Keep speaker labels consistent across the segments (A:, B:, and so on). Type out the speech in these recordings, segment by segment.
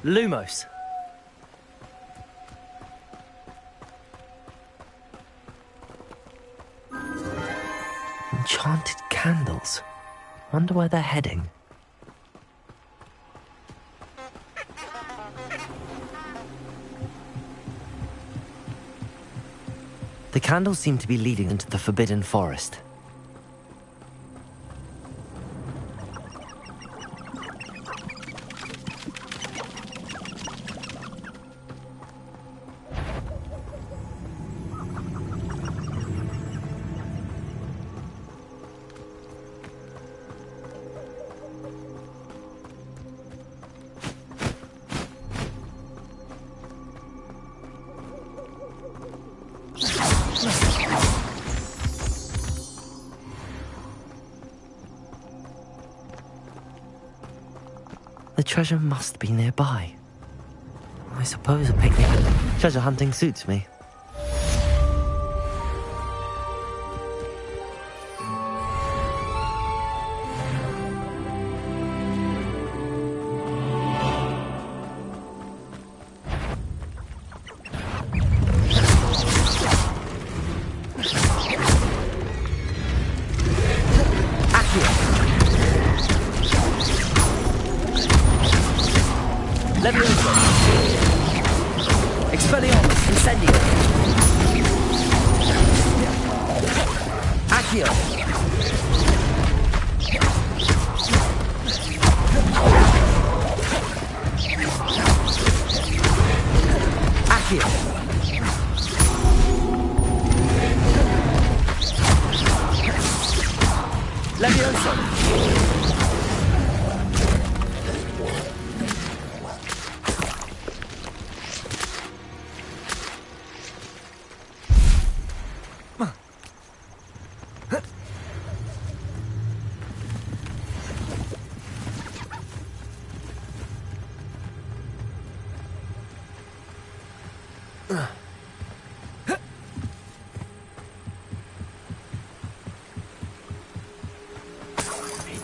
A: Lumos.
B: Enchanted candles. Wonder where they're heading. The candles seem to be leading into the Forbidden Forest. The treasure must be nearby. I suppose a picnic and treasure hunting suits me.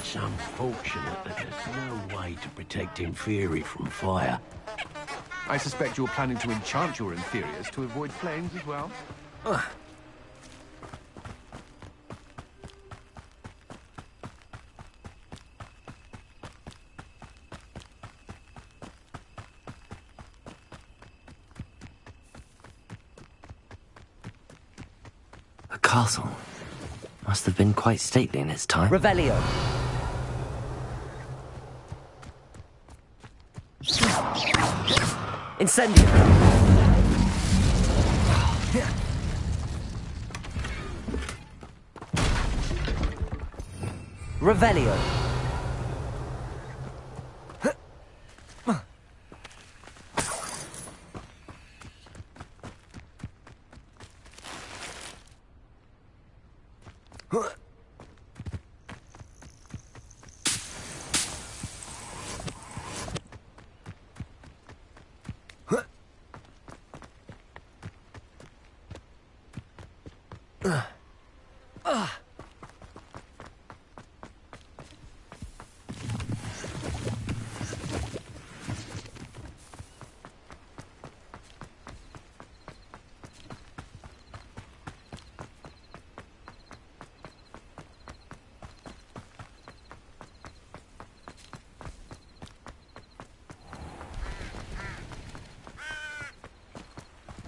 A: It's unfortunate that there's no way to protect inferi from fire.
C: I suspect you're planning to enchant your inferiors to avoid flames as well.
B: The castle must have been quite stately in its time.
D: Revelio. Incendio. Revelio.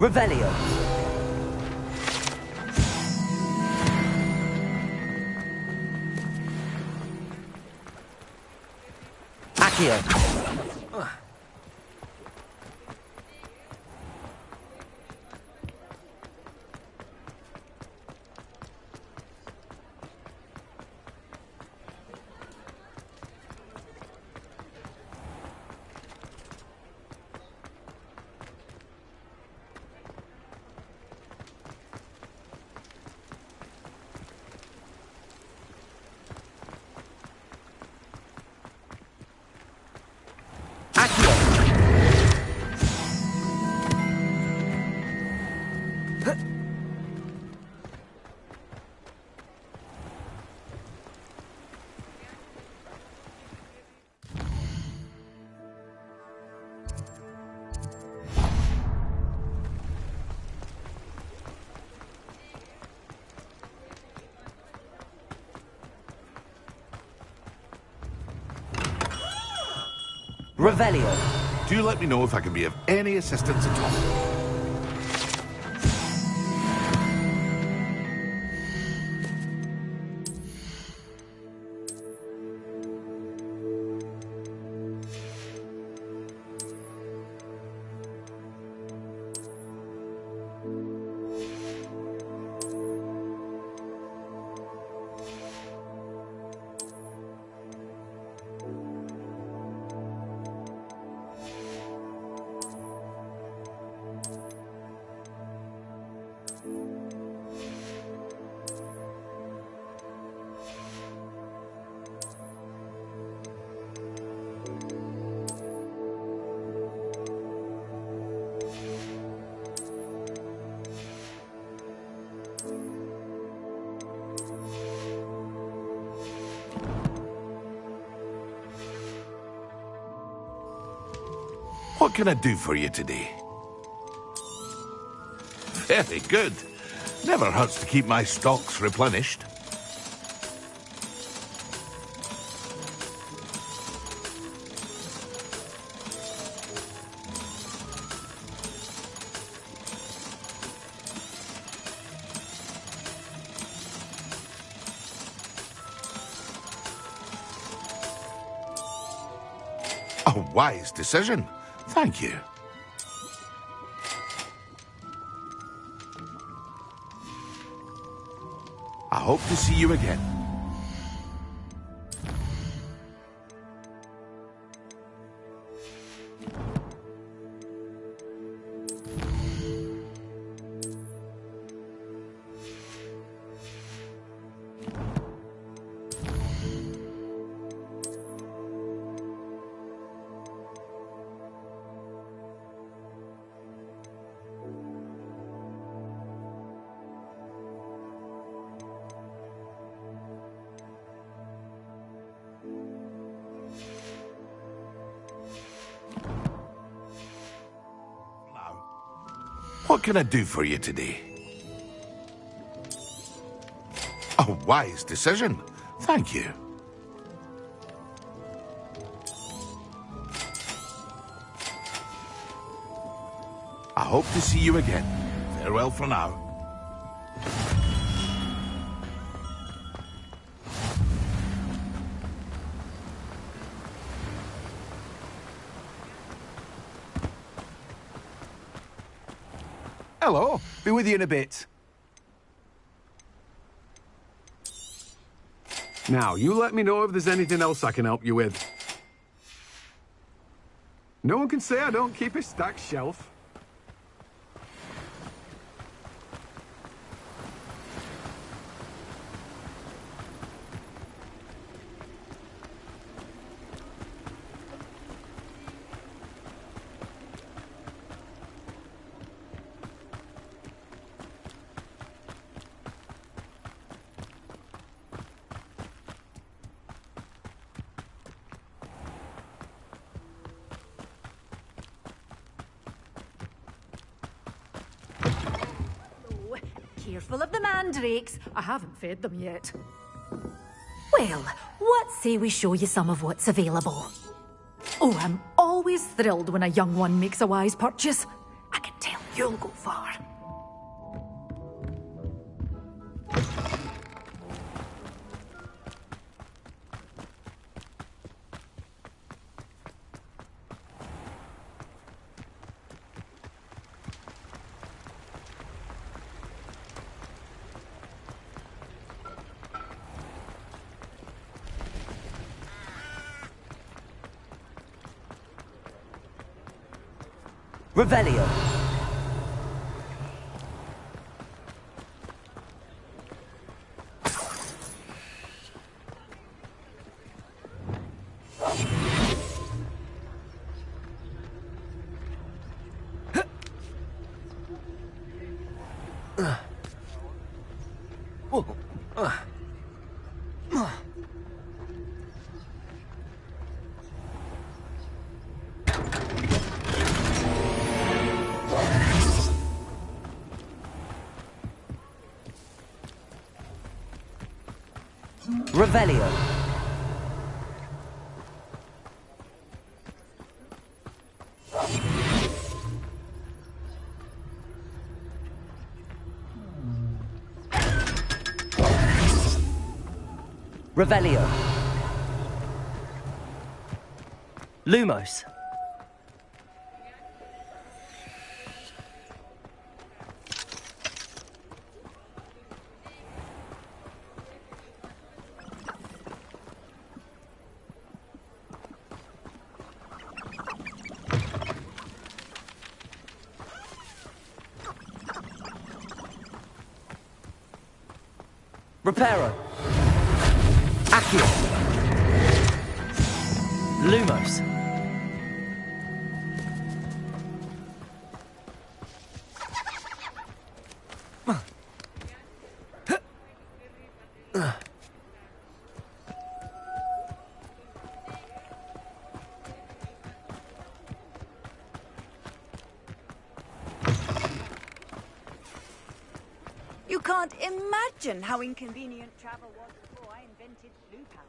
D: Revelio. Accio. Revelio.
E: Do let me know if I can be of any assistance at all. What can I do for you today? Very good. Never hurts to keep my stocks replenished. A wise decision. Thank you. I hope to see you again. What can I do for you today? A wise decision. Thank you. I hope to see you again. Farewell for now.
C: Hello. Be with you in a bit. Now, you let me know if there's anything else I can help you with. No one can say I don't keep a stacked shelf.
F: Careful of the mandrakes. I haven't fed them yet. Well, what say we show you some of what's available? Oh, I'm always thrilled when a young one makes a wise purchase. I can tell you'll go far.
D: Revelio. Revelio. Revelio.
B: Lumos.
D: Reparo. Accio.
B: Lumos.
G: You can't imagine how inconvenient travel was before I invented blue powder.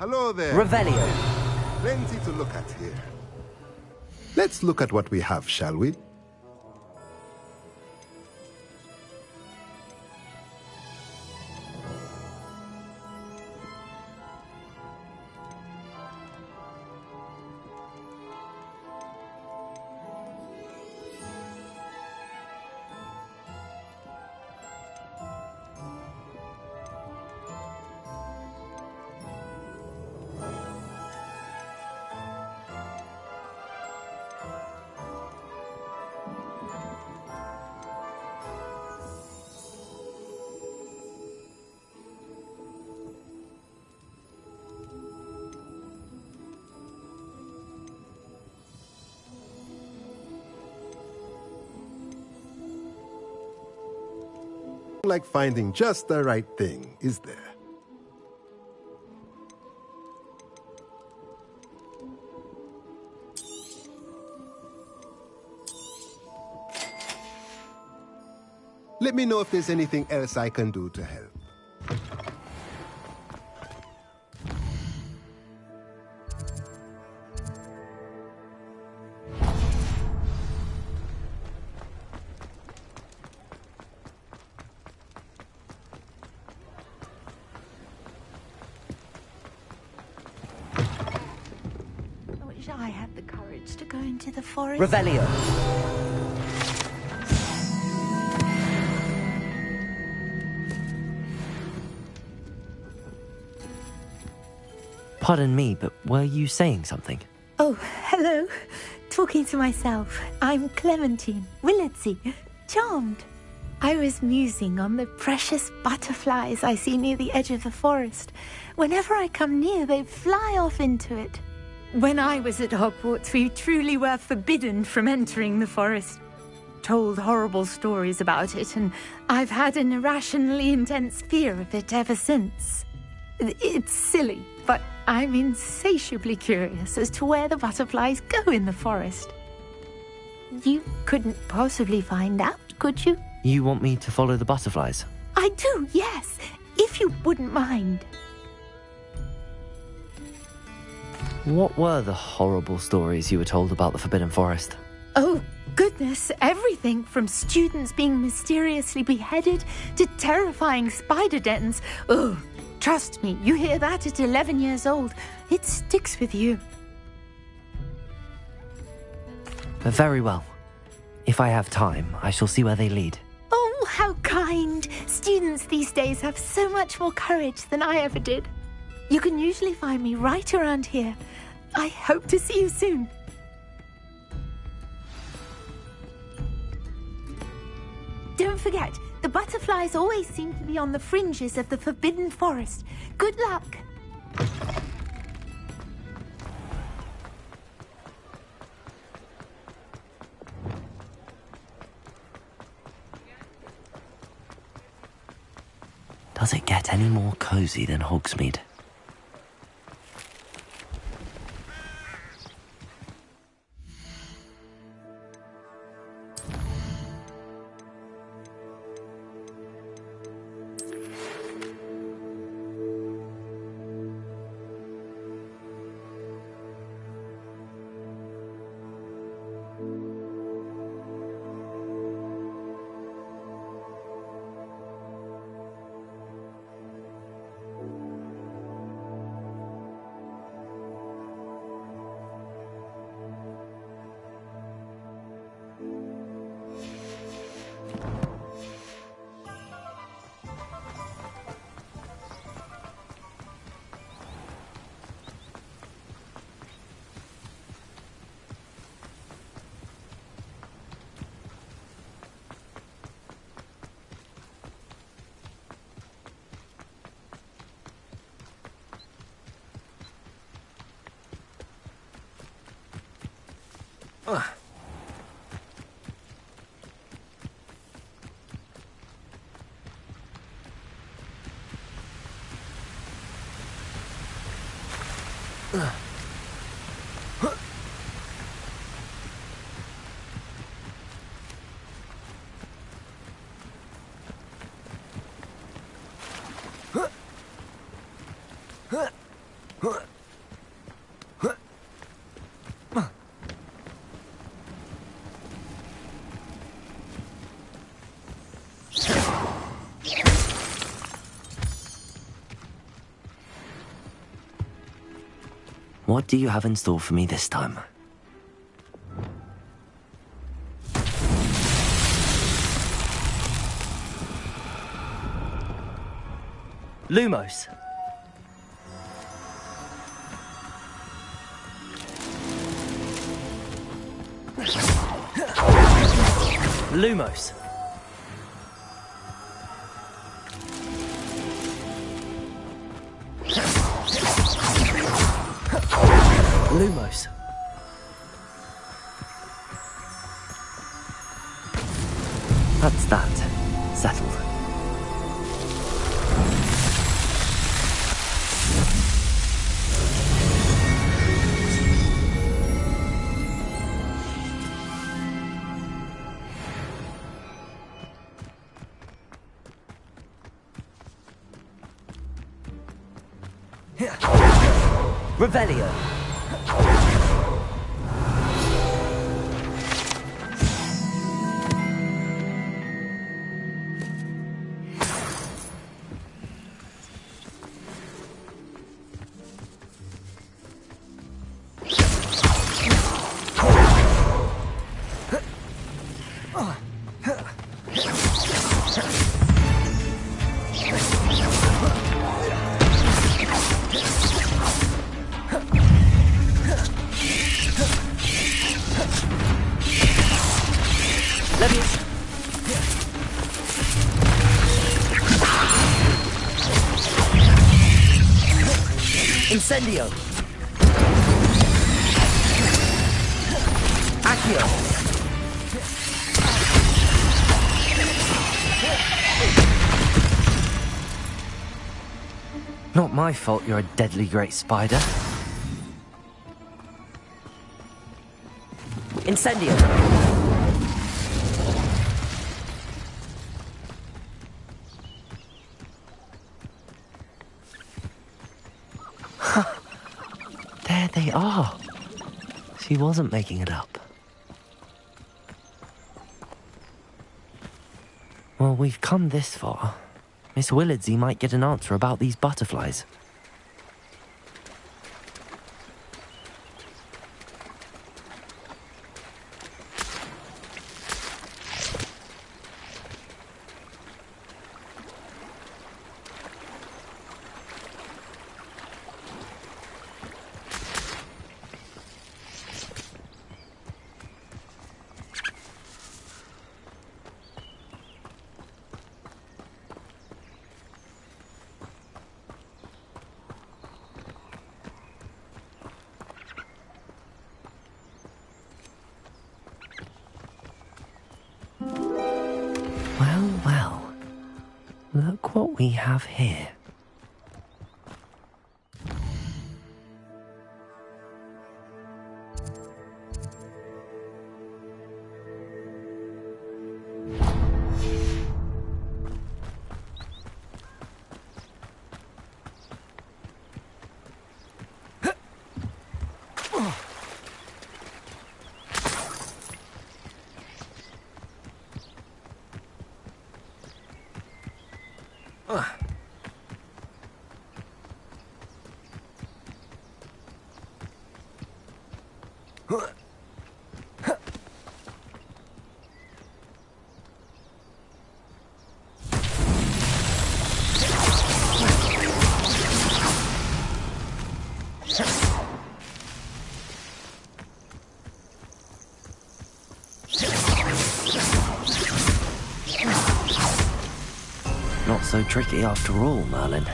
H: Hello there.
D: Revelio.
H: Plenty to look at here. Let's look at what we have, shall we? Like finding just the right thing, is there? Let me know if there's anything else I can do to help.
I: I wish I had the courage to go into the forest.
D: Revelio.
B: Pardon me, but were you saying something?
I: Oh, hello. Talking to myself. I'm Clementine Willardsey. Charmed. I was musing on the precious butterflies I see near the edge of the forest. Whenever I come near, they fly off into it. When I was at Hogwarts, we truly were forbidden from entering the forest. Told horrible stories about it, and I've had an irrationally intense fear of it ever since. It's silly, but I'm insatiably curious as to where the butterflies go in the forest. You couldn't possibly find out, could you?
B: You want me to follow the butterflies?
I: I do, yes, if you wouldn't mind.
B: What were the horrible stories you were told about the Forbidden Forest?
I: Oh, goodness, everything from students being mysteriously beheaded to terrifying spider dens. Oh, trust me, you hear that at 11 years old. It sticks with you.
B: Very well. If I have time, I shall see where they lead.
I: Oh, how kind. Students these days have so much more courage than I ever did. You can usually find me right around here. I hope to see you soon. Don't forget, the butterflies always seem to be on the fringes of the Forbidden Forest. Good luck.
B: Does it get any more cozy than Hogsmeade? What do you have in store for me this time? Lumos. Lumos. Lumos. That's that. Settled.
D: Revelio. Incendio. Accio.
B: Not my fault you're a deadly great spider.
D: Incendio.
B: There they are. She wasn't making it up. Well, we've come this far. Miss Willardsey might get an answer about these butterflies. Well, look what we have here. Not so tricky after all, Merlin.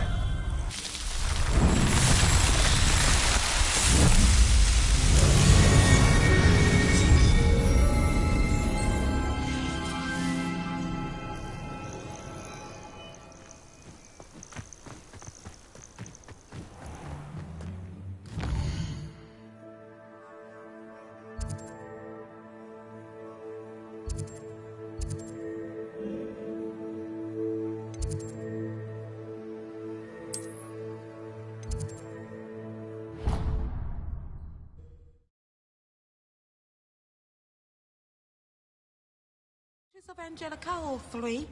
J: Of Angelica, all three.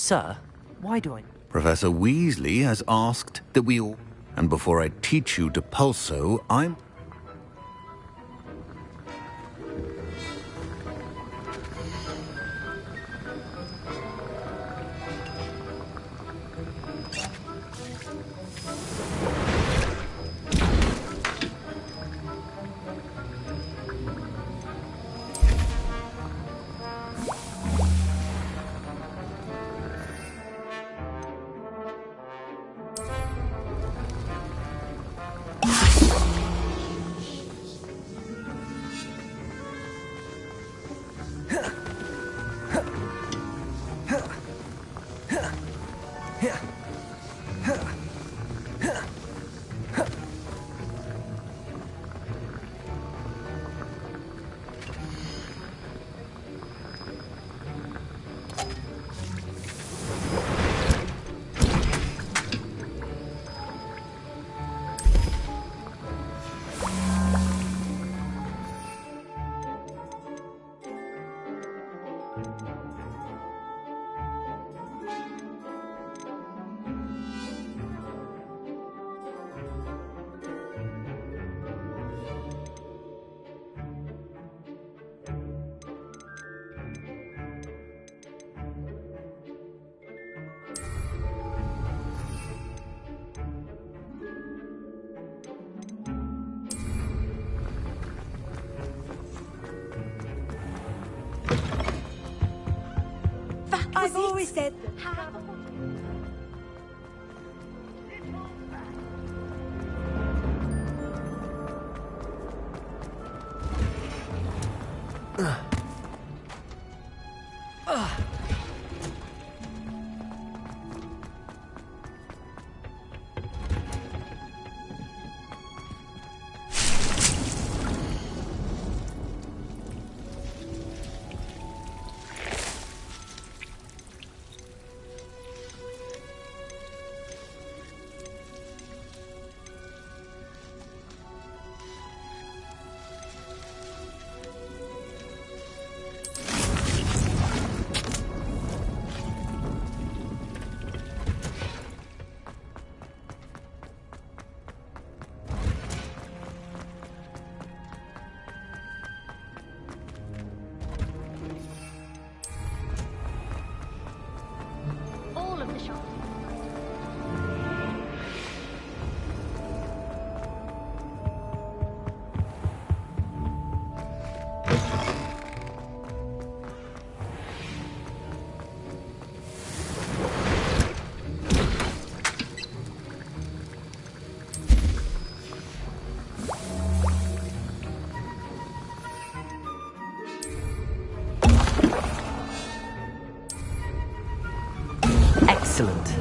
B: Sir, why do I...
E: Professor Weasley has asked that we all... And before I teach you to pulso, I'm...
G: I've always said
B: Excellent.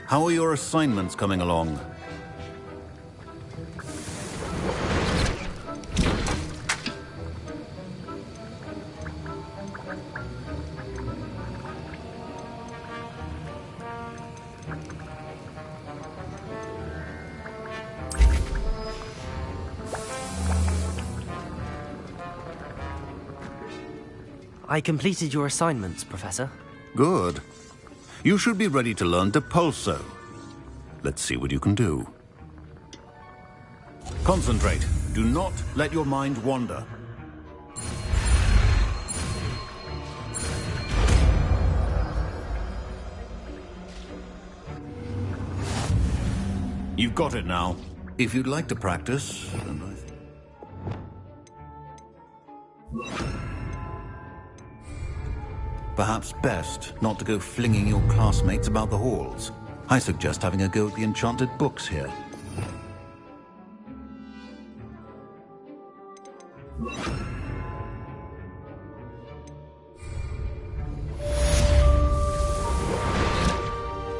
E: How are your assignments coming along?
B: I completed your assignments, Professor.
E: Good. You should be ready to learn Depulso. Let's see what you can do. Concentrate. Do not let your mind wander. You've got it now. If you'd like to practice, and I think... Perhaps best not to go flinging your classmates about the halls. I suggest having a go at the enchanted books here.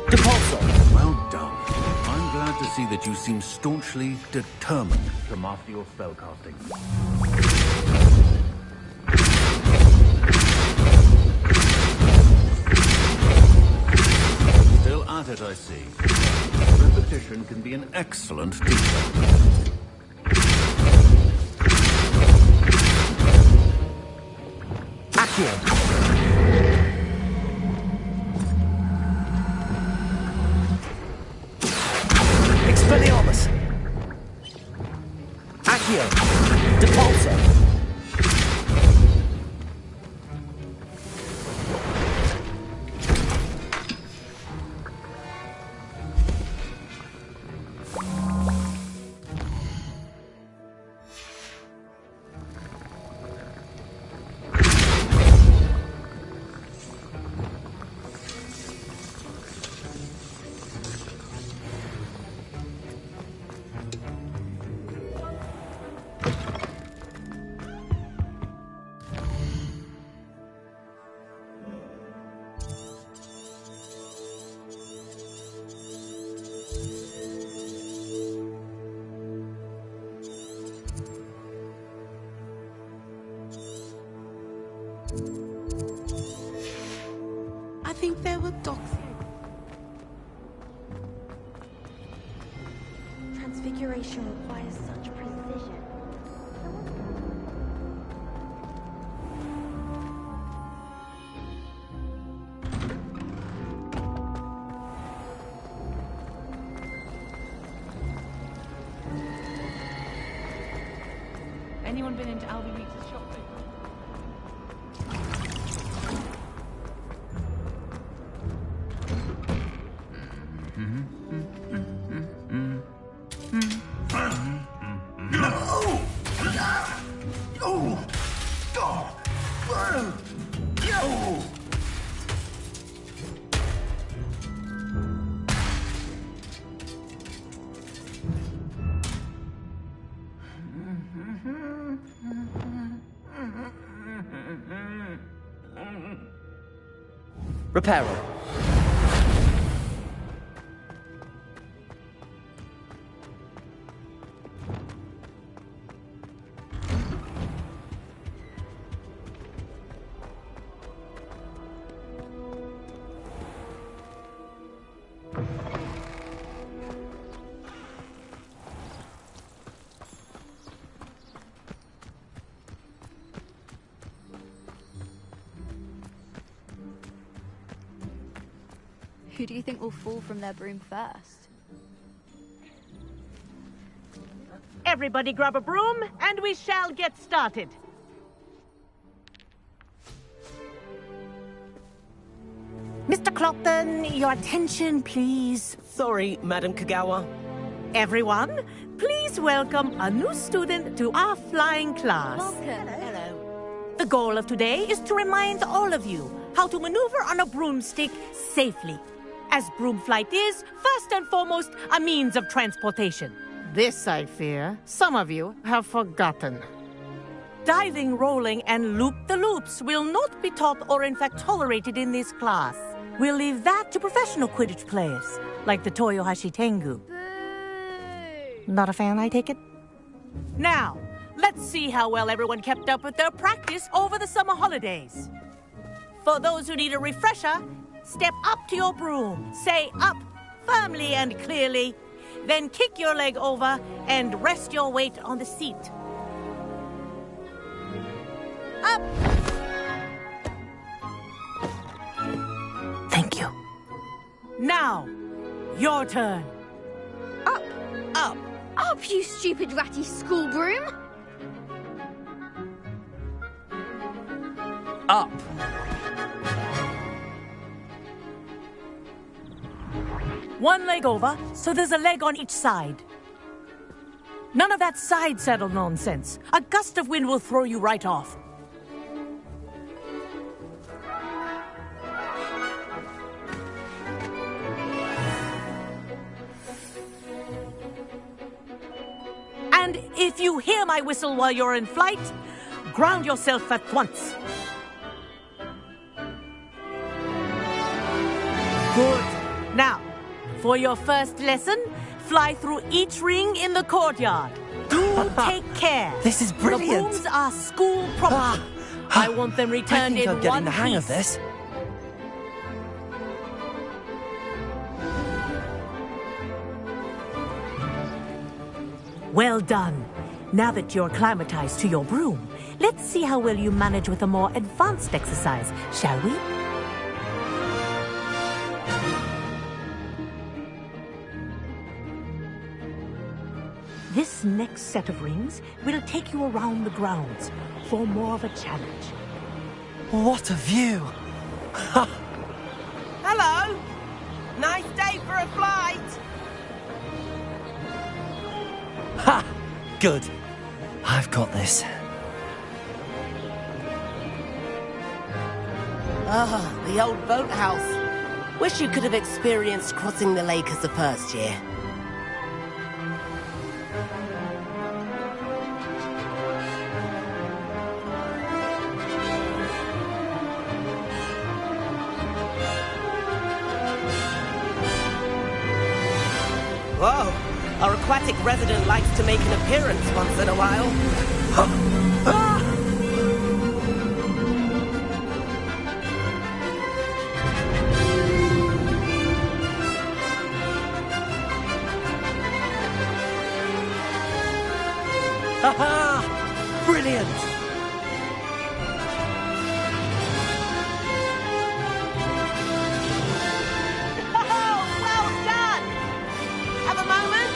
B: Depulso!
E: Well done. I'm glad to see that you seem staunchly determined to master your spellcasting. At it, I see. Repetition can be an excellent teacher.
B: Accio! Expelliarmus! Accio! Depulso!
J: I think there were dogs.
K: Transfiguration requires such precision.
L: Anyone been into Albie Weeks' shop lately?
B: Reparo.
K: Who do you think will fall from their broom first?
M: Everybody grab a broom, and we shall get started. Mr. Clopton, your attention, please.
D: Sorry, Madam Kagawa.
M: Everyone, please welcome a new student to our flying class.
K: Welcome. Hello.
M: The goal of today is to remind all of you how to maneuver on a broomstick safely, as broom flight is, first and foremost, a means of transportation. This, I fear, some of you have forgotten. Diving, rolling, and loop-the-loops will not be taught or in fact tolerated in this class. We'll leave that to professional Quidditch players, like the Toyohashi Tengu. Not a fan, I take it? Now, let's see how well everyone kept up with their practice over the summer holidays. For those who need a refresher, step up to your broom, say up firmly and clearly, then kick your leg over and rest your weight on the seat. Up!
B: Thank you.
M: Now, your turn.
K: Up!
M: Up!
K: Up, you stupid ratty school broom!
B: Up.
M: One leg over, so there's a leg on each side. None of that side saddle nonsense. A gust of wind will throw you right off. And if you hear my whistle while you're in flight, ground yourself at once. Good. Now, for your first lesson, fly through each ring in the courtyard. Do take care.
B: This is brilliant.
M: The brooms are school property. I want them returned in
B: I'm
M: one
B: getting the hang
M: piece.
B: of this.
M: Well done. Now that you're acclimatized to your broom, let's see how well you manage with a more advanced exercise, shall we? This next set of rings will take you around the grounds for more of a challenge.
B: What a view!
N: Hello! Nice day for a flight!
B: Ha! Good. I've got this.
N: Ah, the old boathouse. Wish you could have experienced crossing the lake as a first year. Whoa! Our aquatic resident likes to make an appearance once in a while.
B: Ha-ha! Brilliant!
N: Oh, well done! Have a moment?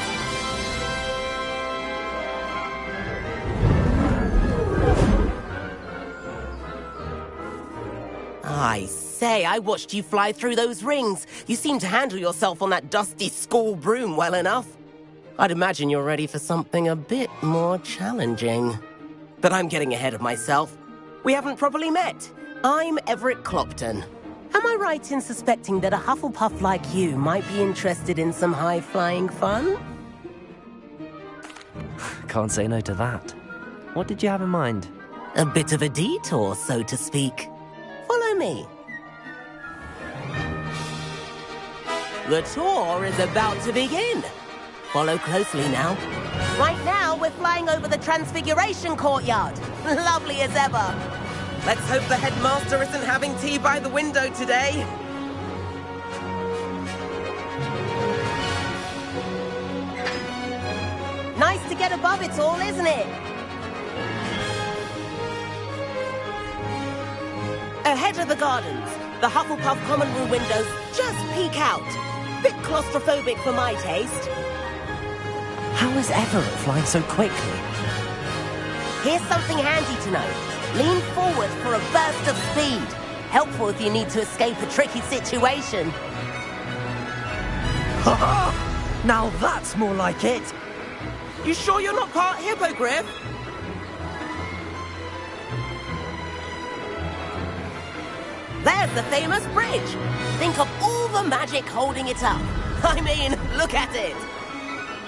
N: I say, I watched you fly through those rings. You seem to handle yourself on that dusty school broom well enough. I'd imagine you're ready for something a bit more challenging. But I'm getting ahead of myself. We haven't properly met. I'm Everett Clopton. Am I right in suspecting that a Hufflepuff like you might be interested in some high-flying fun?
B: Can't say no to that. What did you have in mind?
N: A bit of a detour, so to speak. Follow me. The tour is about to begin. Follow closely now. Right now, we're flying over the Transfiguration Courtyard. Lovely as ever. Let's hope the headmaster isn't having tea by the window today. Nice to get above it all, isn't it? Ahead of the gardens, the Hufflepuff common room windows just peek out. Bit claustrophobic for my taste.
B: How is Everett flying so quickly?
N: Here's something handy to know. Lean forward for a burst of speed. Helpful if you need to escape a tricky situation.
B: Now that's more like it.
N: You sure you're not part hippogriff? There's the famous bridge. Think of all the magic holding it up. I mean, look at it.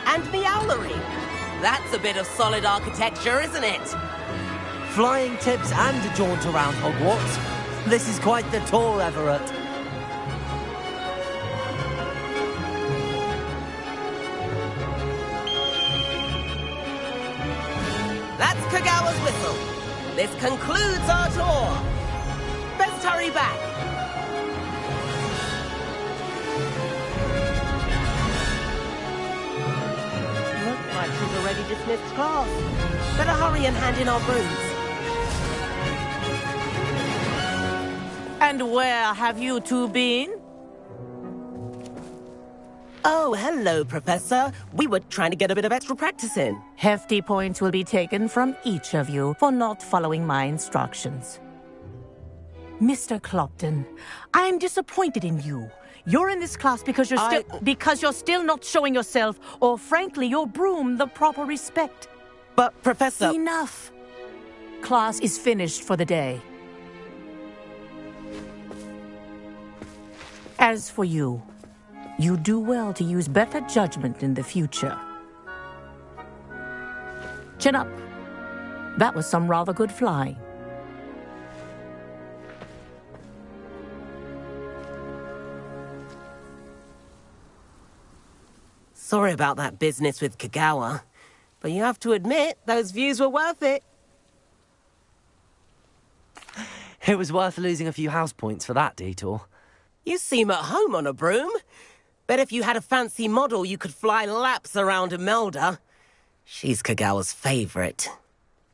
N: And the owlery. That's a bit of solid architecture, isn't it?
B: Flying tips and a jaunt around Hogwarts. This is quite the tour, Everett.
N: That's Kagawa's whistle. This concludes our tour. Best hurry back. Looks like she's already dismissed class. Better hurry and hand in our brooms.
M: And where have you two been?
N: Oh, hello, Professor. We were trying to get a bit of extra practice in.
M: Hefty points will be taken from each of you for not following my instructions. Mr. Clopton, I'm disappointed in you. You're in this class because you're still not showing yourself, or frankly, your broom the proper respect.
N: But, Professor...
M: Enough. Class is finished for the day. As for you, you do well to use better judgment in the future. Chin up. That was some rather good flying.
N: Sorry about that business with Kagawa, but you have to admit, those views were worth it.
B: It was worth losing a few house points for that detour.
N: You seem at home on a broom. Bet if you had a fancy model, you could fly laps around Imelda. She's Kagawa's favorite.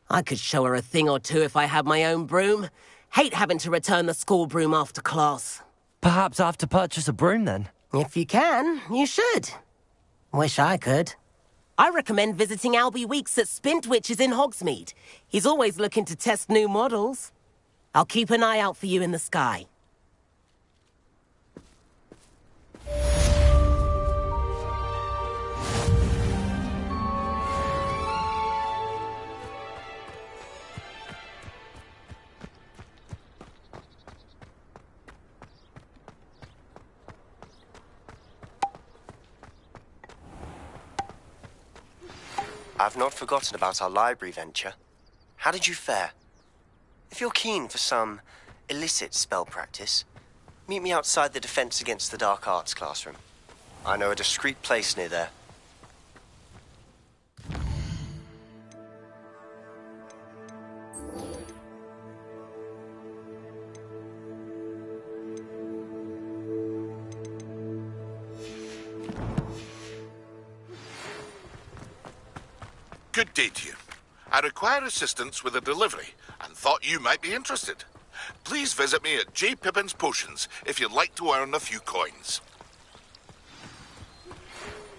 N: I could show her a thing or two if I had my own broom. Hate having to return the school broom after class.
B: Perhaps I have to purchase a broom then?
N: If you can, you should. Wish I could. I recommend visiting Albie Weeks at Spintwitches in Hogsmeade. He's always looking to test new models. I'll keep an eye out for you in the sky.
O: I've not forgotten about our library venture. How did you fare? If you're keen for some illicit spell practice, meet me outside the Defense Against the Dark Arts classroom. I know a discreet place near there.
P: Good day to you. I require assistance with a delivery and thought you might be interested. Please visit me at J. Pippin's Potions if you'd like to earn a few coins.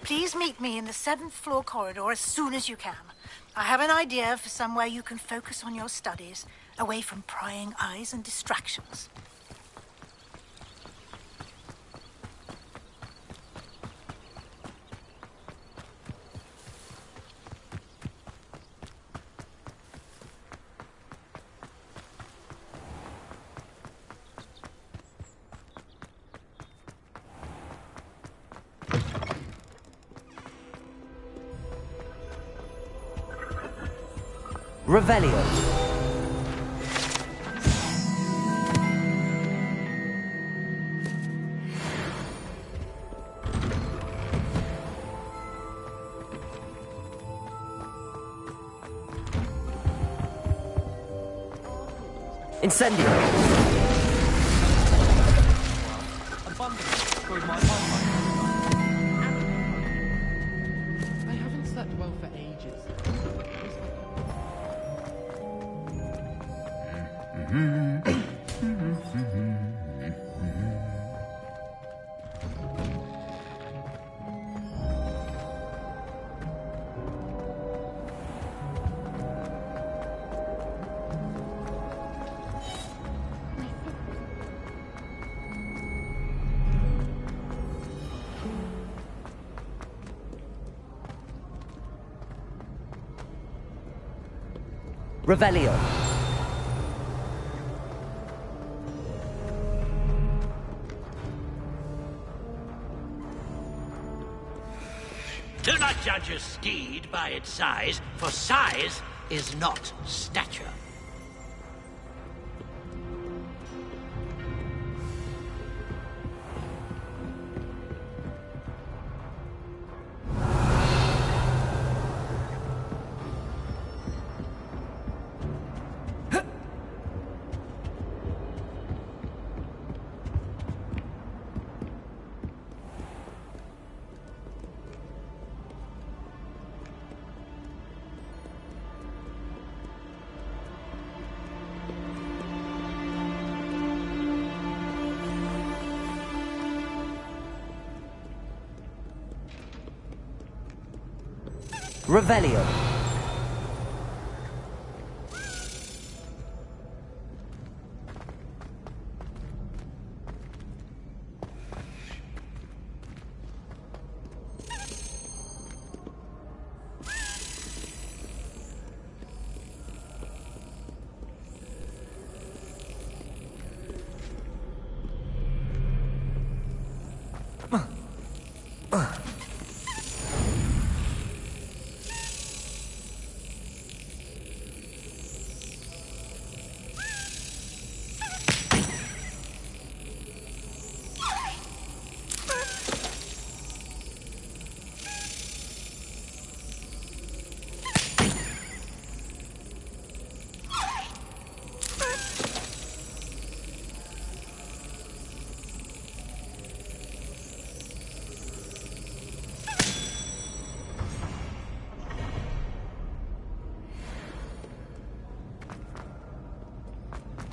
Q: Please meet me in the 7th floor corridor as soon as you can. I have an idea for somewhere you can focus on your studies, away from prying eyes and distractions.
B: Revelio. Incendio.
L: I haven't slept well for ages.
B: Revelio.
A: Do not judge a steed by its size, for size is not stature.
D: Revelio.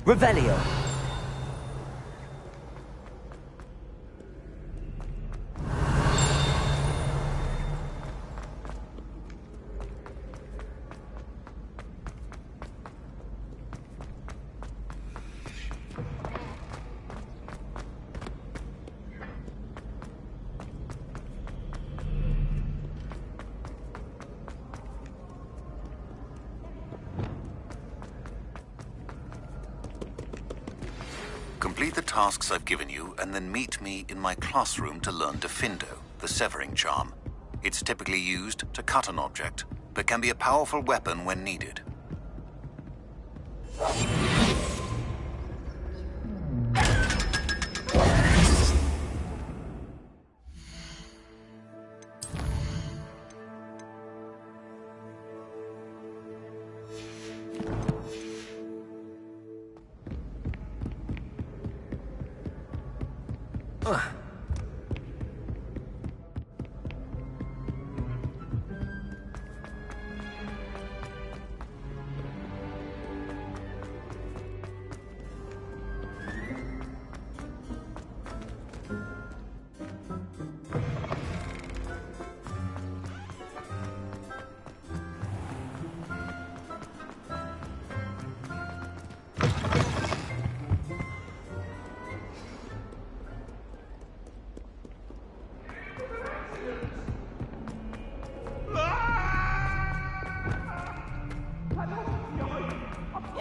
D: Revelio.
E: Complete the tasks I've given you, and then meet me in my classroom to learn Defindo, the severing charm. It's typically used to cut an object, but can be a powerful weapon when needed.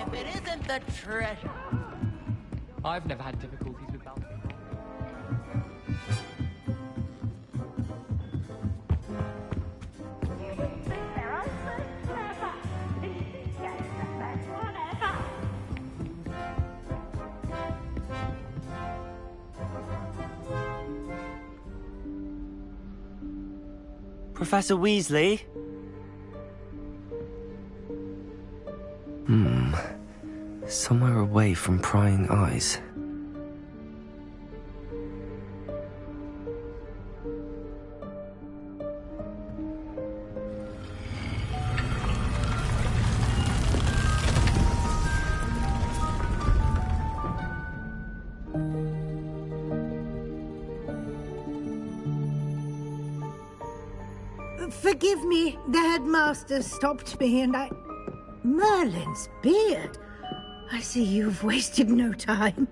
J: If it isn't the treasure.
L: I've never had difficulties with bouncing.
B: Professor Weasley? Somewhere away from prying eyes.
Q: Forgive me, the headmaster stopped me and I... Merlin's beard. I see you've wasted no time.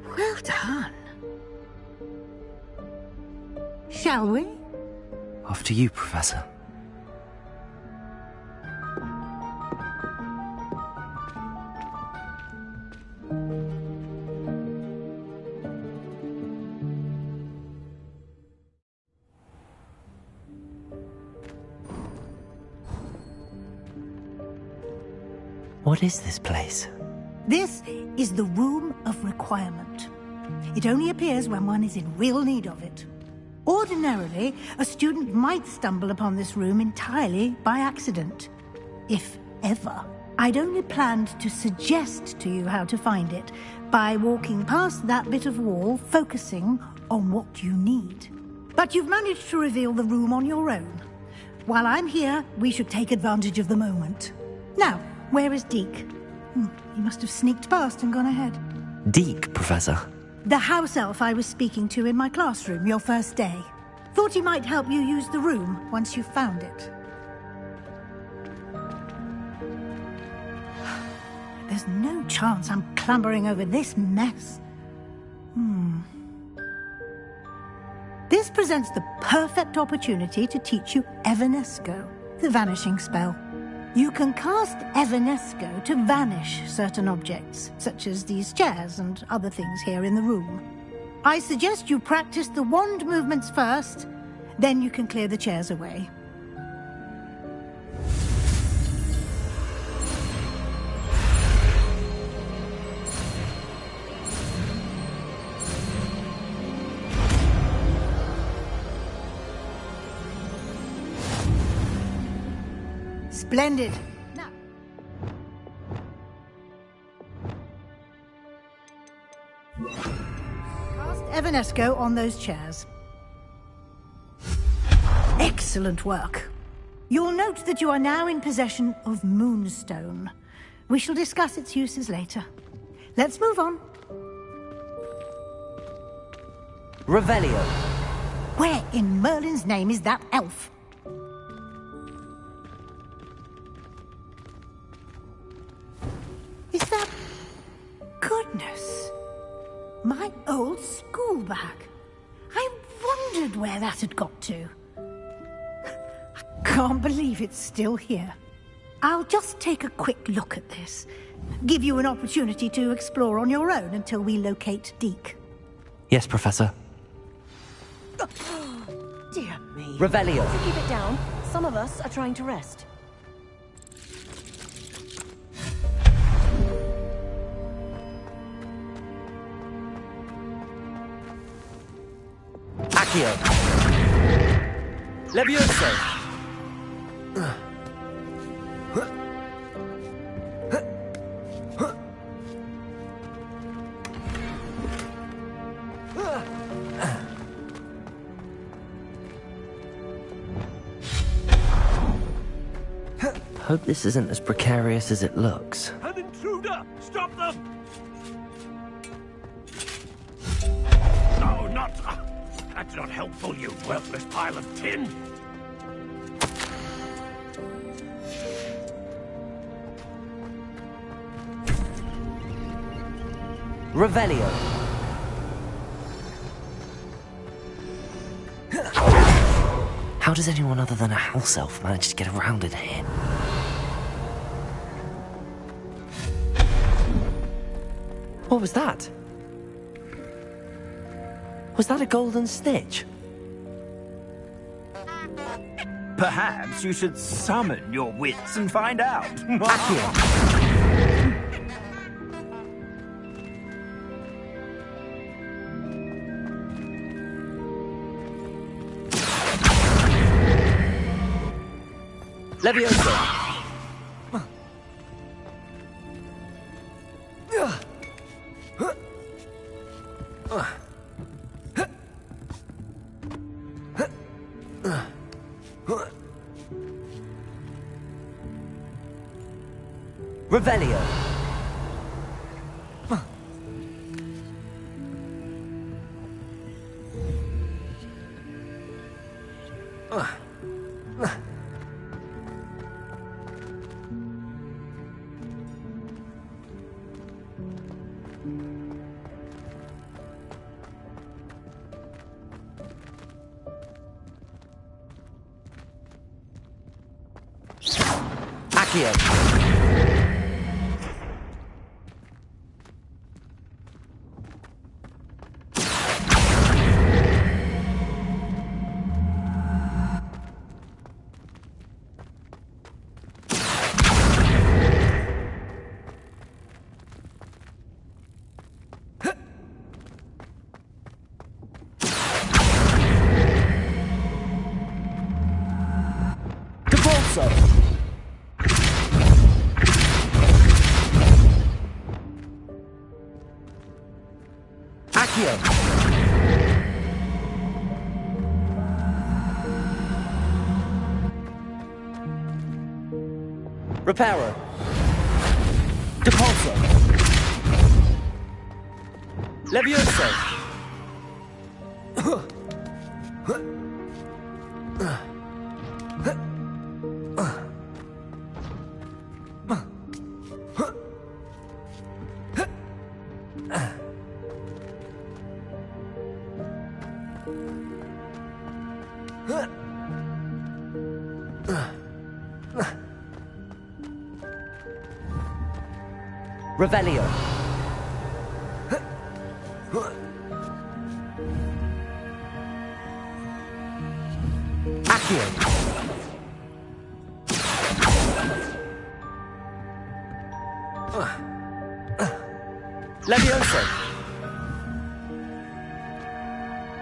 Q: Well done. Shall we?
B: After you, Professor. What is this place?
Q: This is the Room of Requirement. It only appears when one is in real need of it. Ordinarily, a student might stumble upon this room entirely by accident. If ever. I'd only planned to suggest to you how to find it by walking past that bit of wall, focusing on what you need. But you've managed to reveal the room on your own. While I'm here, we should take advantage of the moment. Now, where is Deke? He must have sneaked past and gone ahead.
B: Deke, Professor.
Q: The house elf I was speaking to in my classroom your first day. Thought he might help you use the room once you found it. There's no chance I'm clambering over this mess. This presents the perfect opportunity to teach you Evanesco, the vanishing spell. You can cast Evanesco to vanish certain objects, such as these chairs and other things here in the room. I suggest you practice the wand movements first, then you can clear the chairs away. Splendid. Now. Cast Evanesco on those chairs. Excellent work. You'll note that you are now in possession of Moonstone. We shall discuss its uses later. Let's move on.
B: Revelio.
Q: Where in Merlin's name is that elf? Is that... Goodness. My old school bag. I wondered where that had got to. I can't believe it's still here. I'll just take a quick look at this. Give you an opportunity to explore on your own until we locate Deke.
B: Yes, Professor.
D: Dear me.
B: Revelio.
D: So keep it down. Some of us are trying to rest.
B: Accio. Levioso. Hope this isn't as precarious as it looks.
A: An intruder! Stop them! No, not... That's not helpful, you worthless pile of tin!
B: Revelio. How does anyone other than a house elf manage to get around in here? What was that? Was that a golden snitch?
R: Perhaps you should summon your wits and find out.
B: Accio. Levioso. Revelio. Accio. Accio. Reparo. Depulso. Levioso. Revelio. Accio. Levioso.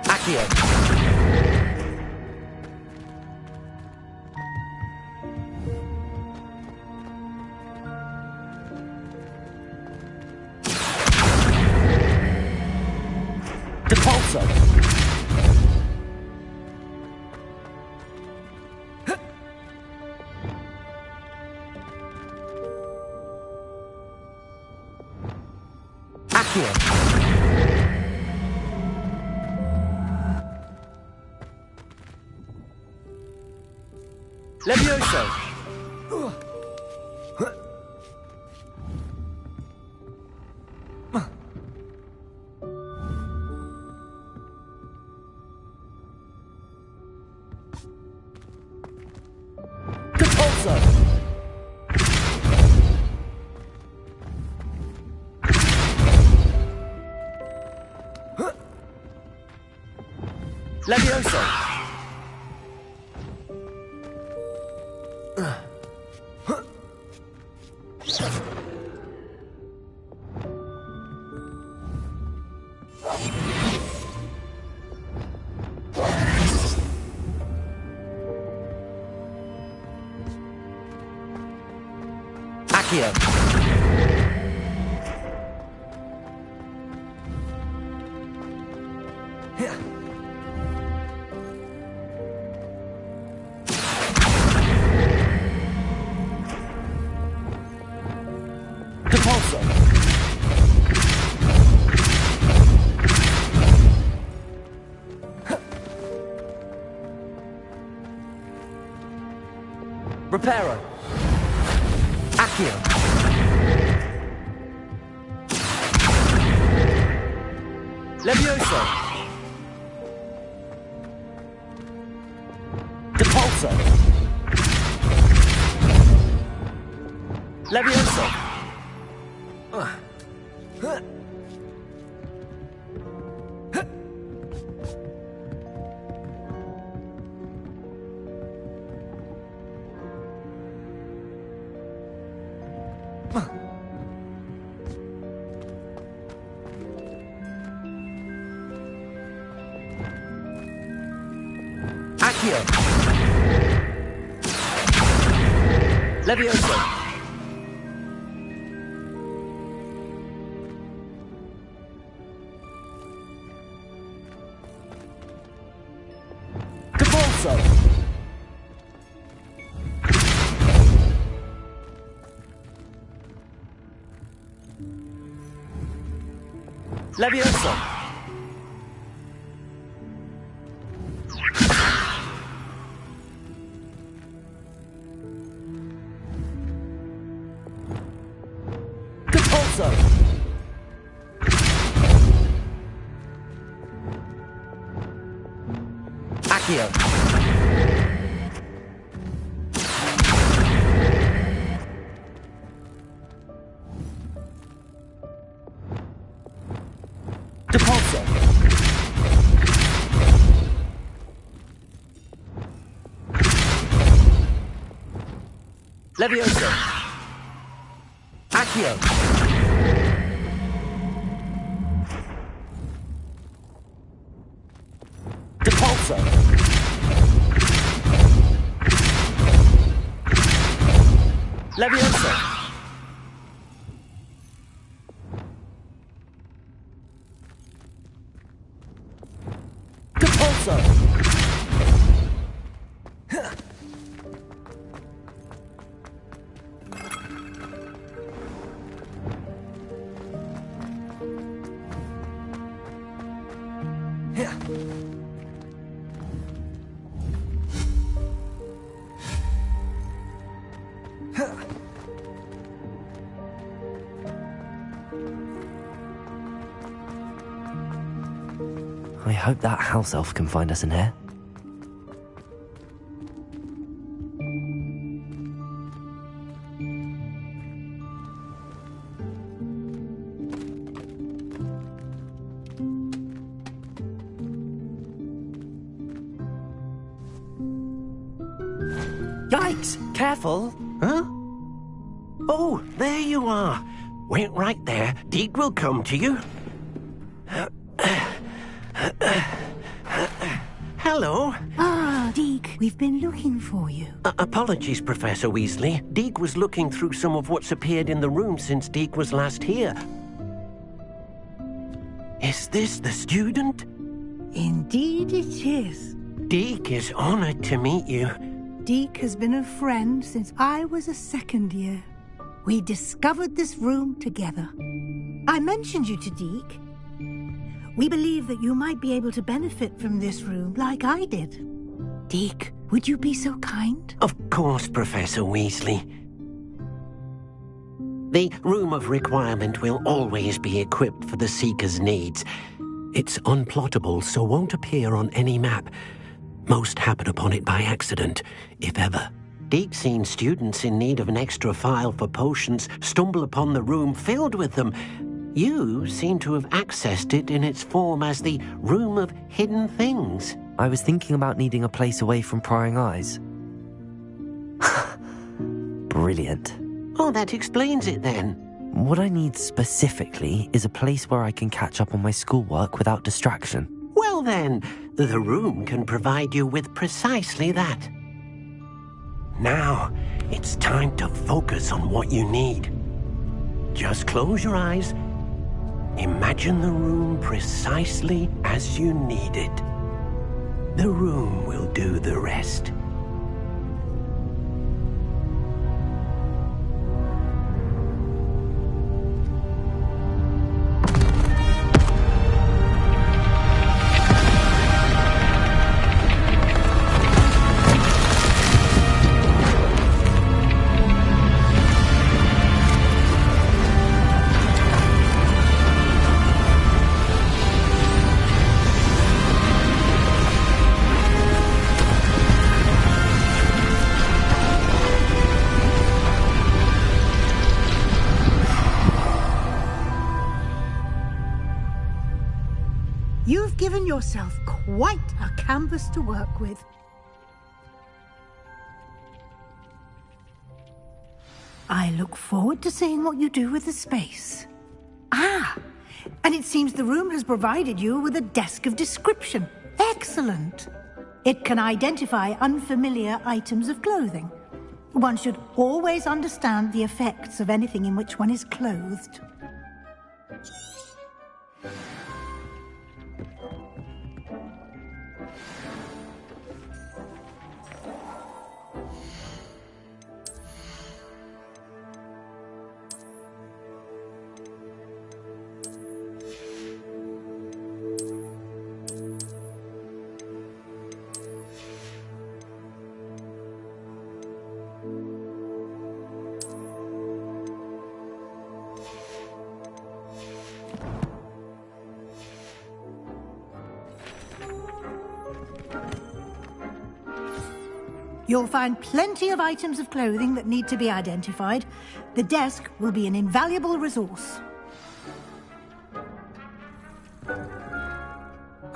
B: Accio. Depulso. Accio. Levioso. Depulso. Levioso. Accio. Depulso. Reparo. Accio. Levioso. Depulso. Levioso. Accio. Levioso. Depulso. Levioso. Depulso. Accio. Depulso. Levioso. Accio. Depulso. Levioso. Depulso. I hope that house elf can find us in here. Yikes! Careful!
S: Huh? Oh, there you are. Wait right there. Deke will come to you. Hello.
Q: Ah, Deke, we've been looking for you.
S: Apologies, Professor Weasley. Deke was looking through some of what's appeared in the room since Deke was last here. Is this the student?
Q: Indeed it is.
S: Deke is honored to meet you.
Q: Deke has been a friend since I was a second year. We discovered this room together. I mentioned you to Deke. We believe that you might be able to benefit from this room like I did. Deke, would you be so kind?
S: Of course, Professor Weasley. The Room of Requirement will always be equipped for the Seeker's needs. It's unplottable, so won't appear on any map. Most happen upon it by accident, if ever. Deke's seen students in need of an extra file for potions stumble upon the room filled with them. You seem to have accessed it in its form as the Room of Hidden Things.
B: I was thinking about needing a place away from prying eyes. Brilliant.
S: Oh, that explains it then.
B: What I need specifically is a place where I can catch up on my schoolwork without distraction.
S: Well then, the room can provide you with precisely that. Now, it's time to focus on what you need. Just close your eyes. Imagine the room precisely as you need it. The room will do the rest.
Q: You've given yourself quite a canvas to work with. I look forward to seeing what you do with the space. Ah, and it seems the room has provided you with a desk of description. Excellent. It can identify unfamiliar items of clothing. One should always understand the effects of anything in which one is clothed. You'll find plenty of items of clothing that need to be identified. The desk will be an invaluable resource.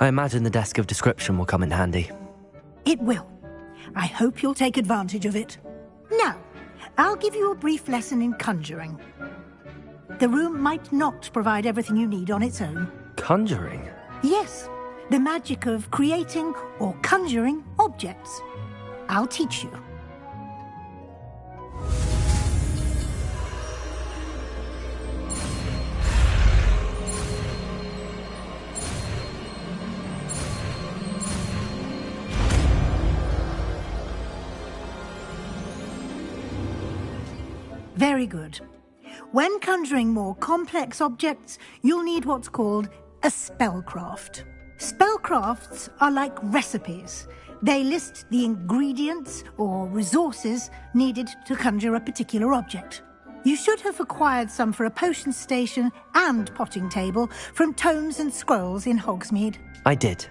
B: I imagine the desk of description will come in handy.
Q: It will. I hope you'll take advantage of it. Now, I'll give you a brief lesson in conjuring. The room might not provide everything you need on its own.
B: Conjuring?
Q: Yes, the magic of creating or conjuring objects. I'll teach you. Very good. When conjuring more complex objects, you'll need what's called a spellcraft. Spellcrafts are like recipes. They list the ingredients or resources needed to conjure a particular object. You should have acquired some for a potion station and potting table from tomes and scrolls in Hogsmeade.
B: I did.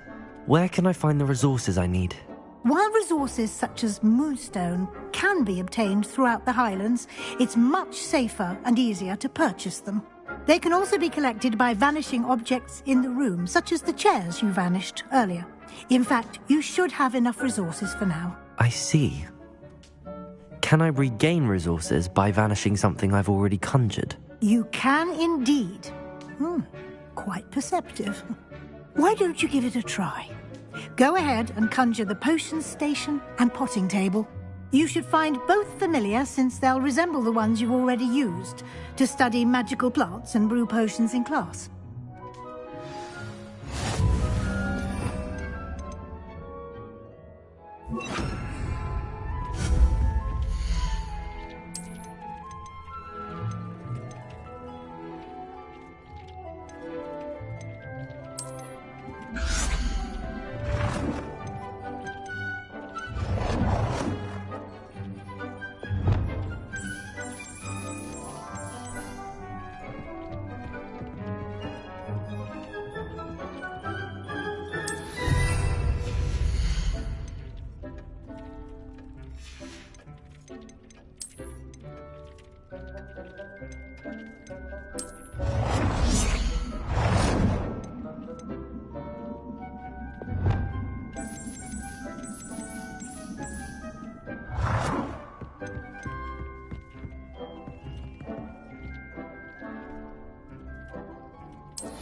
B: Where can I find the resources I need?
Q: While resources such as moonstone can be obtained throughout the Highlands, it's much safer and easier to purchase them. They can also be collected by vanishing objects in the room, such as the chairs you vanished earlier. In fact, you should have enough resources for now.
B: I see. Can I regain resources by vanishing something I've already conjured?
Q: You can indeed. Quite perceptive. Why don't you give it a try? Go ahead and conjure the potions station and potting table. You should find both familiar, since they'll resemble the ones you've already used to study magical plants and brew potions in class.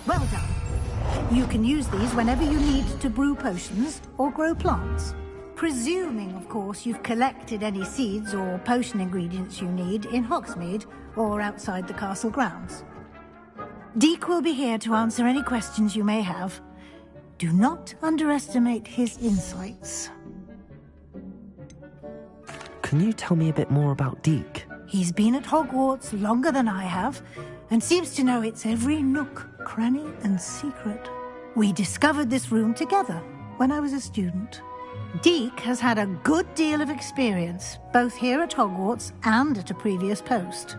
Q: Well done. You can use these whenever you need to brew potions or grow plants. Presuming, of course, you've collected any seeds or potion ingredients you need in Hogsmeade or outside the castle grounds. Deek will be here to answer any questions you may have. Do not underestimate his insights.
B: Can you tell me a bit more about Deek?
Q: He's been at Hogwarts longer than I have, and seems to know its every nook, cranny, and secret. We discovered this room together when I was a student. Deek has had a good deal of experience, both here at Hogwarts and at a previous post.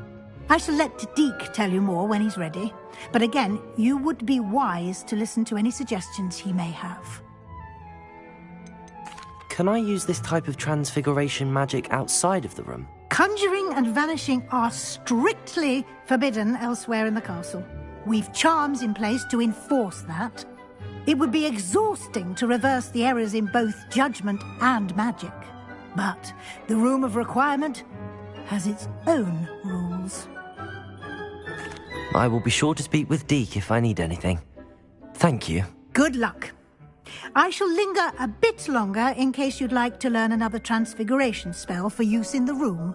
Q: I shall let Deek tell you more when he's ready, but again, you would be wise to listen to any suggestions he may have.
B: Can I use this type of transfiguration magic outside of the room?
Q: Conjuring and vanishing are strictly forbidden elsewhere in the castle. We've charms in place to enforce that. It would be exhausting to reverse the errors in both judgment and magic. But the Room of Requirement has its own rules.
B: I will be sure to speak with Deek if I need anything. Thank you.
Q: Good luck. I shall linger a bit longer in case you'd like to learn another transfiguration spell for use in the room.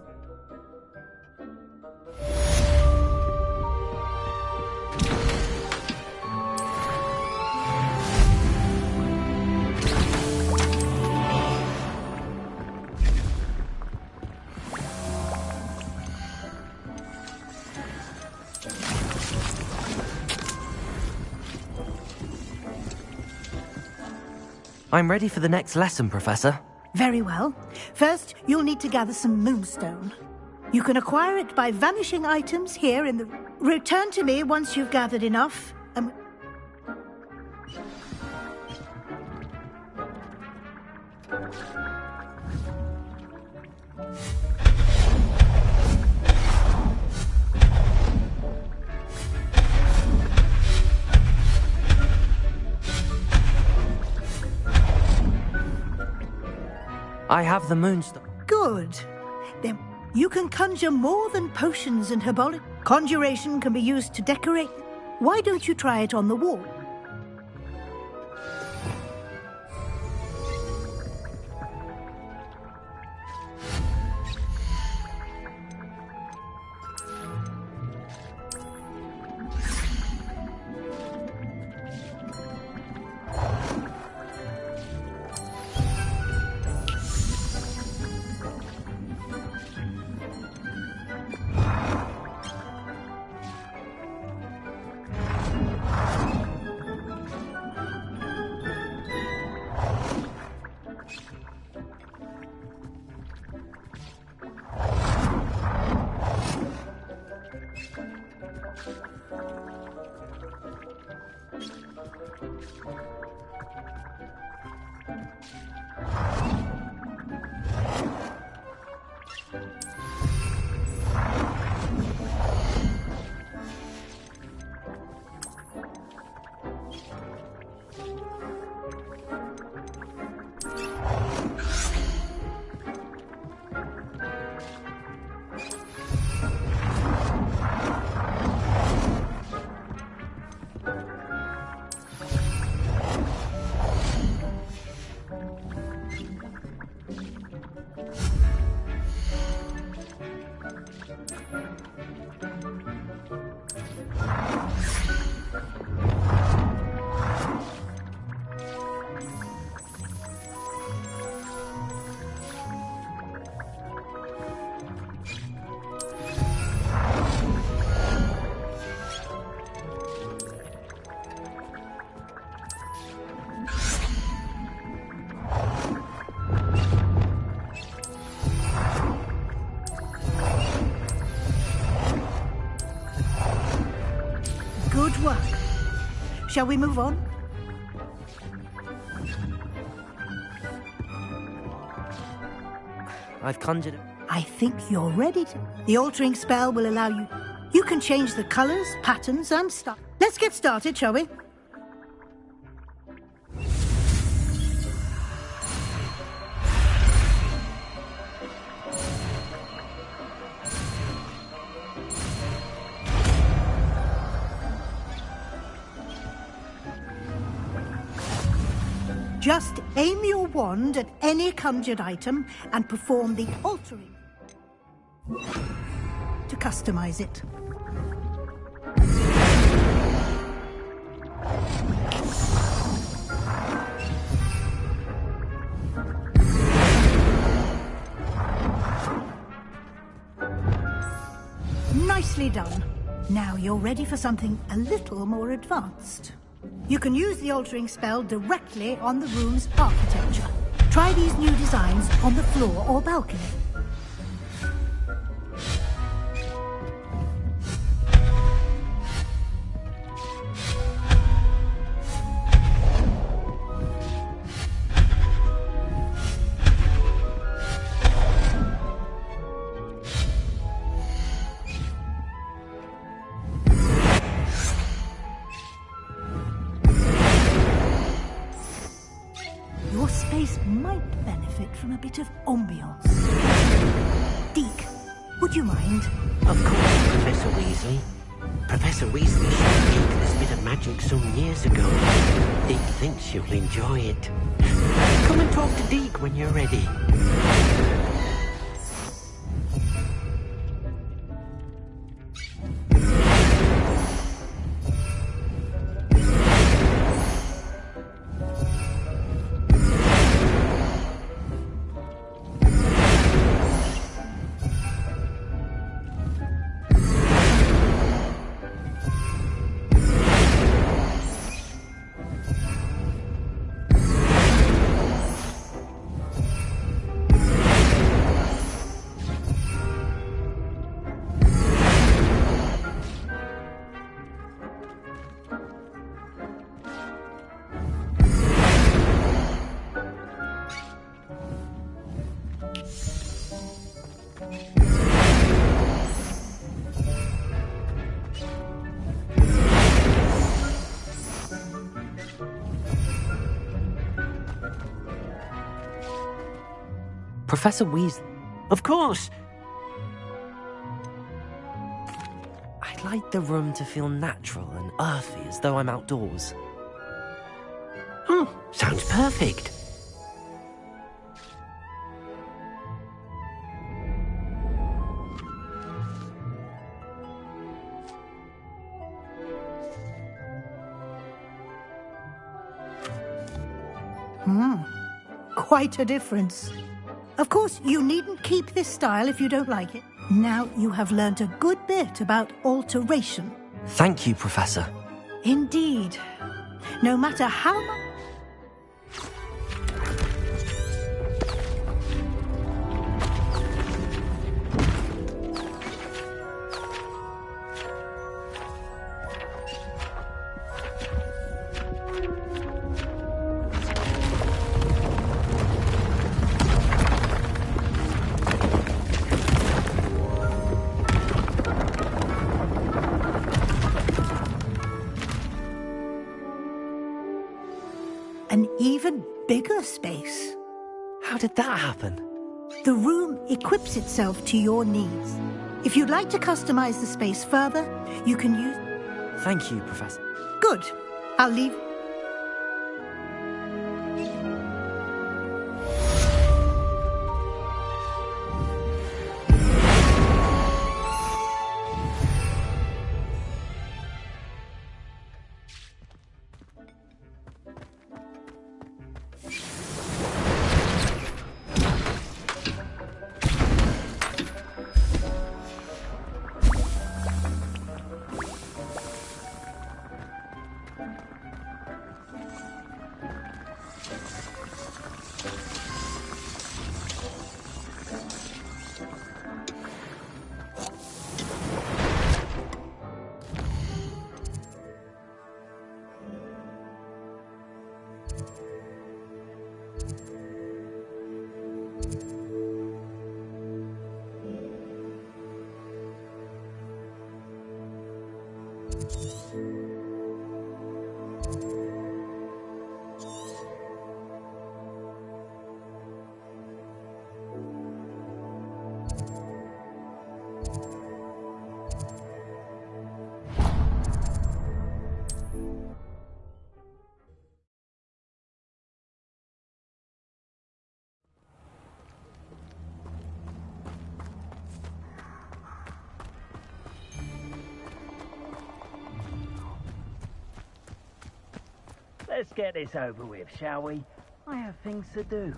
B: I'm ready for the next lesson, Professor.
Q: Very well. First, you'll need to gather some moonstone. You can acquire it by vanishing items here in the... Return to me once you've gathered enough.
B: I have the moonstone.
Q: Good. Then you can conjure more than potions and herbolic. Conjuration can be used to decorate. Why don't you try it on the wall? Shall we move on?
B: I've conjured...
Q: I think you're ready to... The altering spell will allow you... You can change the colours, patterns, and stuff. Let's get started, shall we? Just aim your wand at any conjured item and perform the altering to customize it. Nicely done. Now you're ready for something a little more advanced. You can use the altering spell directly on the room's architecture. Try these new designs on the floor or balcony. Your space might benefit from a bit of ambiance. Deke, would you mind?
S: Of course, Professor Weasley. Professor Weasley showed Deke this bit of magic some years ago. Deke thinks you'll enjoy it. Come and talk to Deke when you're ready.
B: Professor Weasley.
S: Of course.
B: I'd like the room to feel natural and earthy, as though I'm outdoors.
S: Oh, sounds perfect.
Q: Quite a difference. Of course, you needn't keep this style if you don't like it. Now you have learnt a good bit about alteration.
B: Thank you, Professor.
Q: Indeed. No matter how much... An even bigger space.
B: How did that happen?
Q: The room equips itself to your needs. If you'd like to customize the space further, you can use...
B: Thank you, Professor.
Q: Good. I'll leave...
R: Let's get this over with, shall we? I have things to do.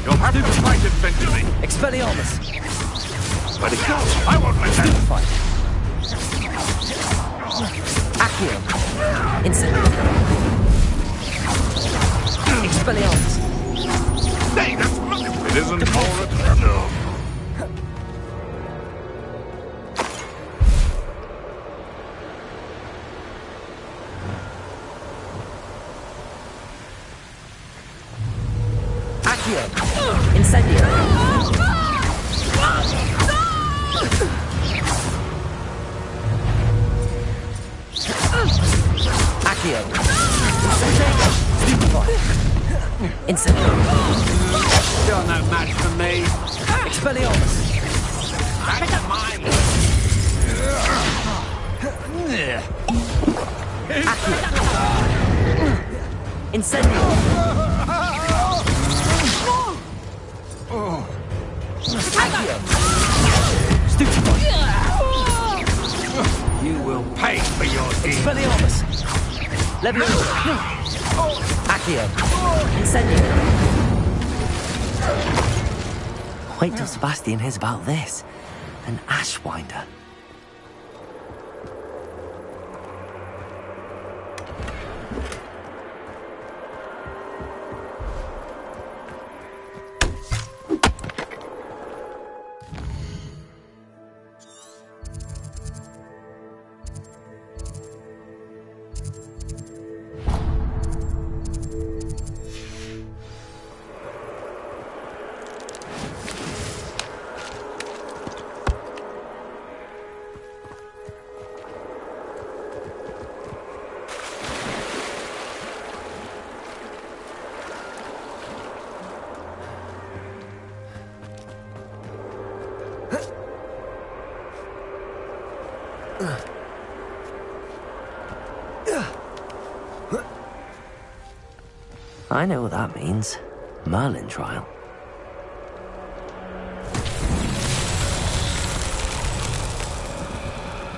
P: You'll have to fight eventually.
B: Expelliarmus!
P: Let it go. I won't let that.
B: Stupefy! Accio! Incendio! Expelliarmus!
P: Hey, that's wonderful. It isn't all a no.
B: Accio! Incendio! Accio! Stupefy! Incendio!
C: You're no match for me.
B: Expelliarmus!
C: That's mine.
B: Accio! Incendio! Accio! Stupefy!
C: You will pay for your deeds.
B: Expelliarmus! Leviosa! Accio! Incendio! Wait till Sebastian hears about this. An Ashwinder. I know what that means. Merlin trial.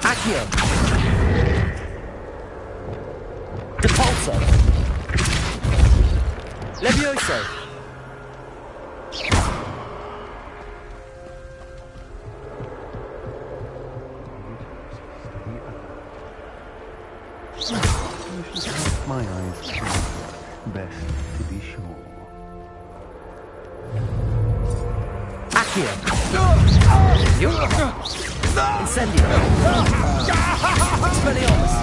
B: Accio! Depulso! Levioso!
C: My eyes closed. Best to be sure.
B: Accio! Incendio! Expelliarmus!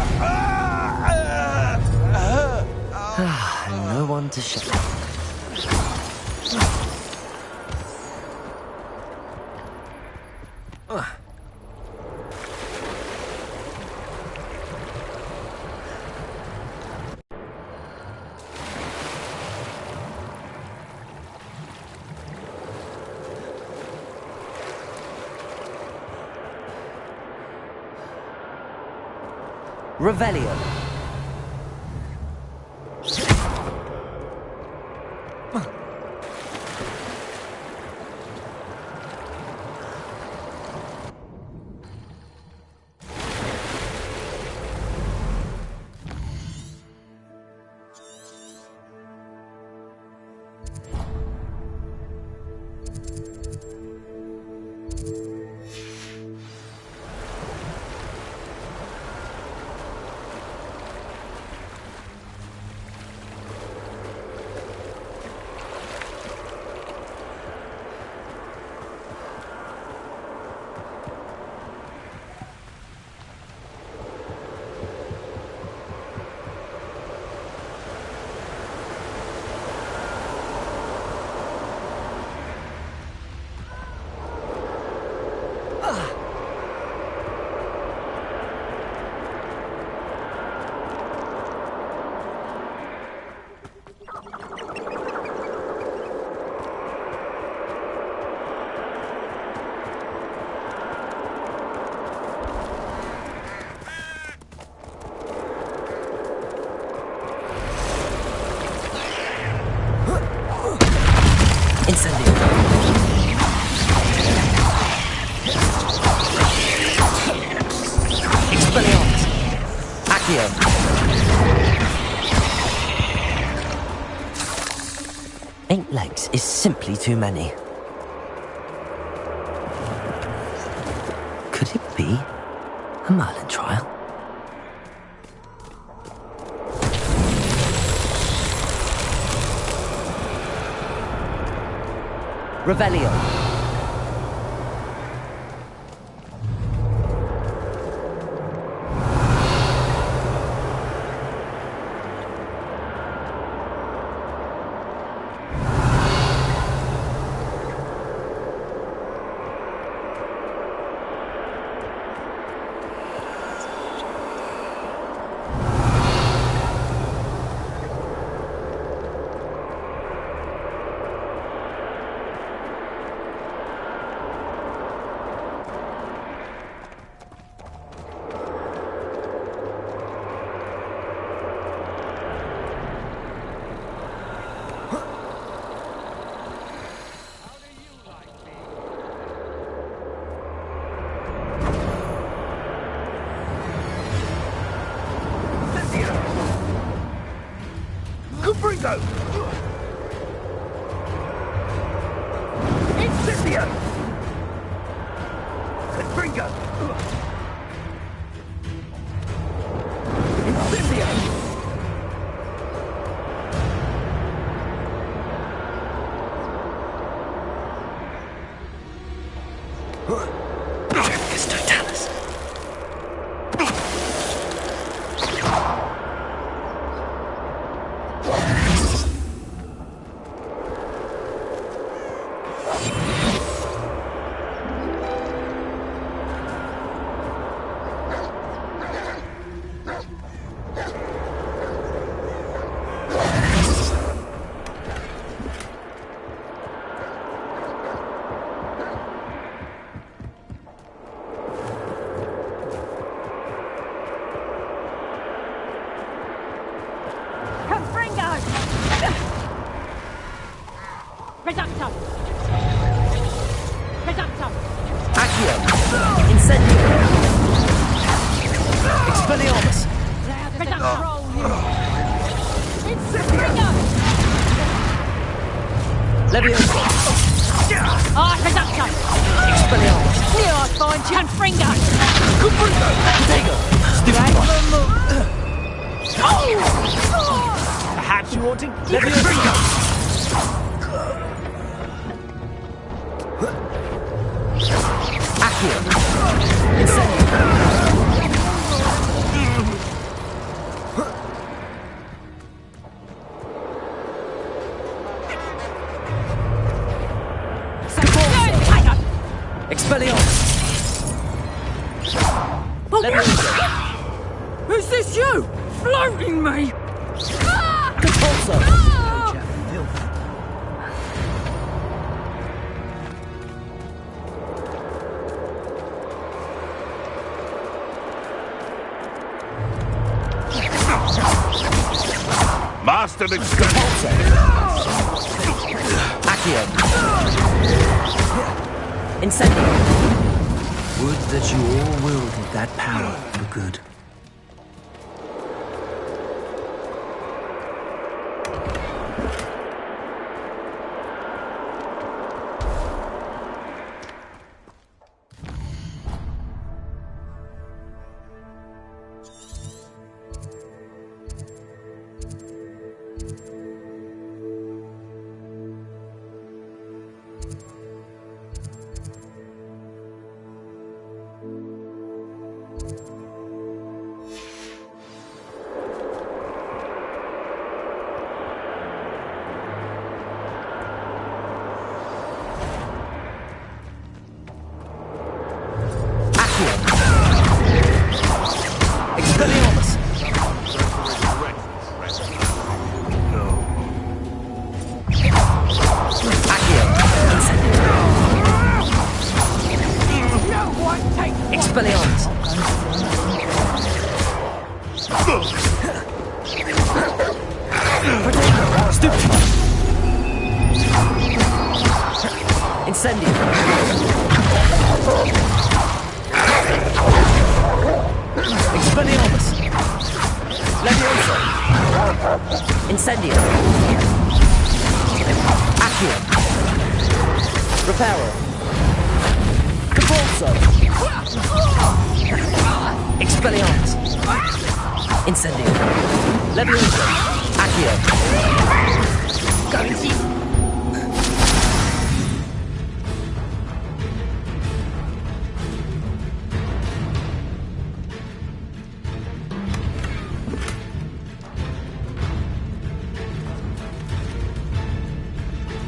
B: No one to shut up. Revelio. Accio. 8 legs is simply too many. Could it be a Merlin trial? Revelio.
R: Gringo! Incendio! Gringo! Incendio!
B: Perhaps you want to let me go. Accio. Incendio. Expelliarmus. Let me go.
T: Is this you? Floating me?
B: Compulso.
P: Master Compulso.
B: Accio. Incendio.
R: Would that you all wielded that power for good.
B: Expelliarmus. Accio. Expelliarmus. Stupid. Incendio. Expelliarmus. Leviosa! Incendio! Accio! Reparo! Capulso! Expelliarmus! Incendio! Leviosa! Accio! Going deep!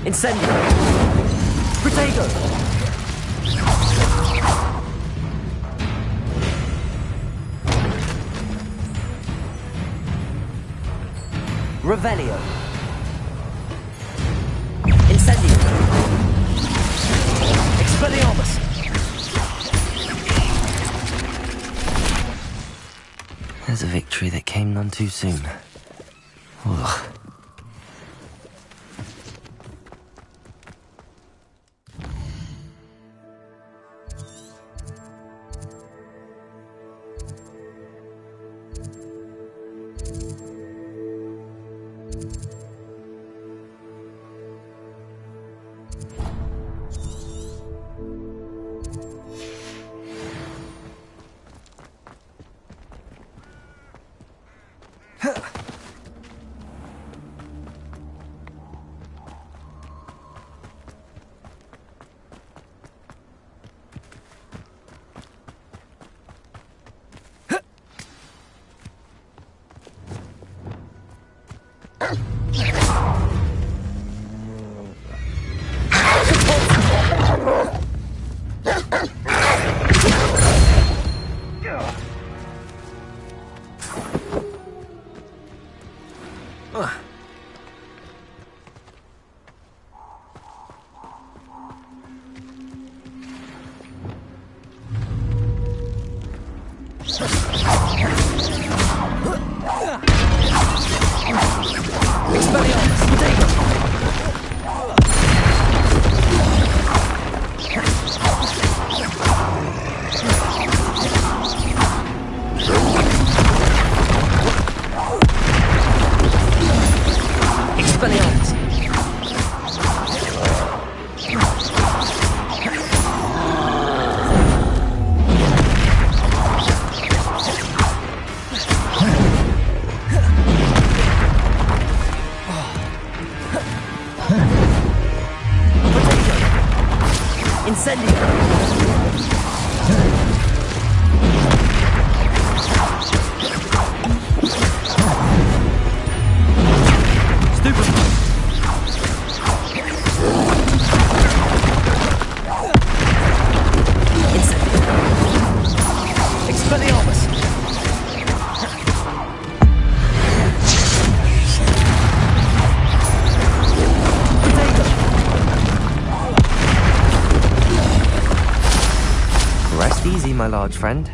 B: Incendio! Protego! Revelio! Incendio! Expelliarmus! There's a victory that came none too soon. Ugh. My large friend.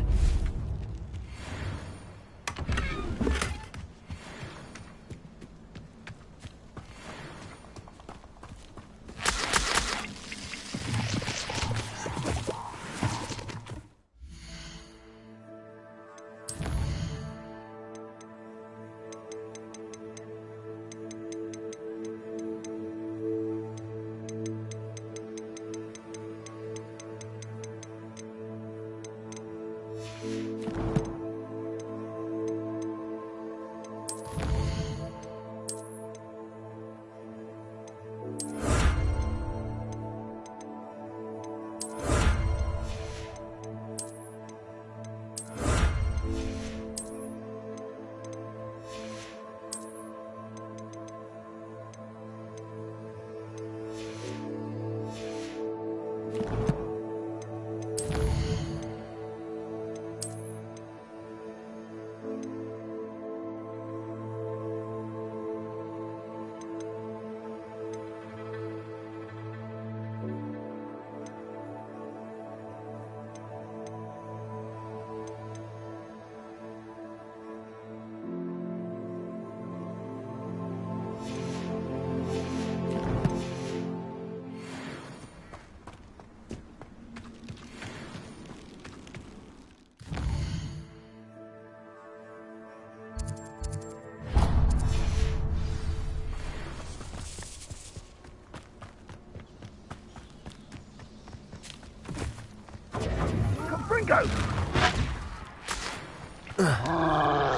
R: Confringo!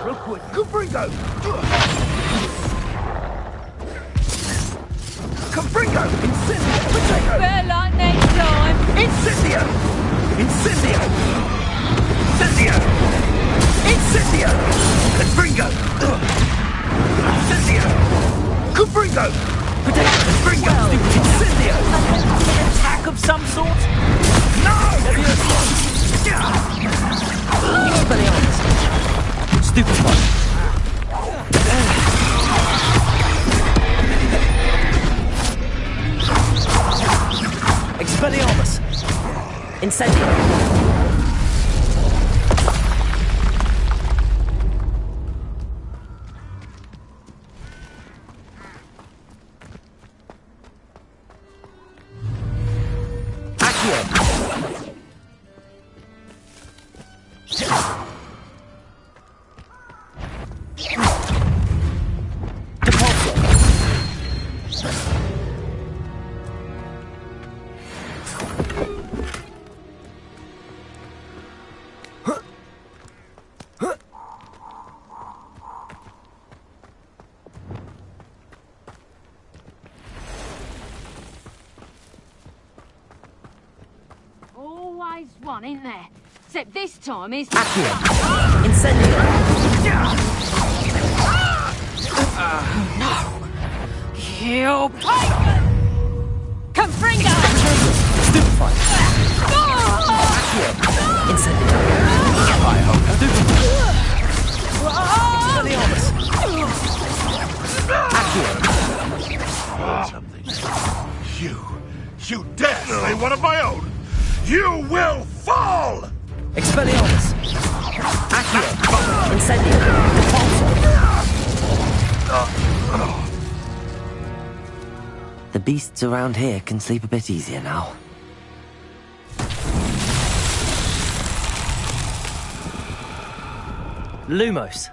R: Real quick, Confringo! Confringo! Incendio! Potato!
J: Better luck next time.
R: Incendio! Incendio! Incendio! Incendio! Confringo! Incendio! Confringo! Potato! Confringo! Incendio! An attack of some sort? No!
B: Expelliarmus. Stupefy. Expelliarmus. Incendio.
J: Always one, ain't there? Except this time is...
B: Accio. Incendio.
J: No! You pagan! Confringo!
B: Stupefy. Accio. Incendio. Expelliarmus. Accio.
P: Something. You dare slay one of my own! You will fall!
B: Expelliarmus. Accio. Incendio. The beasts around here can sleep a bit easier now. Lumos.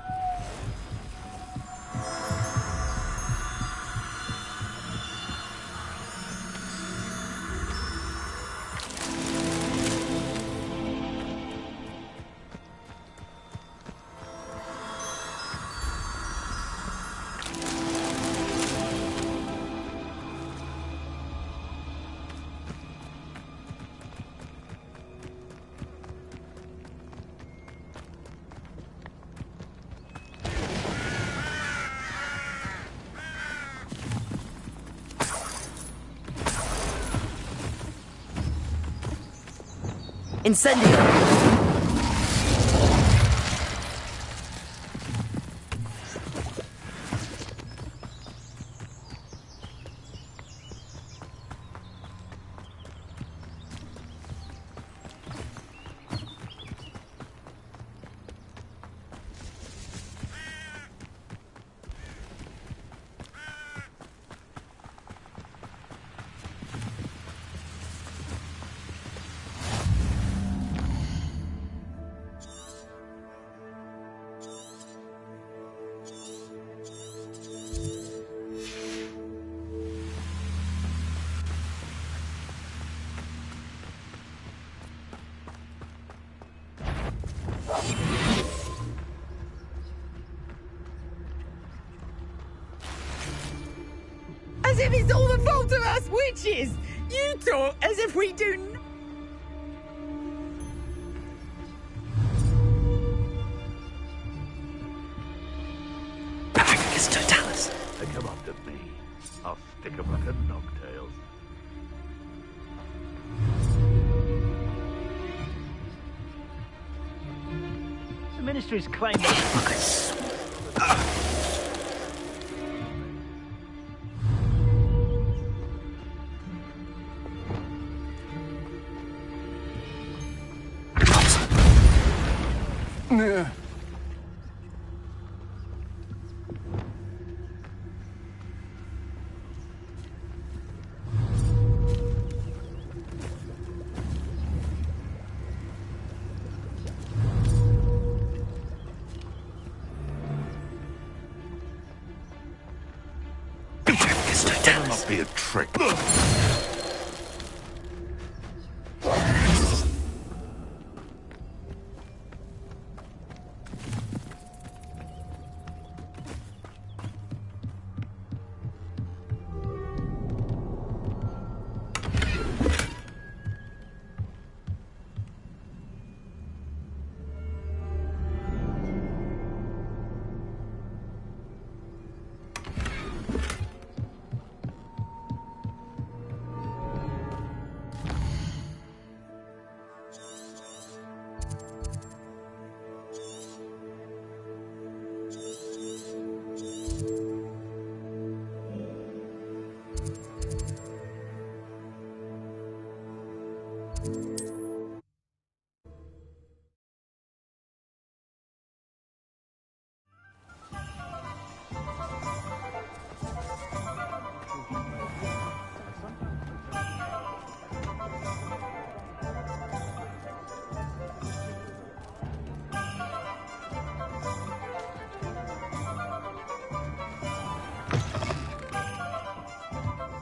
B: Incendio!
M: As if it's all the fault of us witches! You talk as if we do
B: Africa's totalis.
R: They come after me. I'll stick them like a knocktail. The ministry's claim that...
C: Yeah.
P: That must be a trick.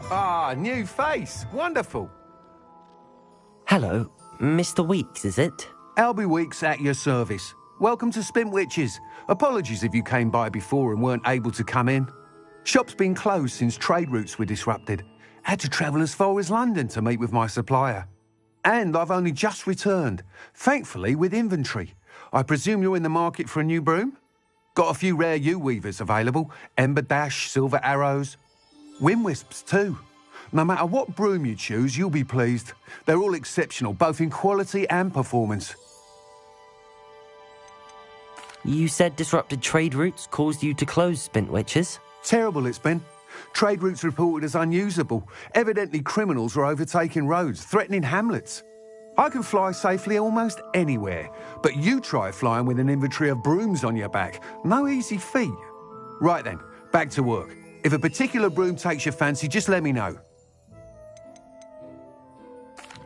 C: Ah, new face. Wonderful.
B: Hello, Mr. Weeks, is it?
C: Albie Weeks at your service. Welcome to Spintwitches. Apologies if you came by before and weren't able to come in. Shop's been closed since trade routes were disrupted. Had to travel as far as London to meet with my supplier. And I've only just returned, thankfully with inventory. I presume you're in the market for a new broom? Got a few rare U-weavers available. Ember Dash, Silver Arrows. Wind Wisps too. No matter what broom you choose, you'll be pleased. They're all exceptional, both in quality and performance.
B: You said disrupted trade routes caused you to close Spintwitches?
C: Terrible it's been. Trade routes reported as unusable. Evidently criminals were overtaking roads, threatening hamlets. I can fly safely almost anywhere, but you try flying with an inventory of brooms on your back. No easy feat. Right then, back to work. If a particular broom takes your fancy, just let me know.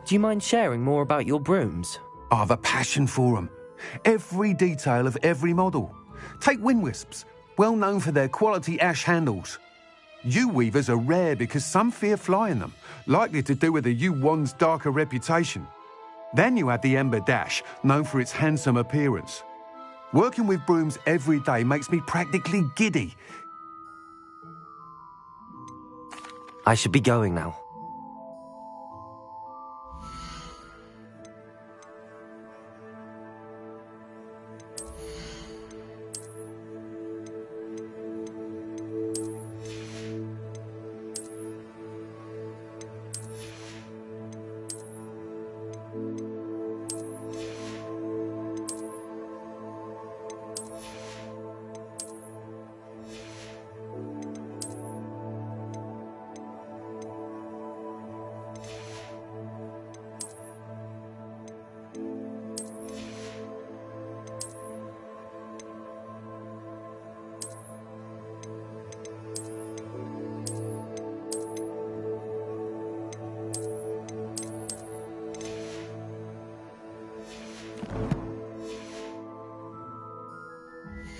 B: Do you mind sharing more about your brooms?
C: I have a passion for them. Every detail of every model. Take Wind Wisps, well known for their quality ash handles. U-weavers are rare because some fear flying them, likely to do with the U-wand's darker reputation. Then you have the Ember Dash, known for its handsome appearance. Working with brooms every day makes me practically giddy.
B: I should be going now.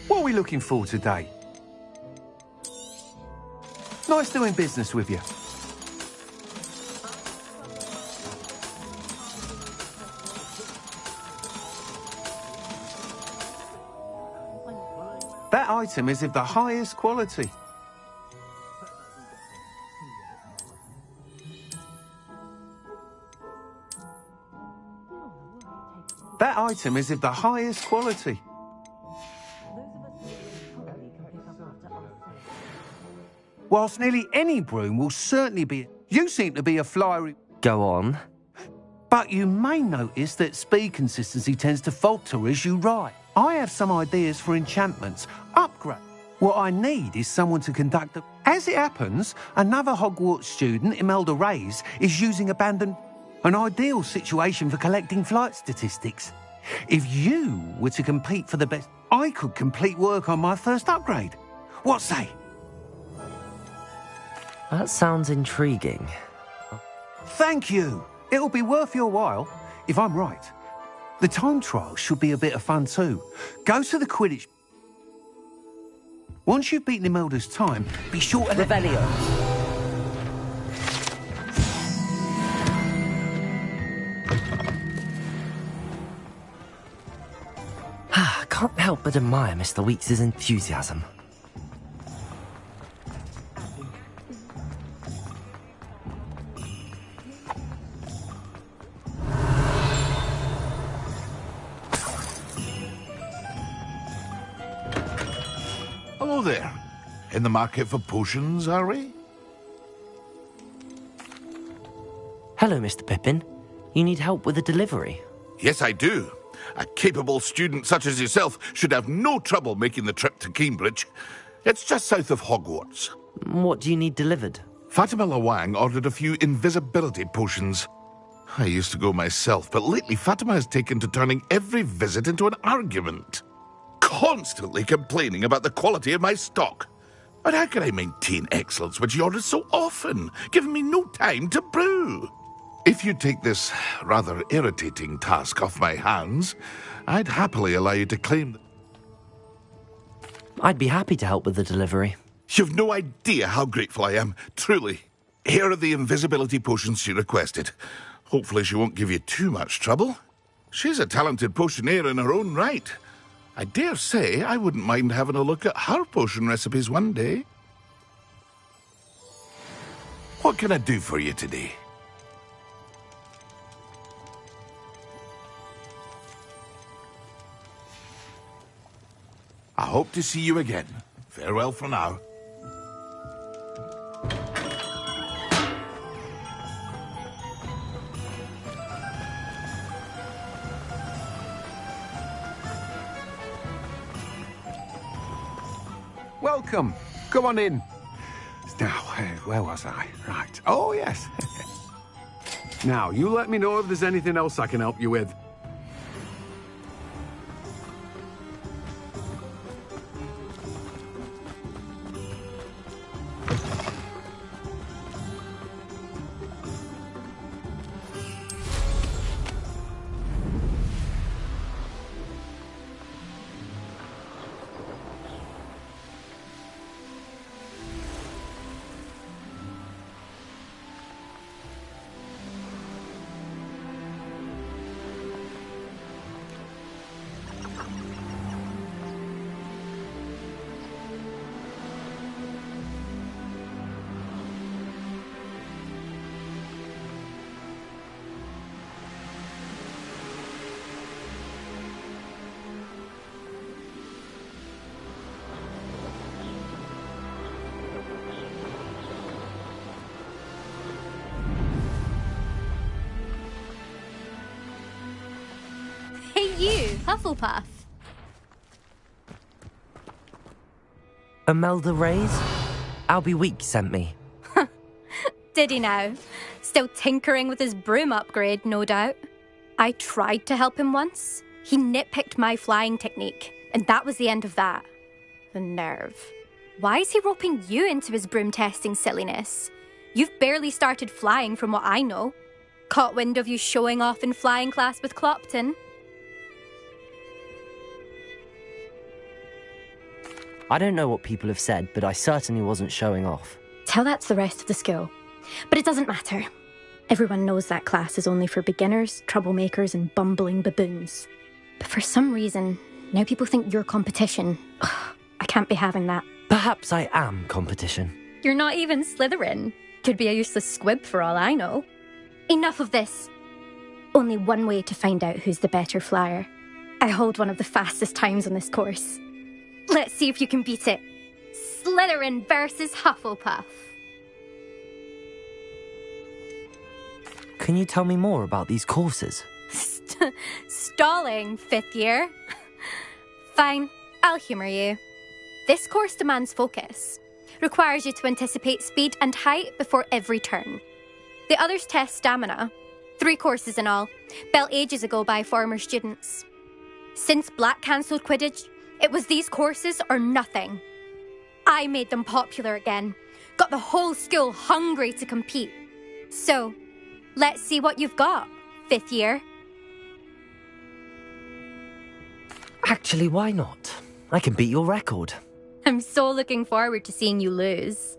C: What are we looking for today? Nice doing business with you. That item is of the highest quality. That item is of the highest quality. Whilst nearly any broom will certainly be... You seem to be a flyer...
B: Go on.
C: But you may notice that speed consistency tends to falter as you ride. I have some ideas for enchantments. Upgrade. What I need is someone to conduct the... As it happens, another Hogwarts student, Imelda Reyes, is using abandoned... An ideal situation for collecting flight statistics. If you were to compete for the best... I could complete work on my first upgrade. What say?
B: That sounds intriguing.
C: Thank you. It'll be worth your while, if I'm right. The time trial should be a bit of fun too. Go to the Quidditch. Once you've beaten Imelda's time, be sure to...
B: Revelio. Can't help but admire Mr. Weeks' enthusiasm.
P: Hello there. In the market for potions, are we?
B: Hello, Mr. Pippin. You need help with a delivery?
P: Yes, I do. A capable student such as yourself should have no trouble making the trip to Cambridge. It's just south of Hogwarts.
B: What do you need delivered?
P: Fatima Lawang ordered a few invisibility potions. I used to go myself, but lately Fatima has taken to turning every visit into an argument. Constantly complaining about the quality of my stock. But how can I maintain excellence when she orders so often, giving me no time to brew? If you take this rather irritating task off my hands, I'd happily allow you to claim...
B: I'd be happy to help with the delivery.
P: You've no idea how grateful I am, truly. Here are the invisibility potions she requested. Hopefully she won't give you too much trouble. She's a talented potioneer in her own right. I dare say I wouldn't mind having a look at her potion recipes one day. What can I do for you today? I hope to see you again. Farewell for now.
C: Welcome. Come on in. Now, where was I? Right. Oh, yes. Now, you let me know if there's anything else I can help you with.
U: Hey you, Hufflepuff.
B: Imelda Reyes? Albie Week sent me.
U: Did he now? Still tinkering with his broom upgrade, no doubt. I tried to help him once. He nitpicked my flying technique, and that was the end of that. The nerve. Why is he roping you into his broom testing silliness? You've barely started flying from what I know. Caught wind of you showing off in flying class with Clopton.
B: I don't know what people have said, but I certainly wasn't showing off.
U: Tell that to the rest of the school. But it doesn't matter. Everyone knows that class is only for beginners, troublemakers, and bumbling baboons. But for some reason, now people think you're competition. Ugh, I can't be having that.
B: Perhaps I am competition.
U: You're not even Slytherin. Could be a useless squib for all I know. Enough of this. Only one way to find out who's the better flyer. I hold one of the fastest times on this course. Let's see if you can beat it. Slytherin versus Hufflepuff.
B: Can you tell me more about these courses?
U: Stalling, 5th year. Fine, I'll humour you. This course demands focus. Requires you to anticipate speed and height before every turn. The others test stamina. 3 courses in all, built ages ago by former students. Since Black cancelled Quidditch, it was these courses or nothing. I made them popular again. Got the whole school hungry to compete. So, let's see what you've got, 5th year.
B: Actually, why not? I can beat your record.
U: I'm so looking forward to seeing you lose.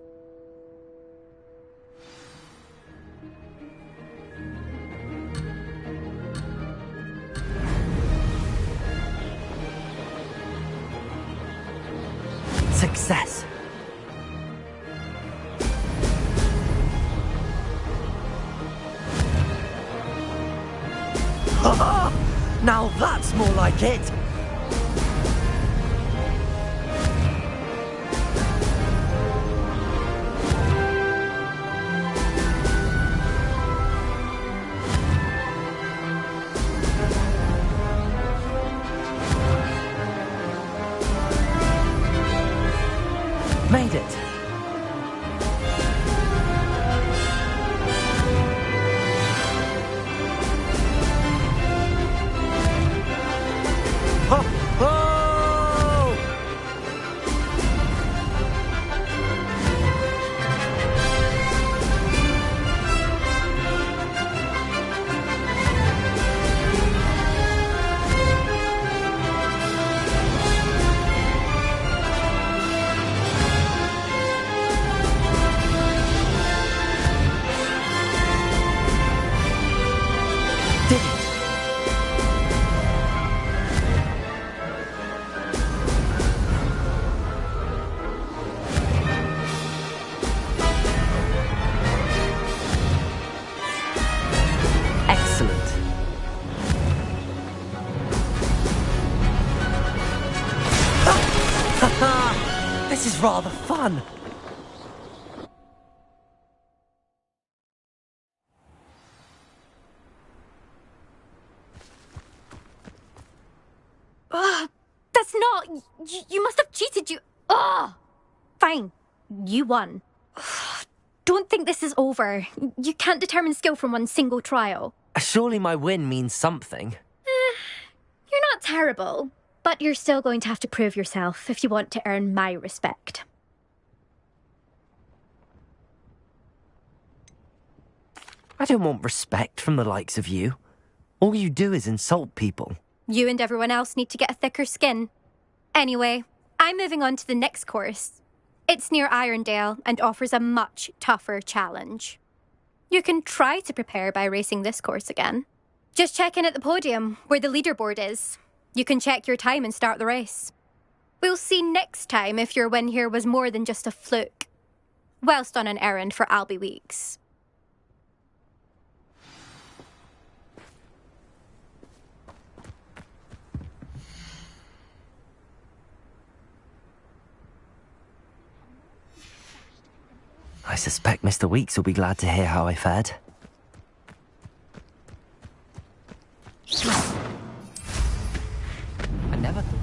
B: Success. Now that's more like it. Made it. Ho, ho! This is rather fun.
U: That's not... You must have cheated, you... Ugh! Fine. You won. Don't think this is over. You can't determine skill from one single trial.
B: Surely my win means something.
U: You're not terrible, but you're still going to have to prove yourself if you want to earn my respect.
B: I don't want respect from the likes of you. All you do is insult people.
U: You and everyone else need to get a thicker skin. Anyway, I'm moving on to the next course. It's near Irondale and offers a much tougher challenge. You can try to prepare by racing this course again. Just check in at the podium, where the leaderboard is. You can check your time and start the race. We'll see next time if your win here was more than just a fluke. Whilst on an errand for Albie Weeks.
B: I suspect Mr. Weeks will be glad to hear how I fared. I never thought...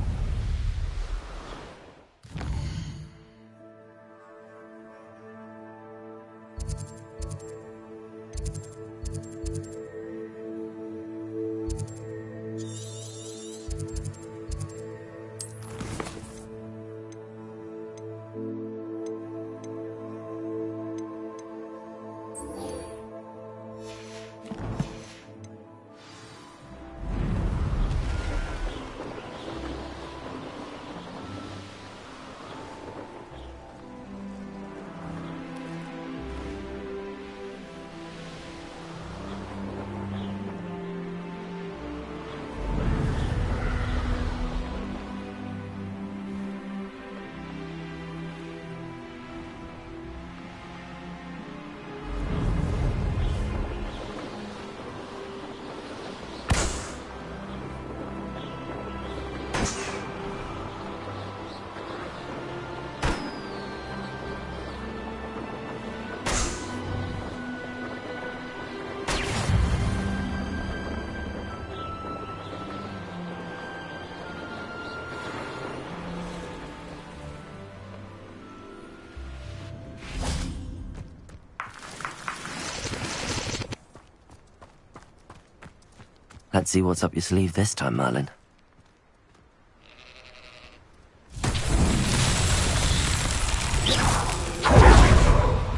B: Let's see what's up your sleeve this time, Merlin.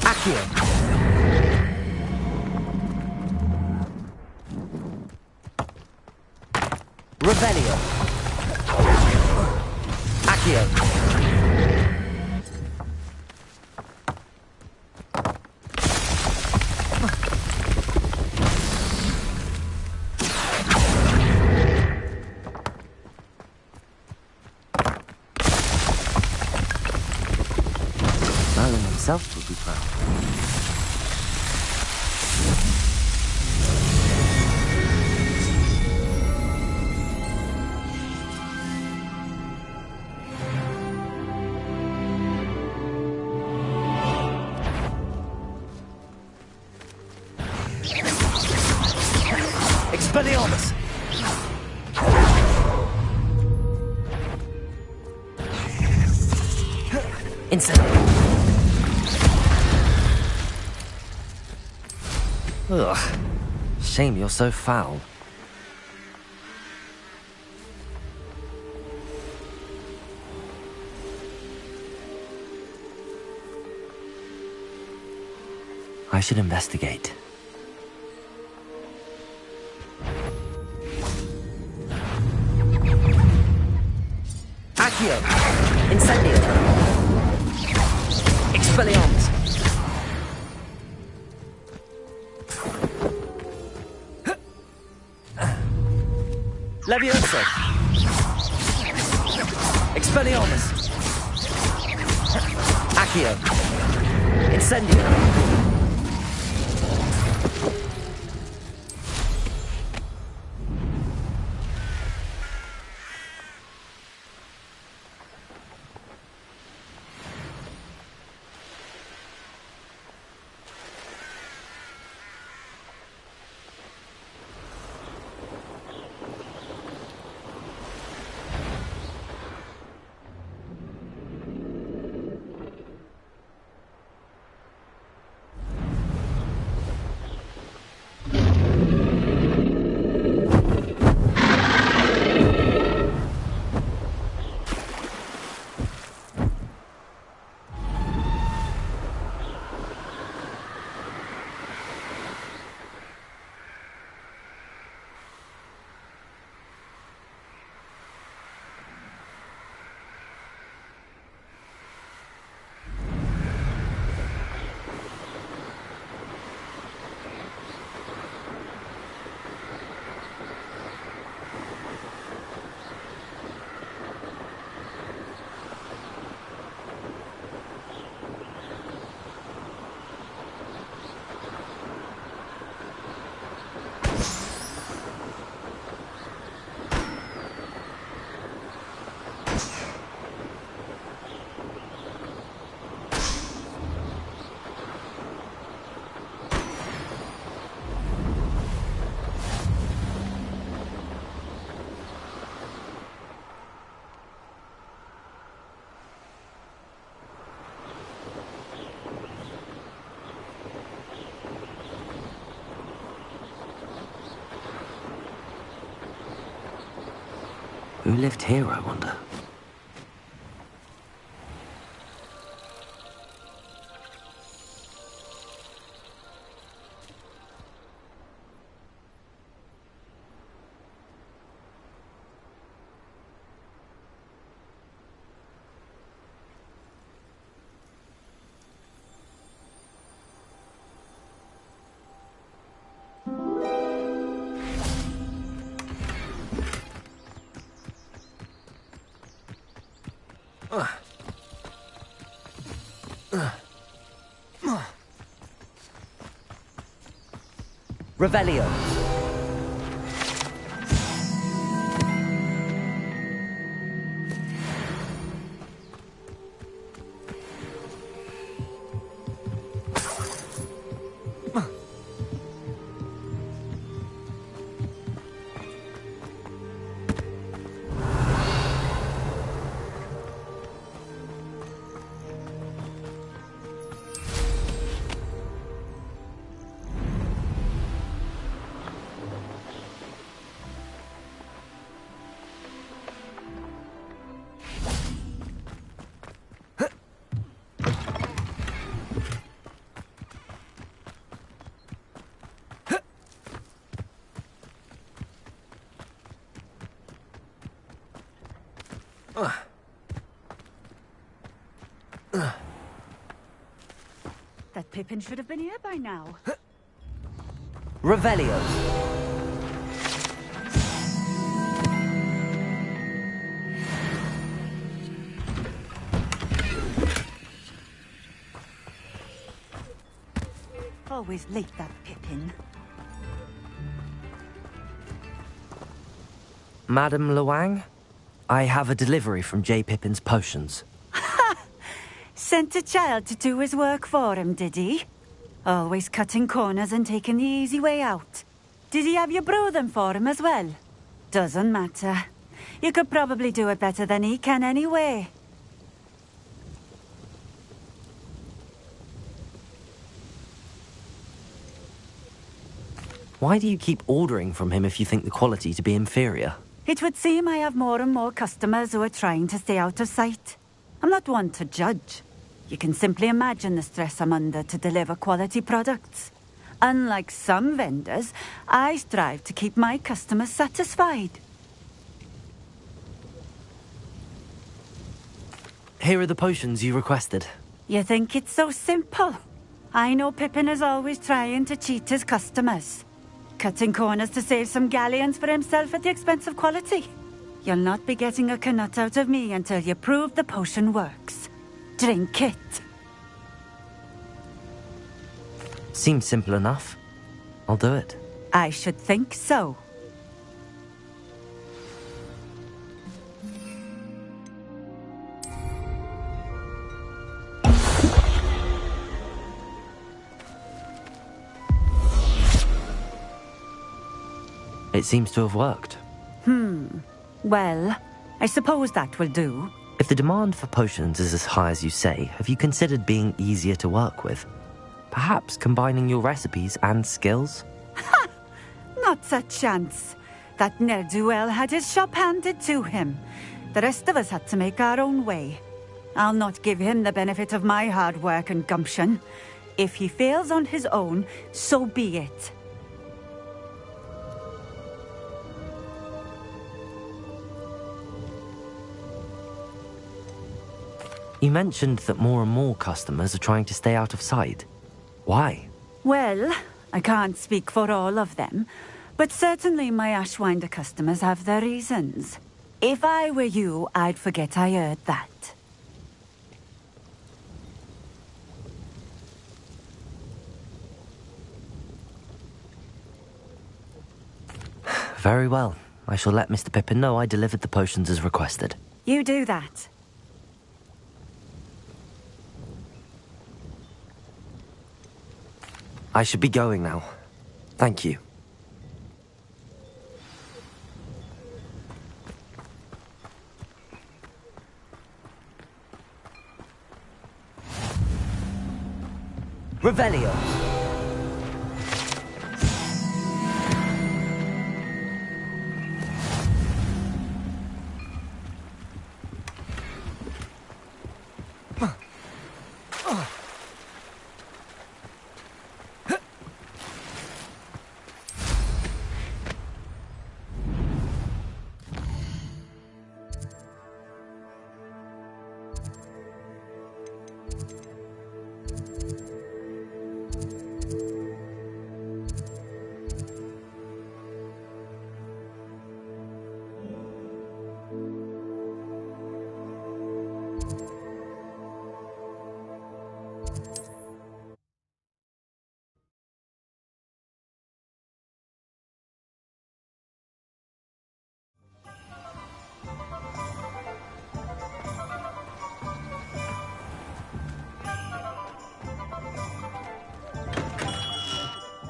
B: Accio! Revelio! Accio! Himself will be proud. Expelliarmus! Incendio! Ugh. Shame you're so foul. I should investigate. Accio! Incendio! Expelliarmus! Levioso! Expelliarmus! Accio! Incendio! Who lived here, I wonder? Revelio.
G: That Pippin should have been here by now.
B: Revelio.
G: Always late, that Pippin.
B: Madame Luang, I have a delivery from J. Pippin's potions.
G: Sent a child to do his work for him, did he? Always cutting corners and taking the easy way out. Did he have you brew them for him as well? Doesn't matter. You could probably do it better than he can anyway.
B: Why do you keep ordering from him if you think the quality to be inferior?
G: It would seem I have more and more customers who are trying to stay out of sight. I'm not one to judge. You can simply imagine the stress I'm under to deliver quality products. Unlike some vendors, I strive to keep my customers satisfied.
B: Here are the potions you requested.
G: You think it's so simple? I know Pippin is always trying to cheat his customers. Cutting corners to save some galleons for himself at the expense of quality. You'll not be getting a canut out of me until you prove the potion works. Drink it.
B: Seems simple enough. I'll do it.
G: I should think so.
B: It seems to have worked.
G: Well, I suppose that will do.
B: If the demand for potions is as high as you say, have you considered being easier to work with? Perhaps combining your recipes and skills?
G: Not a chance. That ne'er-do-well had his shop handed to him. The rest of us had to make our own way. I'll not give him the benefit of my hard work and gumption. If he fails on his own, so be it.
B: You mentioned that more and more customers are trying to stay out of sight. Why?
G: Well, I can't speak for all of them, but certainly my Ashwinder customers have their reasons. If I were you, I'd forget I heard that.
B: Very well. I shall let Mr. Pippin know I delivered the potions as requested.
G: You do that.
B: I should be going now. Thank you. Revelio.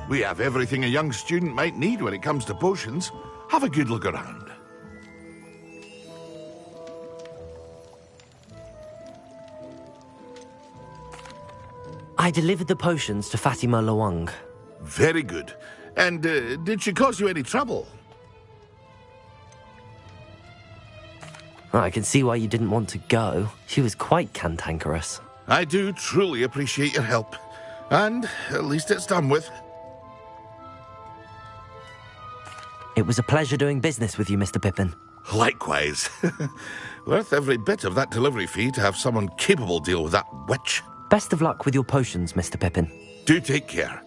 P: We have everything a young student might need when it comes to potions. Have a good look around.
B: I delivered the potions to Fatima Lawang.
P: Very good. And did she cause you any trouble?
B: I can see why you didn't want to go. She was quite cantankerous.
P: I do truly appreciate your help. And at least it's done with.
B: It was a pleasure doing business with you, Mr. Pippin.
P: Likewise. Worth every bit of that delivery fee to have someone capable deal with that witch.
B: Best of luck with your potions, Mr. Pippin.
P: Do take care.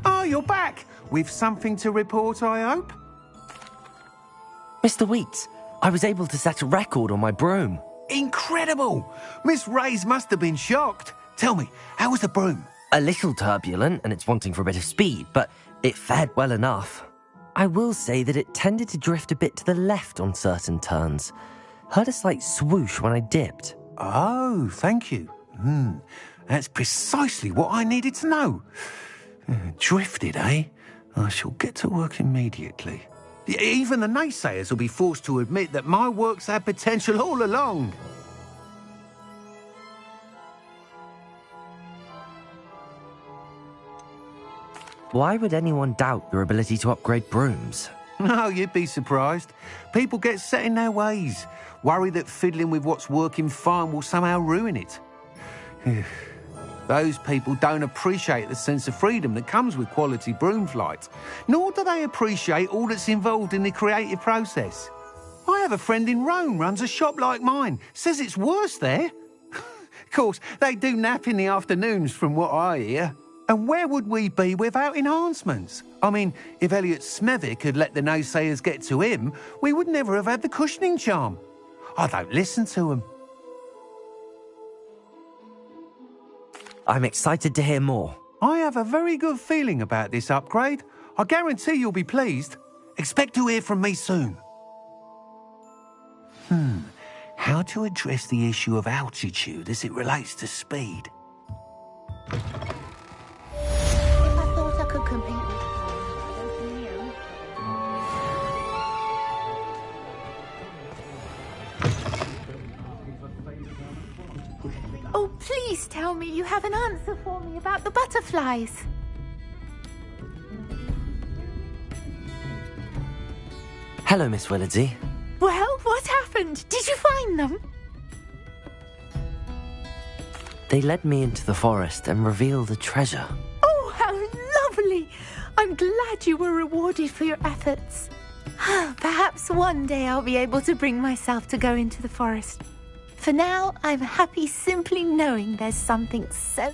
C: Oh, you're back! With something to report, I hope?
B: Mr. Weeks, I was able to set a record on my broom.
C: Incredible! Miss Reyes must have been shocked. Tell me, how was the broom?
B: A little turbulent, and it's wanting for a bit of speed, but it fared well enough. I will say that it tended to drift a bit to the left on certain turns. Heard a slight swoosh when I dipped.
C: Oh, thank you. That's precisely what I needed to know. Drifted, eh? I shall get to work immediately. Even the naysayers will be forced to admit that my work's had potential all along.
B: Why would anyone doubt your ability to upgrade brooms?
C: No, you'd be surprised. People get set in their ways, worry that fiddling with what's working fine will somehow ruin it. Those people don't appreciate the sense of freedom that comes with quality broom flight, nor do they appreciate all that's involved in the creative process. I have a friend in Rome runs a shop like mine, says it's worse there. Of course, they do nap in the afternoons from what I hear. And where would we be without enhancements? I mean, if Elliot Smethwick had let the naysayers get to him, we would never have had the cushioning charm. I don't listen to him.
B: I'm excited to hear more.
C: I have a very good feeling about this upgrade. I guarantee you'll be pleased. Expect to hear from me soon. How to address the issue of altitude as it relates to speed?
I: I thought I could compete with... Oh, please tell me you have an answer for me about the butterflies.
B: Hello, Miss Willardsey.
I: Well, what happened? Did you find them?
B: They led me into the forest and revealed a treasure.
I: Oh, how lovely! I'm glad you were rewarded for your efforts. Perhaps one day I'll be able to bring myself to go into the forest. For now, I'm happy simply knowing there's something so...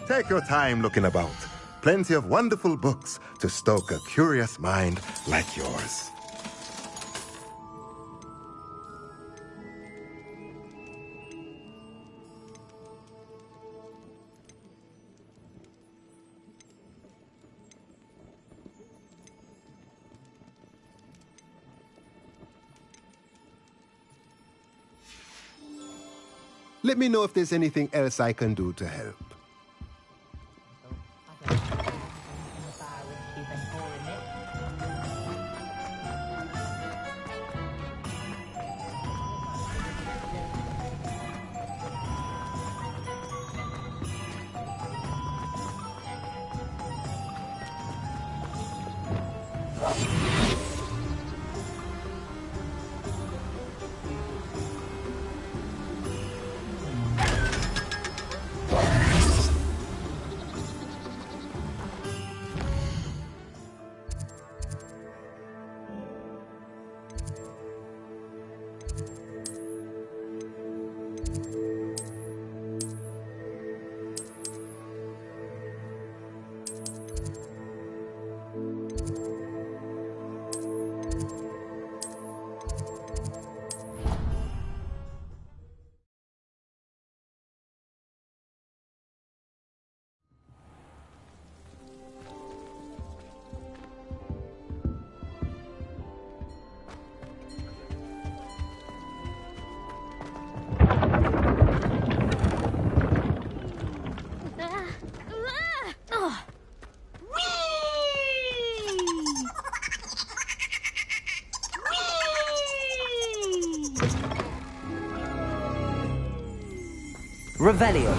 H: Take your time looking about. Plenty of wonderful books to stoke a curious mind like yours. Let me know if there's anything else I can do to help.
B: Revelio.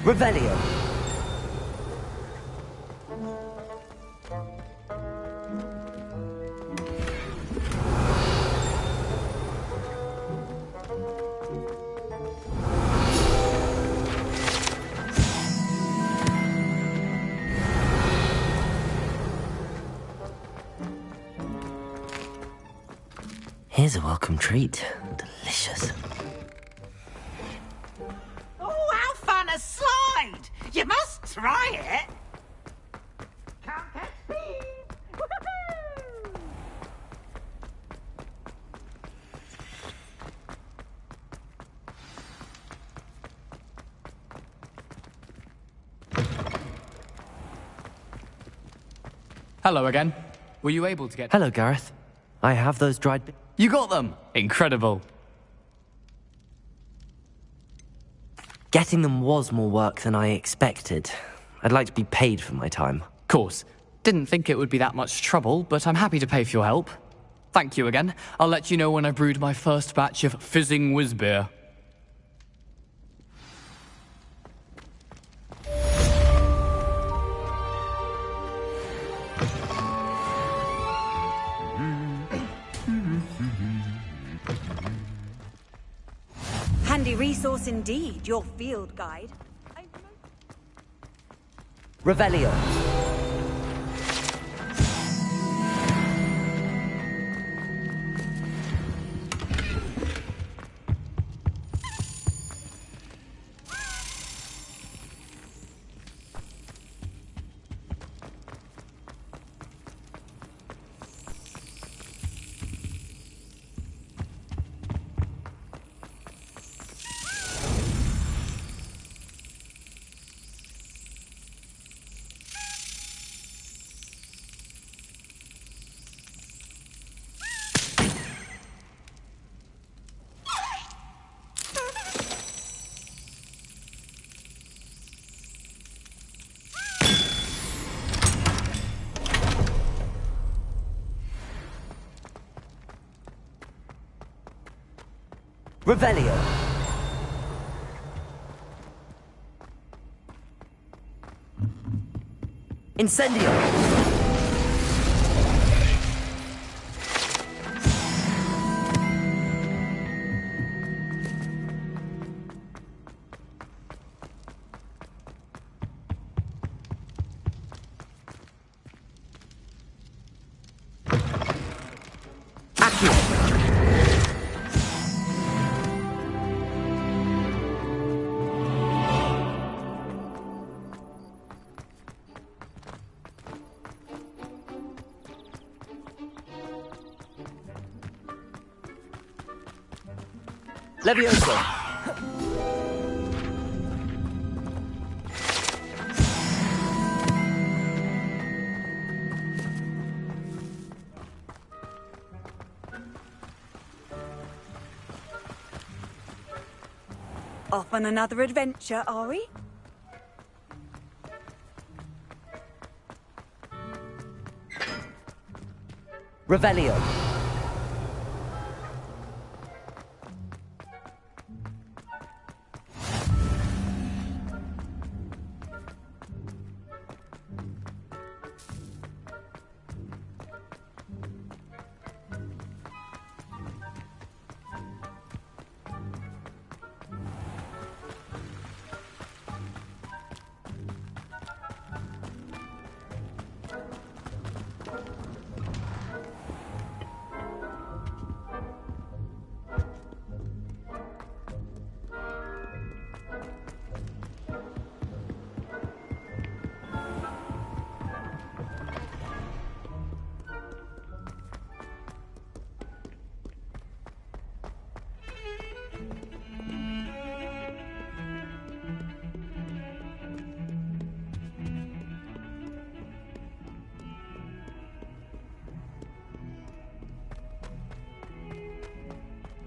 B: Revelio. Here's a welcome treat. Delicious.
J: Oh, how fun a slide! You must try it! Can't catch speed! Woohoo!
L: Hello again. Were you able to get...
B: Hello, Gareth. I have those dried...
L: You got them! Incredible.
B: Getting them was more work than I expected. I'd like to be paid for my time.
L: Course. Didn't think it would be that much trouble, but I'm happy to pay for your help. Thank you again. I'll let you know when I brewed my first batch of fizzing whiz-beer.
F: Handy resource indeed, your field guide.
B: Revelio. Revelio. Incendio. Accio.
R: Levioso!
F: Off on another adventure, are we?
R: Revelio.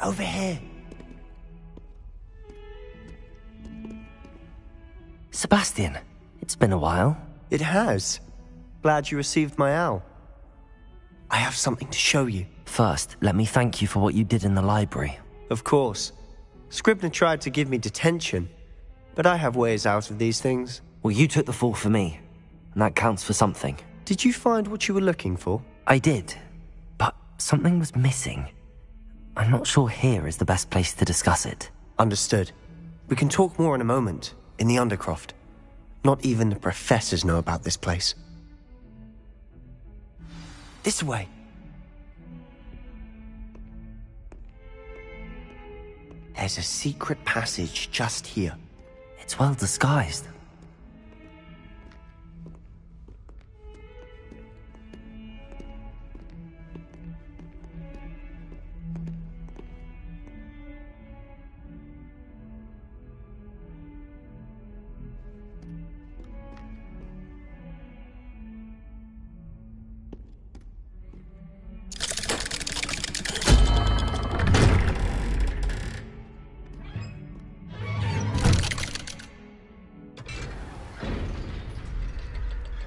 R: Over here.
B: Sebastian, it's been a while.
O: It has. Glad you received my owl. I have something to show you.
B: First, let me thank you for what you did in the library.
O: Of course. Scribner tried to give me detention, but I have ways out of these things.
B: Well, you took the fall for me, and that counts for something.
O: Did you find what you were looking for?
B: I did, but something was missing. I'm not sure here is the best place to discuss it.
O: Understood. We can talk more in a moment, in the Undercroft. Not even the professors know about this place. This way. There's a secret passage just here.
B: It's well disguised.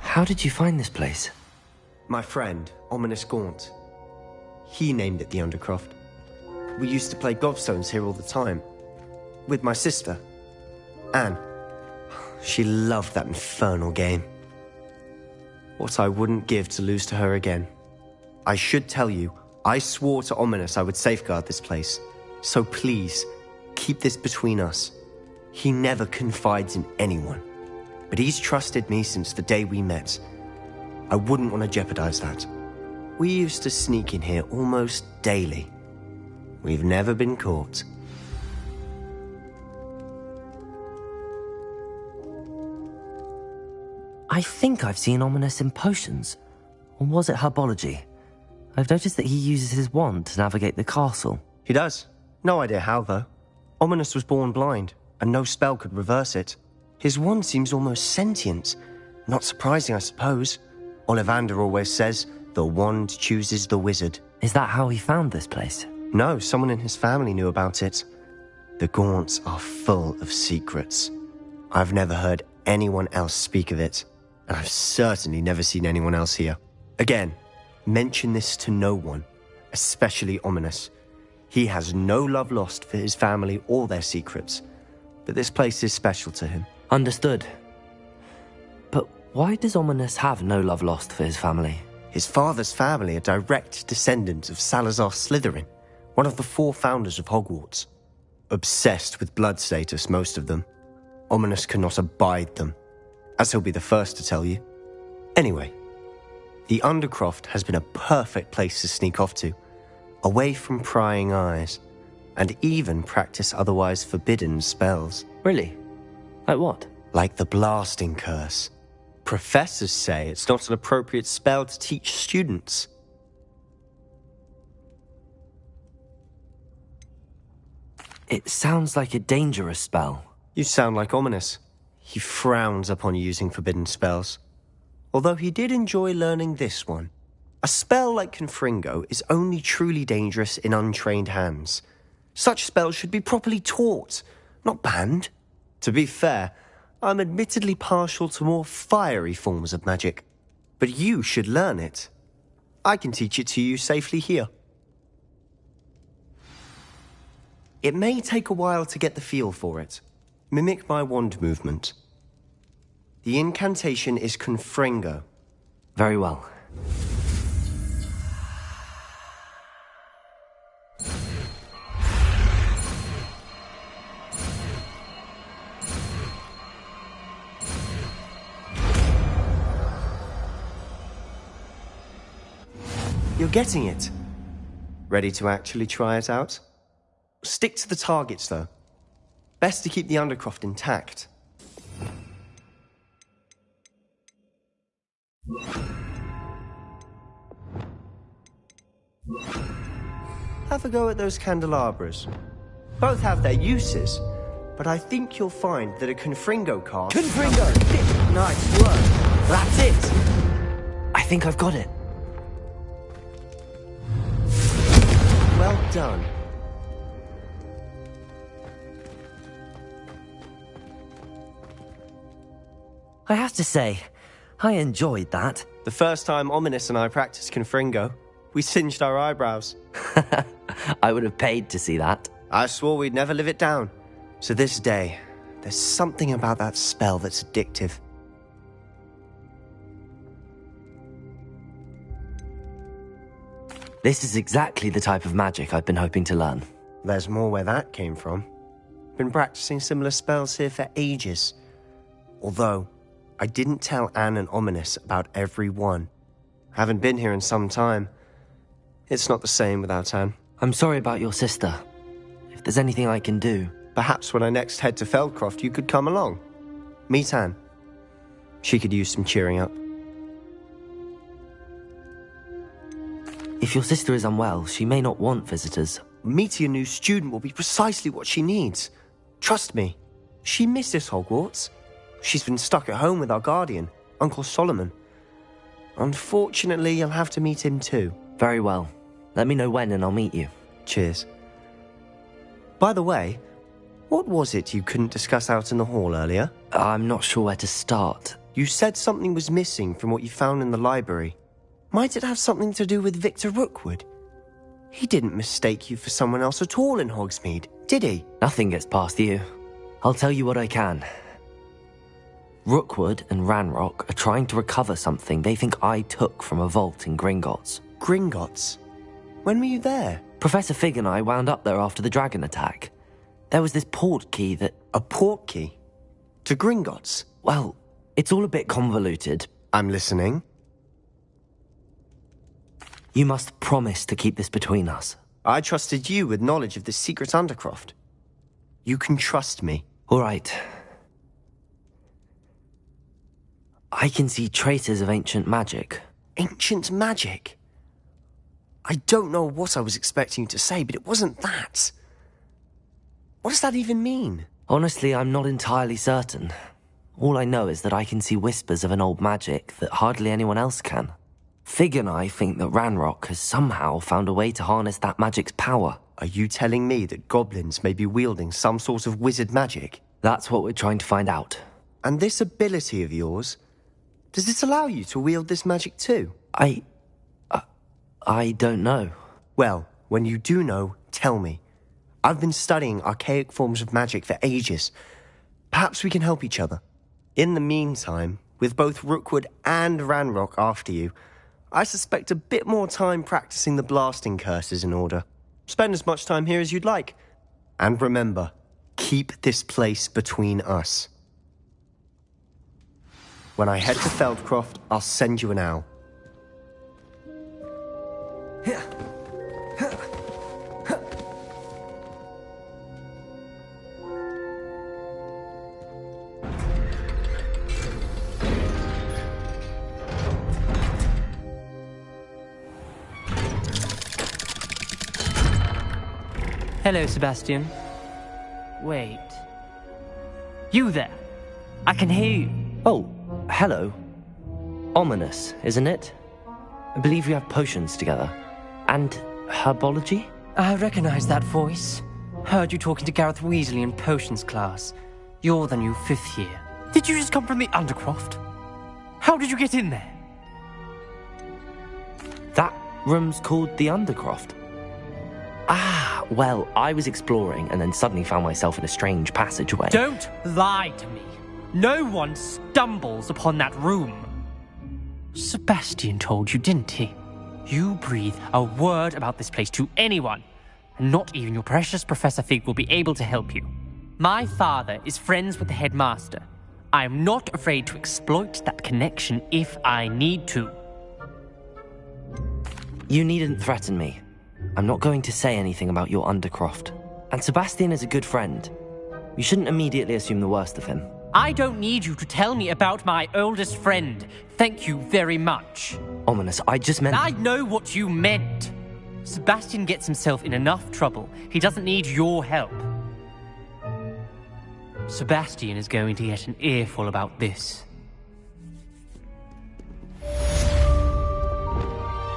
B: How did you find this place?
O: My friend, Ominous Gaunt. He named it the Undercroft. We used to play gobstones here all the time. With my sister, Anne. She loved that infernal game. What I wouldn't give to lose to her again. I should tell you, I swore to Ominous I would safeguard this place. So please, keep this between us. He never confides in anyone. But he's trusted me since the day we met. I wouldn't want to jeopardize that. We used to sneak in here almost daily. We've never been caught.
B: I think I've seen Ominous in potions. Or was it herbology? I've noticed that he uses his wand to navigate the castle.
O: He does. No idea how, though. Ominous was born blind, and no spell could reverse it. His wand seems almost sentient. Not surprising, I suppose. Ollivander always says, the wand chooses the wizard.
B: Is that how he found this place?
O: No, someone in his family knew about it. The Gaunts are full of secrets. I've never heard anyone else speak of it, and I've certainly never seen anyone else here. Again, mention this to no one, especially Ominous. He has no love lost for his family or their secrets, but this place is special to him.
B: Understood. But why does Ominous have no love lost for his family?
O: His father's family are direct descendants of Salazar Slytherin, one of the 4 founders of Hogwarts. Obsessed with blood status, most of them. Ominous cannot abide them, as he'll be the first to tell you. Anyway, the Undercroft has been a perfect place to sneak off to, away from prying eyes, and even practice otherwise forbidden spells.
B: Really? Like what?
O: Like the Blasting Curse. Professors say it's not an appropriate spell to teach students.
B: It sounds like a dangerous spell.
O: You sound like Ominous. He frowns upon using forbidden spells. Although he did enjoy learning this one. A spell like Confringo is only truly dangerous in untrained hands. Such spells should be properly taught, not banned. To be fair, I'm admittedly partial to more fiery forms of magic. But you should learn it. I can teach it to you safely here. It may take a while to get the feel for it. Mimic my wand movement. The incantation is Confringo.
B: Very well.
O: You're getting it. Ready to actually try it out? Stick to the targets, though. Best to keep the Undercroft intact. Have a go at those candelabras. Both have their uses, but I think you'll find that a Confringo cast...
B: Confringo!
O: Nice work.
B: That's it! I think I've got it.
O: Well done.
B: I have to say, I enjoyed that.
O: The first time Ominous and I practiced Confringo, we singed our eyebrows.
B: I would have paid to see that.
O: I swore we'd never live it down. To this day, there's something about that spell that's addictive.
B: This is exactly the type of magic I've been hoping to learn.
O: There's more where that came from. Been practicing similar spells here for ages. Although, I didn't tell Anne and Ominous about every one. Haven't been here in some time. It's not the same without Anne.
B: I'm sorry about your sister. If there's anything I can do...
O: Perhaps when I next head to Feldcroft, you could come along. Meet Anne. She could use some cheering up.
B: If your sister is unwell, she may not want visitors.
O: Meeting a new student will be precisely what she needs. Trust me. She misses Hogwarts. She's been stuck at home with our guardian, Uncle Solomon. Unfortunately, you'll have to meet him too.
B: Very well. Let me know when and I'll meet you.
O: Cheers. By the way, what was it you couldn't discuss out in the hall earlier?
B: I'm not sure where to start.
O: You said something was missing from what you found in the library. Might it have something to do with Victor Rookwood? He didn't mistake you for someone else at all in Hogsmeade, did he?
B: Nothing gets past you. I'll tell you what I can. Rookwood and Ranrock are trying to recover something they think I took from a vault in Gringotts.
O: Gringotts? When were you there?
B: Professor Fig and I wound up there after the dragon attack. There was this port key that...
O: A port key? To Gringotts?
B: Well, it's all a bit convoluted.
O: I'm listening.
B: You must promise to keep this between us.
O: I trusted you with knowledge of the secret Undercroft. You can trust me.
B: All right. I can see traces of ancient magic.
O: Ancient magic? I don't know what I was expecting you to say, but it wasn't that. What does that even mean?
B: Honestly, I'm not entirely certain. All I know is that I can see whispers of an old magic that hardly anyone else can. Fig and I think that Ranrock has somehow found a way to harness that magic's power.
O: Are you telling me that goblins may be wielding some sort of wizard magic?
B: That's what we're trying to find out.
O: And this ability of yours, does it allow you to wield this magic too?
B: I don't know.
O: Well, when you do know, tell me. I've been studying archaic forms of magic for ages. Perhaps we can help each other. In the meantime, with both Rookwood and Ranrock after you, I suspect a bit more time practicing the blasting curse is in order. Spend as much time here as you'd like. And remember, keep this place between us. When I head to Feldcroft, I'll send you an owl.
K: Hello, Sebastian. Wait. You there? I can hear you.
B: Oh, hello. Ominous, isn't it? I believe we have potions together. And herbology?
K: I recognize that voice. Heard you talking to Gareth Weasley in potions class. You're the new 5th year. Did you just come from the Undercroft? How did you get in there?
B: That room's called the Undercroft. Ah, well, I was exploring and then suddenly found myself in a strange passageway.
K: Don't lie to me. No one stumbles upon that room. Sebastian told you, didn't he? You breathe a word about this place to anyone, and not even your precious Professor Fig will be able to help you. My father is friends with the headmaster. I am not afraid to exploit that connection if I need to.
B: You needn't threaten me. I'm not going to say anything about your Undercroft. And Sebastian is a good friend. You shouldn't immediately assume the worst of him.
K: I don't need you to tell me about my oldest friend. Thank you very much.
B: Ominous, I just meant...
K: I know what you meant. Sebastian gets himself in enough trouble. He doesn't need your help. Sebastian is going to get an earful about this.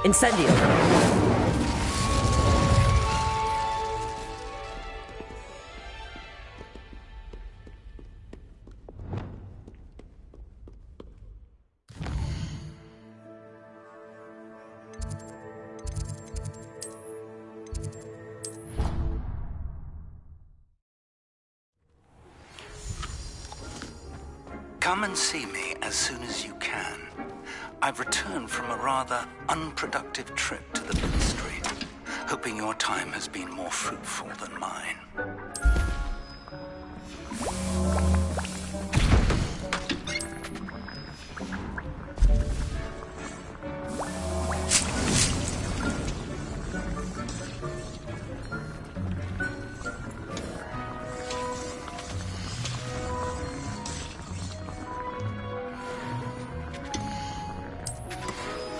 B: Incendio!
V: Come and see me as soon as you can. I've returned from a rather unproductive trip to the ministry, hoping your time has been more fruitful than mine.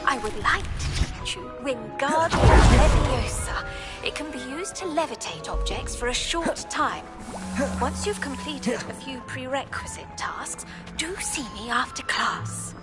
W: I would like to teach you Wingardium Leviosa. It can be used to levitate objects for a short time. Once you've completed a few prerequisite tasks, do see me after class.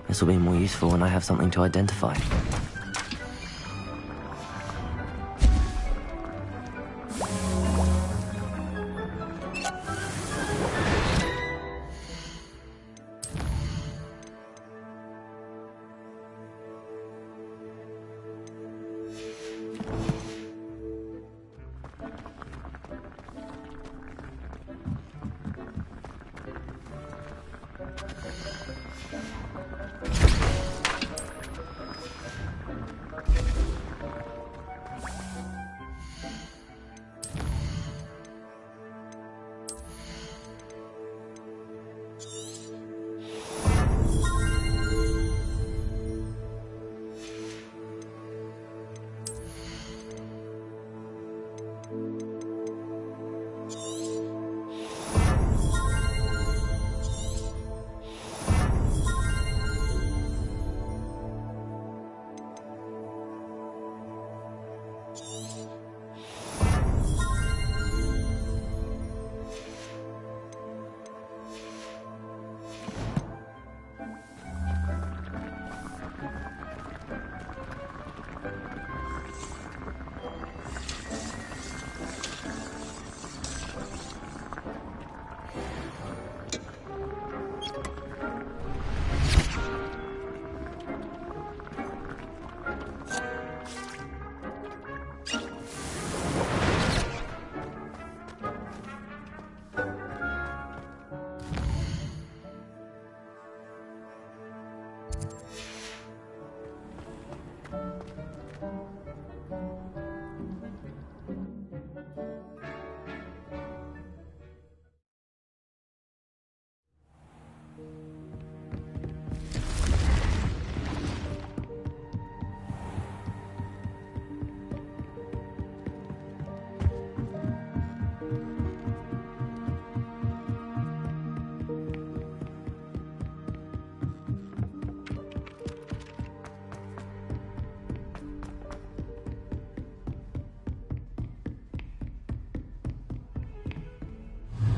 B: This will be more useful when I have something to identify.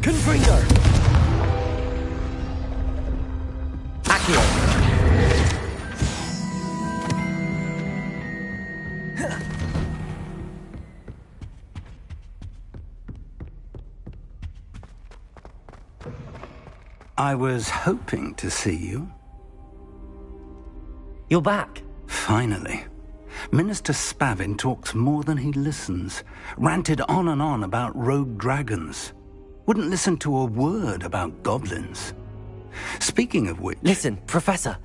B: Confringo! Accio!
V: I was hoping to see you.
B: You're back.
V: Finally. Minister Spavin talks more than he listens. Ranted on and on about rogue dragons. Wouldn't listen to a word about goblins. Speaking of which...
B: Listen, Professor.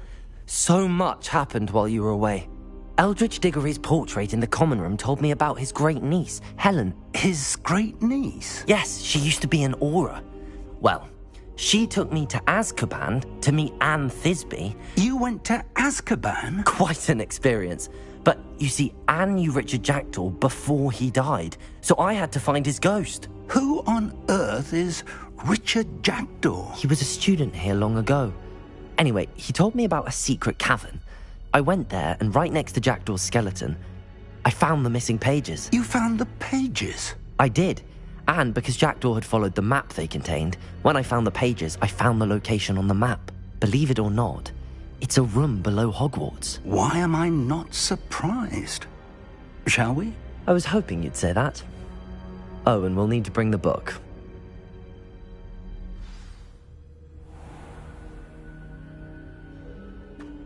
B: So much happened while you were away. Eldridge Diggory's portrait in the common room told me about his great niece, Helen.
V: His great niece?
B: Yes, she used to be an Auror. Well... she took me to Azkaban to meet Anne Thisbe.
V: You went to Azkaban?
B: Quite an experience. But you see, Anne knew Richard Jackdaw before he died, so I had to find his ghost.
V: Who on earth is Richard Jackdaw?
B: He was a student here long ago. Anyway, he told me about a secret cavern. I went there, and right next to Jackdaw's skeleton, I found the missing pages.
V: You found the pages?
B: I did. And because Jackdaw had followed the map they contained, when I found the pages, I found the location on the map. Believe it or not, it's a room below Hogwarts.
V: Why am I not surprised? Shall we?
B: I was hoping you'd say that. Oh, and we'll need to bring the book.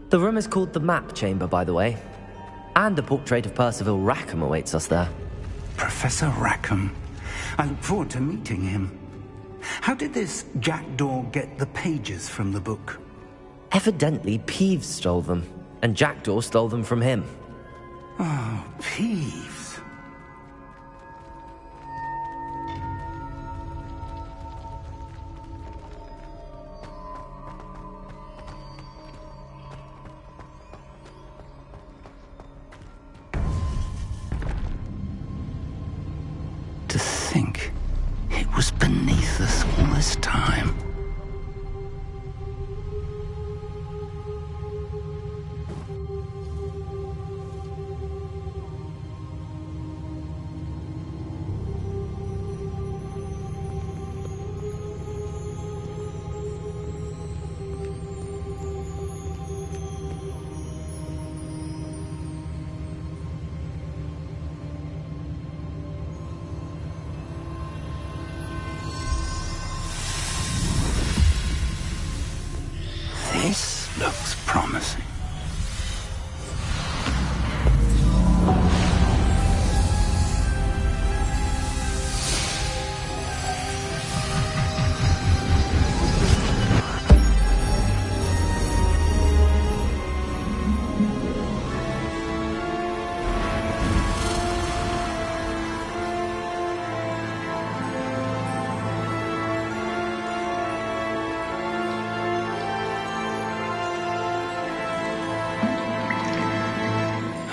B: The room is called the Map Chamber, by the way. And a portrait of Percival Rackham awaits us there.
V: Professor Rackham. I look forward to meeting him. How did this Jackdaw get the pages from the book?
B: Evidently, Peeves stole them, and Jackdaw stole them from him.
V: Oh, Peeves. To think it was beneath us all this time. This looks promising.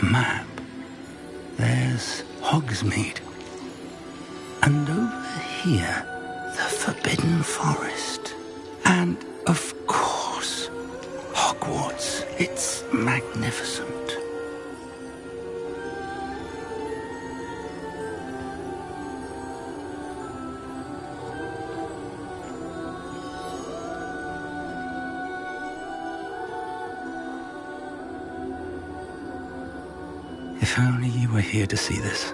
V: Map. There's Hogsmeade. And over here, the Forbidden Forest. And, of course, Hogwarts. It's magnificent. If only you were here to see this.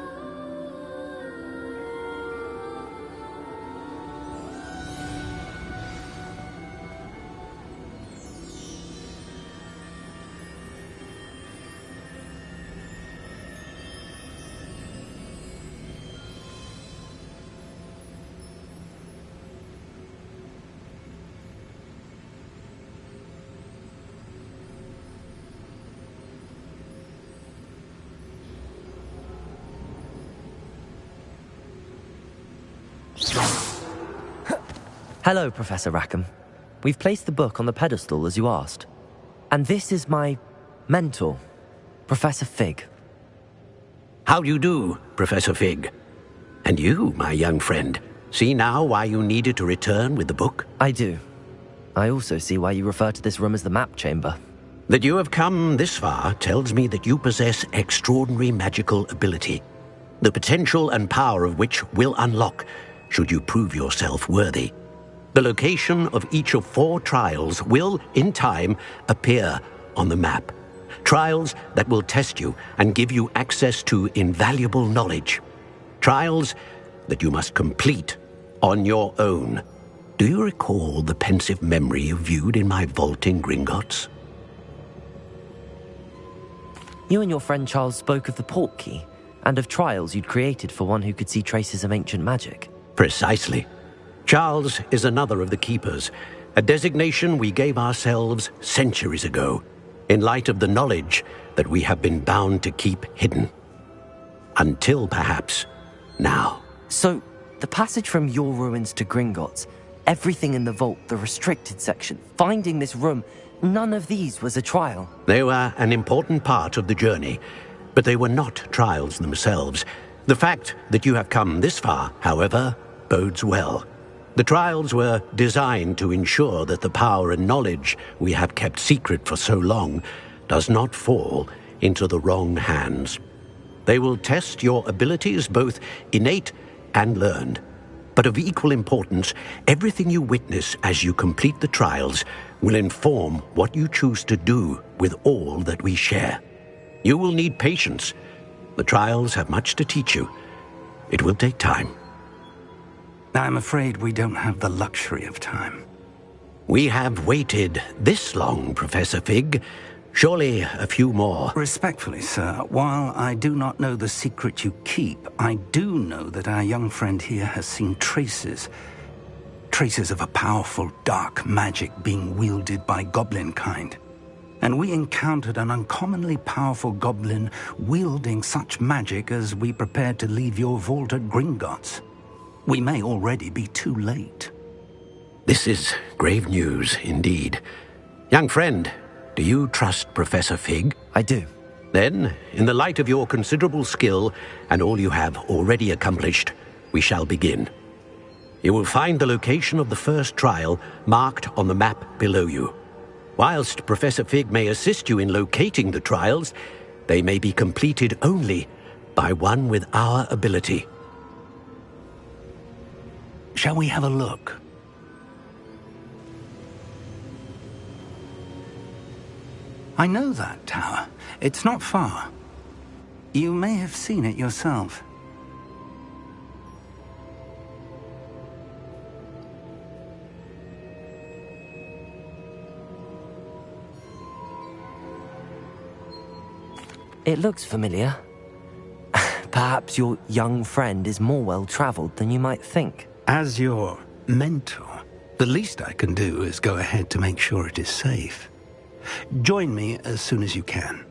B: Hello, Professor Rackham. We've placed the book on the pedestal as you asked. And this is my mentor, Professor Fig.
S: How do you do, Professor Fig? And you, my young friend, see now why you needed to return with the book?
B: I do. I also see why you refer to this room as the Map Chamber.
S: That you have come this far tells me that you possess extraordinary magical ability, the potential and power of which will unlock should you prove yourself worthy. The location of each of 4 trials will, in time, appear on the map. Trials that will test you and give you access to invaluable knowledge. Trials that you must complete on your own. Do you recall the pensive memory you viewed in my vault in Gringotts?
B: You and your friend Charles spoke of the port key, and of trials you'd created for one who could see traces of ancient magic.
S: Precisely. Charles is another of the Keepers, a designation we gave ourselves centuries ago, in light of the knowledge that we have been bound to keep hidden. Until, perhaps, now.
B: So, the passage from your ruins to Gringotts, everything in the vault, the restricted section, finding this room, none of these was a trial.
S: They were an important part of the journey, but they were not trials themselves. The fact that you have come this far, however, bodes well. The trials were designed to ensure that the power and knowledge we have kept secret for so long does not fall into the wrong hands. They will test your abilities, both innate and learned. But of equal importance, everything you witness as you complete the trials will inform what you choose to do with all that we share. You will need patience. The trials have much to teach you. It will take time.
V: I'm afraid we don't have the luxury of time.
S: We have waited this long, Professor Fig. Surely a few more.
V: Respectfully, sir, while I do not know the secret you keep, I do know that our young friend here has seen traces of a powerful dark magic being wielded by goblin kind. And we encountered an uncommonly powerful goblin wielding such magic as we prepared to leave your vault at Gringotts. We may already be too late.
S: This is grave news indeed. Young friend, do you trust Professor Fig?
B: I do.
S: Then, in the light of your considerable skill and all you have already accomplished, we shall begin. You will find the location of the first trial marked on the map below you. Whilst Professor Fig may assist you in locating the trials, they may be completed only by one with our ability.
V: Shall we have a look? I know that tower. It's not far. You may have seen it yourself.
B: It looks familiar. Perhaps your young friend is more well-traveled than you might think.
V: As your mentor, the least I can do is go ahead to make sure it is safe. Join me as soon as you can.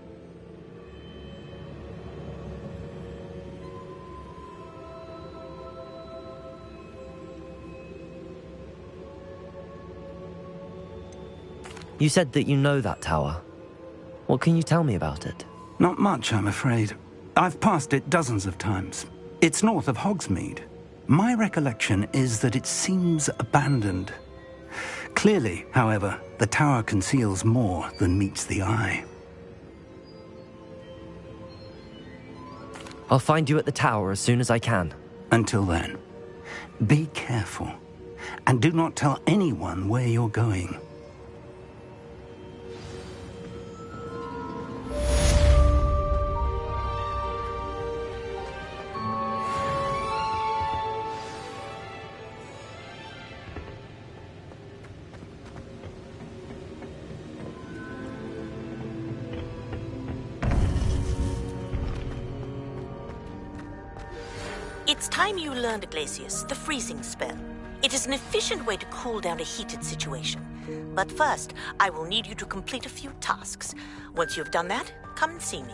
B: You said that you know that tower. What can you tell me about it?
V: Not much, I'm afraid. I've passed it dozens of times. It's north of Hogsmeade. My recollection is that it seems abandoned. Clearly, however, the tower conceals more than meets the eye.
B: I'll find you at the tower as soon as I can.
V: Until then, be careful, and do not tell anyone where you're going.
D: It's time you learned, Glacius, the freezing spell. It is an efficient way to cool down a heated situation. But first, I will need you to complete a few tasks. Once you've done that, come and see me.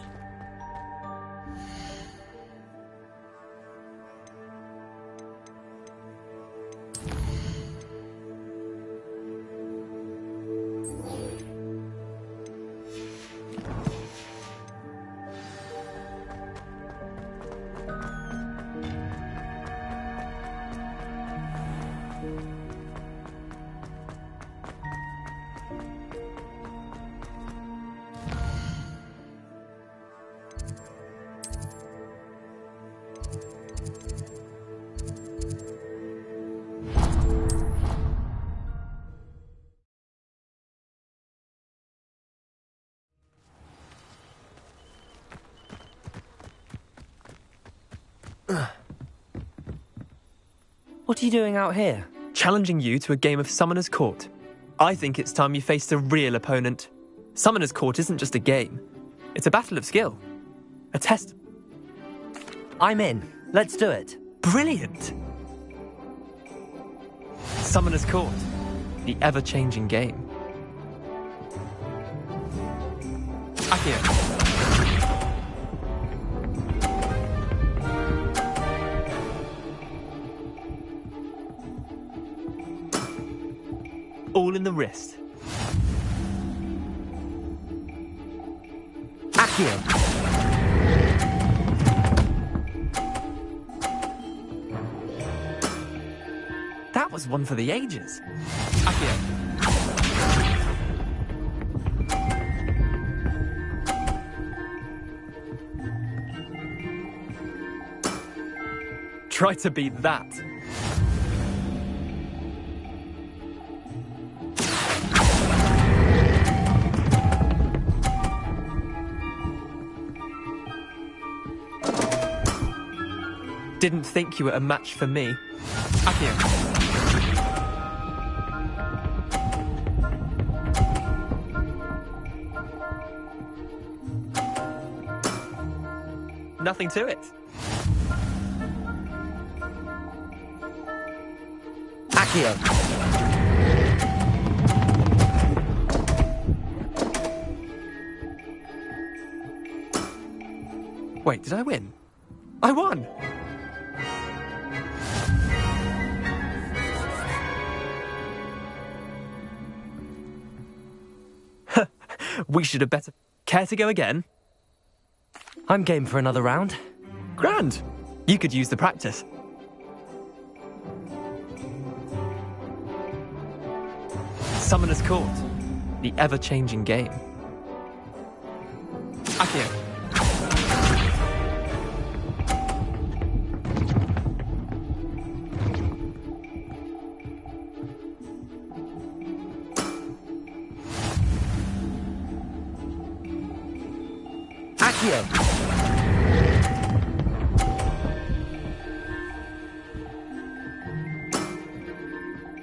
B: What are you doing out here?
K: Challenging you to a game of Summoner's Court. I think it's time you faced a real opponent. Summoner's Court isn't just a game. It's a battle of skill. A test.
B: I'm in. Let's do it.
K: Brilliant! Summoner's Court. The ever-changing game. Akio. All in the wrist.
B: Akio.
K: That was one for the ages. Akio. Try to beat that. Didn't think you were a match for me. Akio. Nothing to it.
B: Akio.
K: Wait, did I win? I won! We should have better. Care to go again?
B: I'm game for another round.
K: Grand. You could use the practice. Summoner's Court. The ever-changing game. Akio.
B: Akio.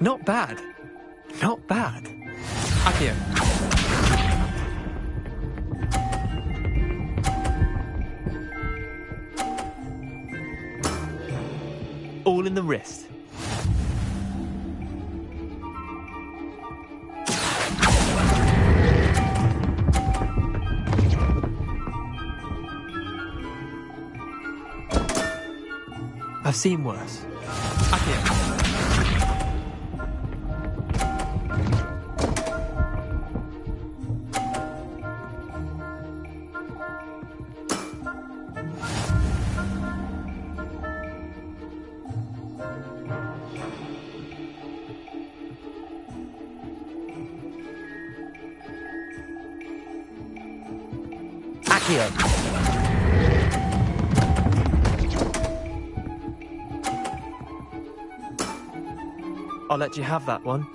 K: Not bad. Not bad. Akio. All in the wrist. I've seen worse. Akio.
B: Akio.
K: I'll let you have that one.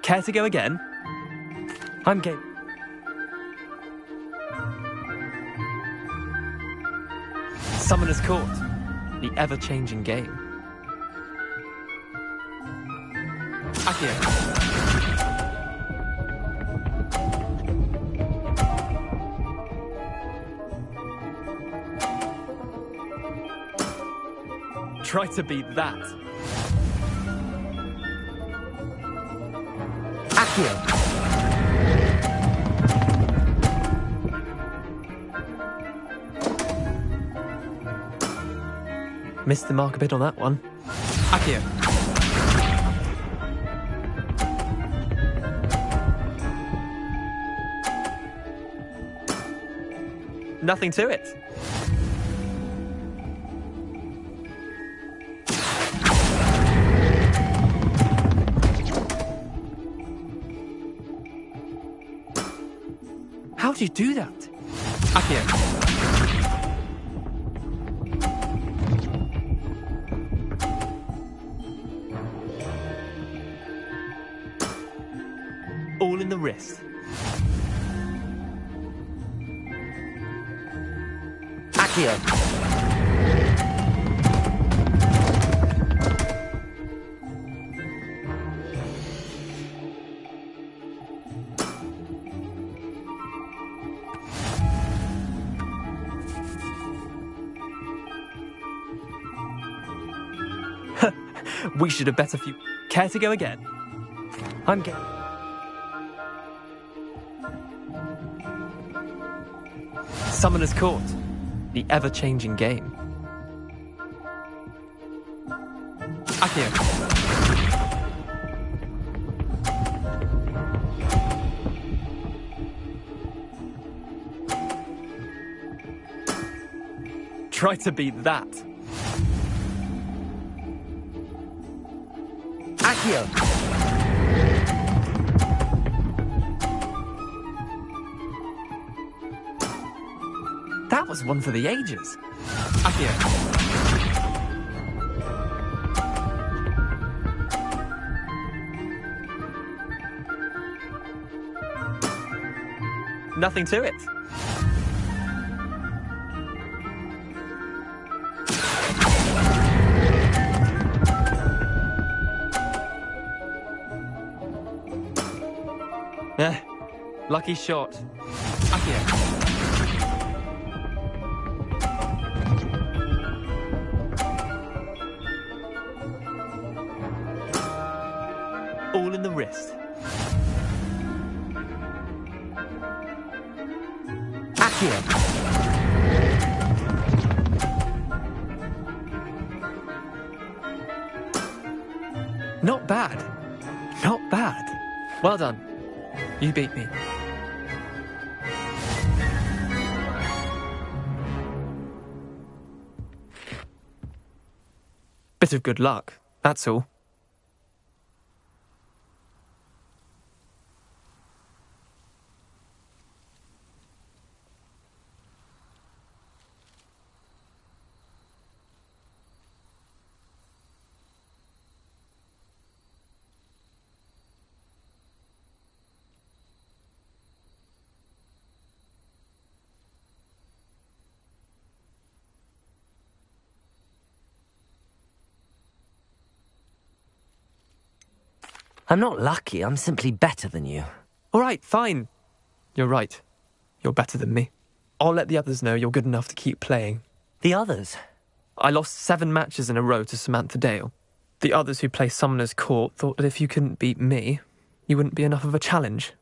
K: Care to go again?
B: I'm game.
K: Summoner's Court. The ever-changing game. Akio. Try to beat that.
B: Akio.
K: Missed the mark a bit on that one. Akio. Nothing to it. How do you do that? Akio. All in the wrist.
B: Accio.
K: We should have bet a few. Care to go again?
B: I'm game.
K: Summoner's Court. The ever-changing game. Accio. Try to beat that.
B: Accio.
K: That was one for the ages. Accio. Nothing to it. Lucky shot. Accio. All in the wrist.
B: Accio.
K: Not bad. Not bad. Well done. You beat me. Bit of good luck, that's all.
B: I'm not lucky, I'm simply better than you.
K: All right, fine. You're right. You're better than me. I'll let the others know you're good enough to keep playing.
B: The others?
K: I lost 7 matches in a row to Samantha Dale. The others who play Summoner's Court thought that if you couldn't beat me, you wouldn't be enough of a challenge.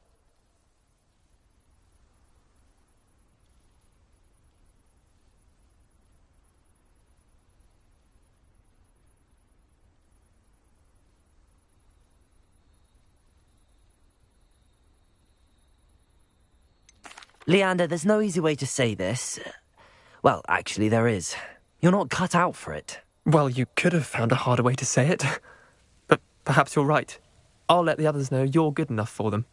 B: Leander, there's no easy way to say this. Well, actually, there is. You're not cut out for it.
K: Well, you could have found a harder way to say it. But perhaps you're right. I'll let the others know you're good enough for them.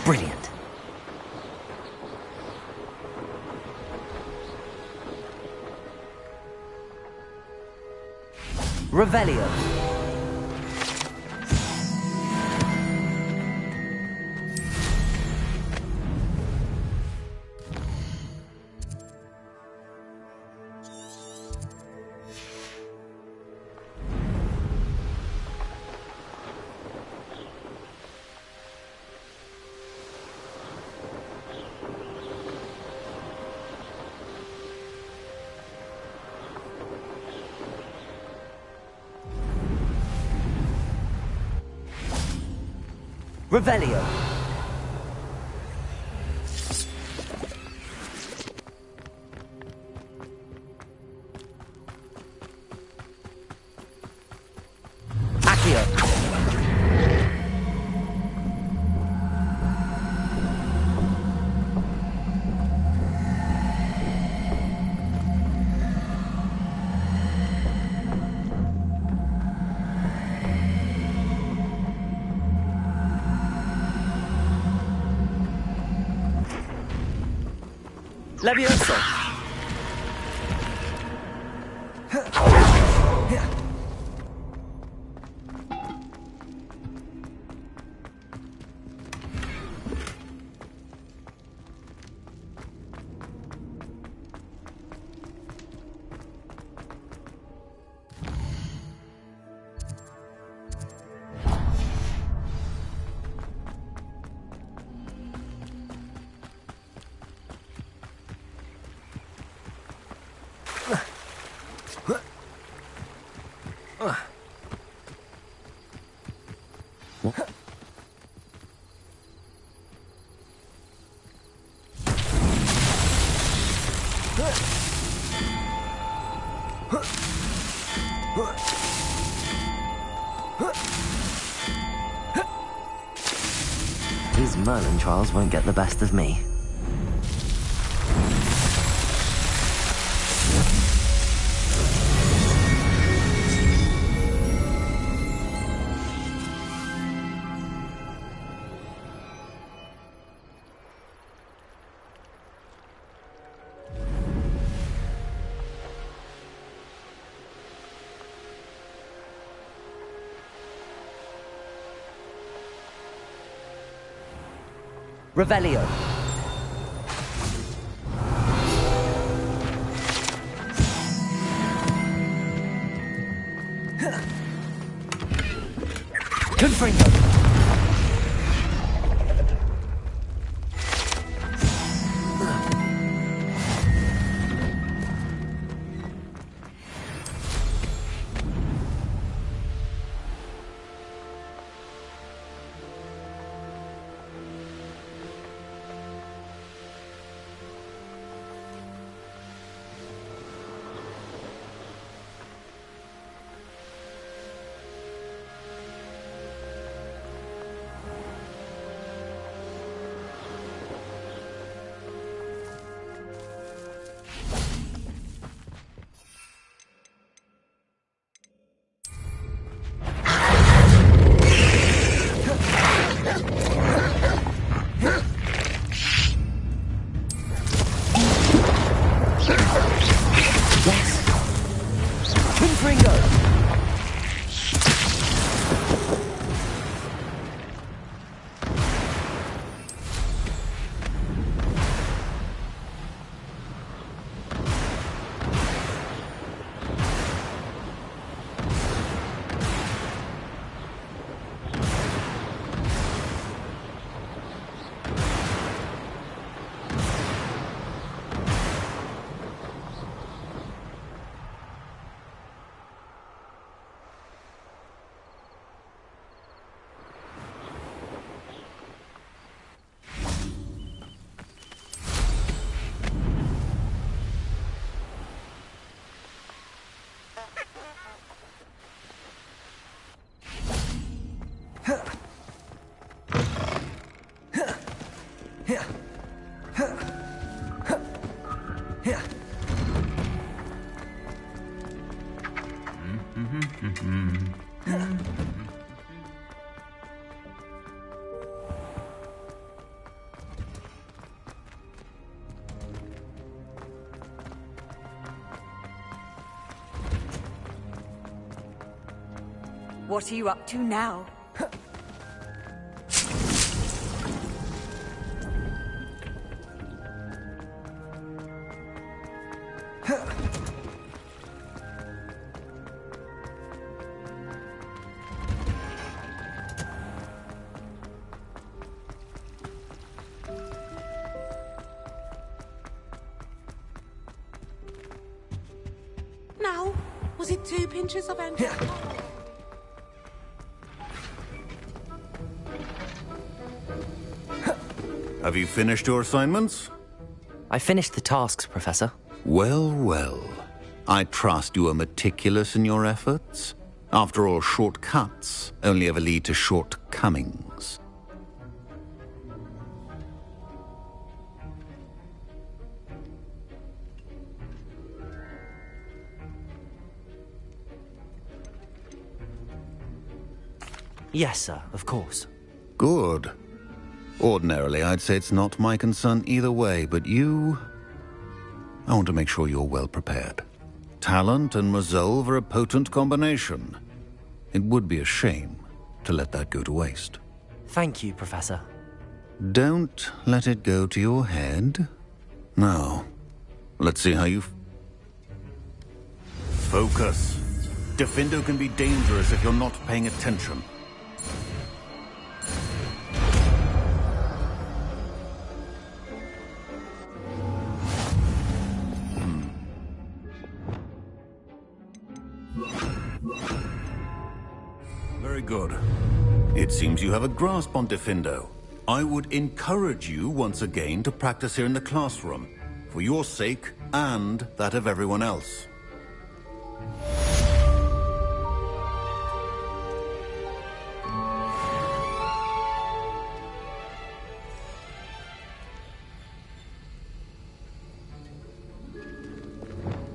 B: Brilliant. Revelio. Revelio. Accio. Levioso. These Merlin trials won't get the best of me. Revelio. Confringo.
F: What are you up to now?
M: Now, was it 2 pinches of angelic?
A: Have you finished your assignments?
B: I finished the tasks, Professor.
A: Well, well. I trust you are meticulous in your efforts. After all, shortcuts only ever lead to shortcomings.
B: Yes, sir, of course.
A: Good. Ordinarily, I'd say it's not my concern either way, but you... I want to make sure you're well prepared. Talent and resolve are a potent combination. It would be a shame to let that go to waste.
B: Thank you, Professor.
A: Don't let it go to your head. Now, let's see how you... Focus. Defindo can be dangerous if you're not paying attention. Very good. It seems you have a grasp on Defindo. I would encourage you once again to practice here in the classroom, for your sake and that of everyone else.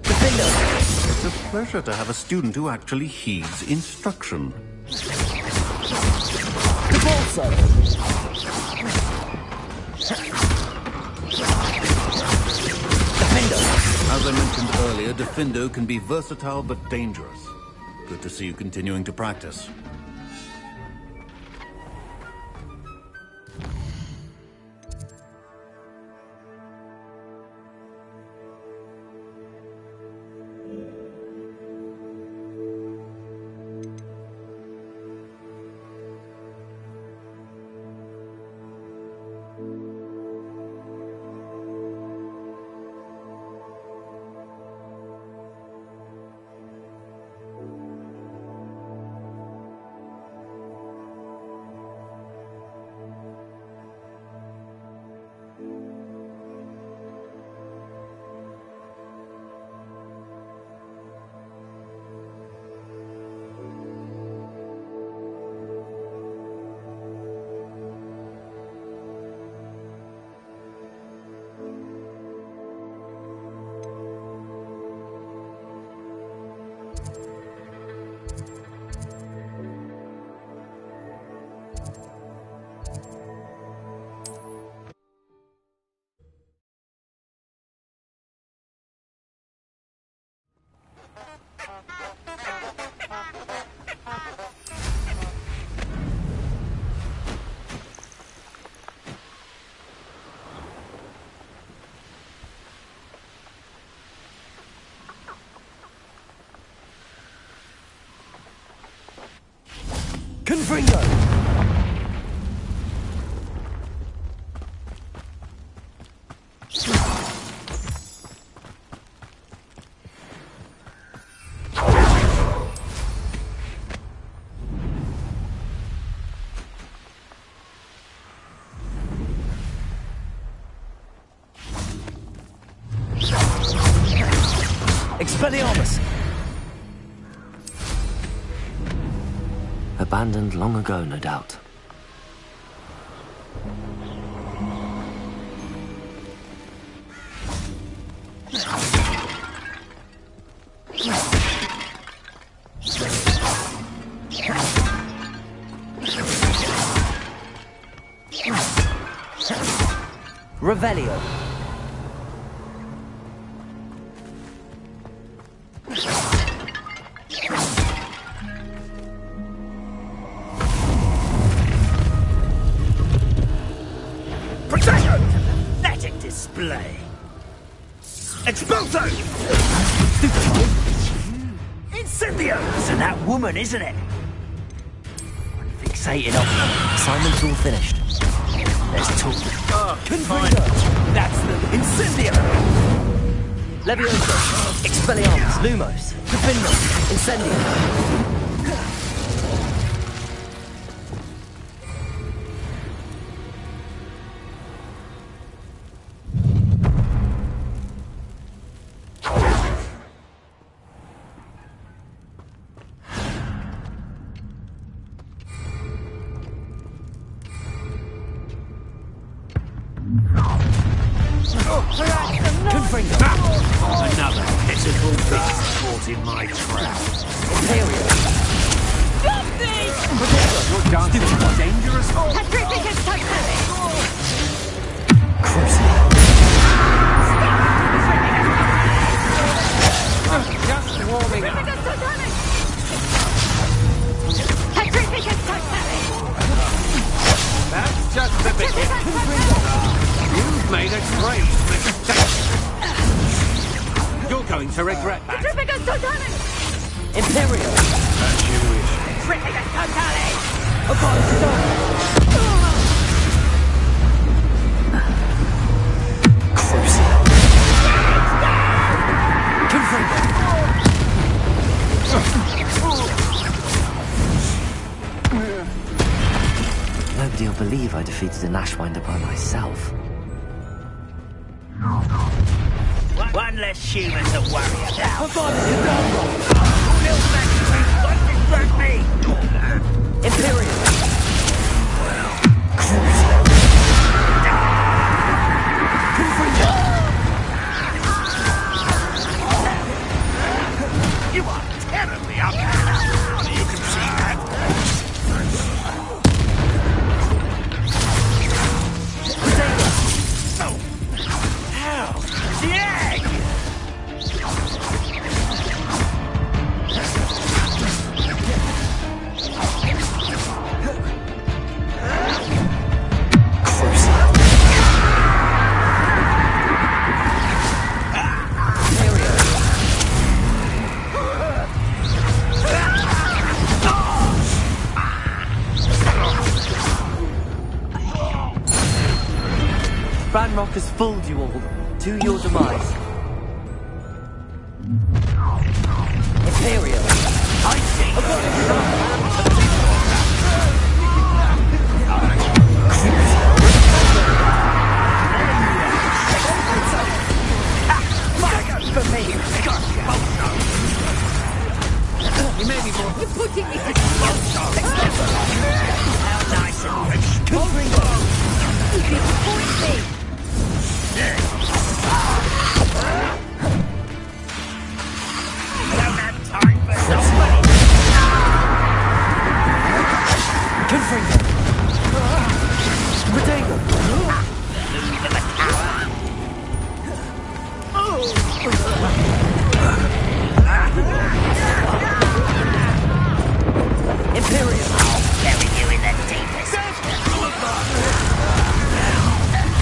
A: It's a pleasure to have a student who actually heeds instruction. As I mentioned earlier, Defindo can be versatile but dangerous. Good to see you continuing to practice.
B: Confringo! Expelliarmus! Abandoned long ago, no doubt. Revelio.
R: that woman, isn't it? Fixated on.
B: Assignment's all finished. Let's talk.
R: Confringo! That's the Incendio!
B: Levioso, Expelliarmus, Lumos, Confringo, Incendio.
R: Another pitiful beast caught in my trap.
B: Imperial.
M: Stop me!
C: Your dance is dangerous.
M: Petrificus Titanic!
C: Just warming up.
M: Petrificus Titanic!
C: That's just the beginning. You've made a great mistake. You're going to regret that.
M: Petrificus Titanic!
B: Imperial.
C: As you wish.
M: Petrificus Titanic!
B: Nobody'll believe I defeated an Ashwinder by myself.
R: One less human to worry about.
B: Imperial.
R: You are terribly unbalanced. You can see that. Oh. How? The egg!
B: Ranrock has fooled you all, to your demise. Imperial.
R: I see. For me.
C: You made me more.
M: You're putting me to
R: How nice and rich.
M: You disappoint me!
R: Don't have time for nobody.
B: Confringo. Rodego.
R: Lose to the tower.
B: Imperial.
R: I'll bury you in the deepest.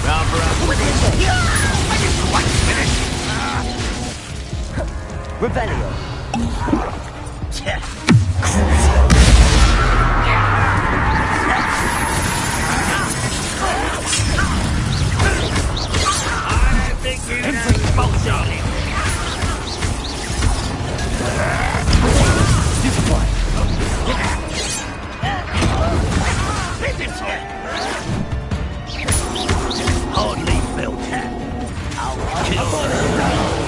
R: Rather up with it. When it's quite finished.
B: Rebellion.
R: I think you know bullshit. Hardly built. I'll kill them.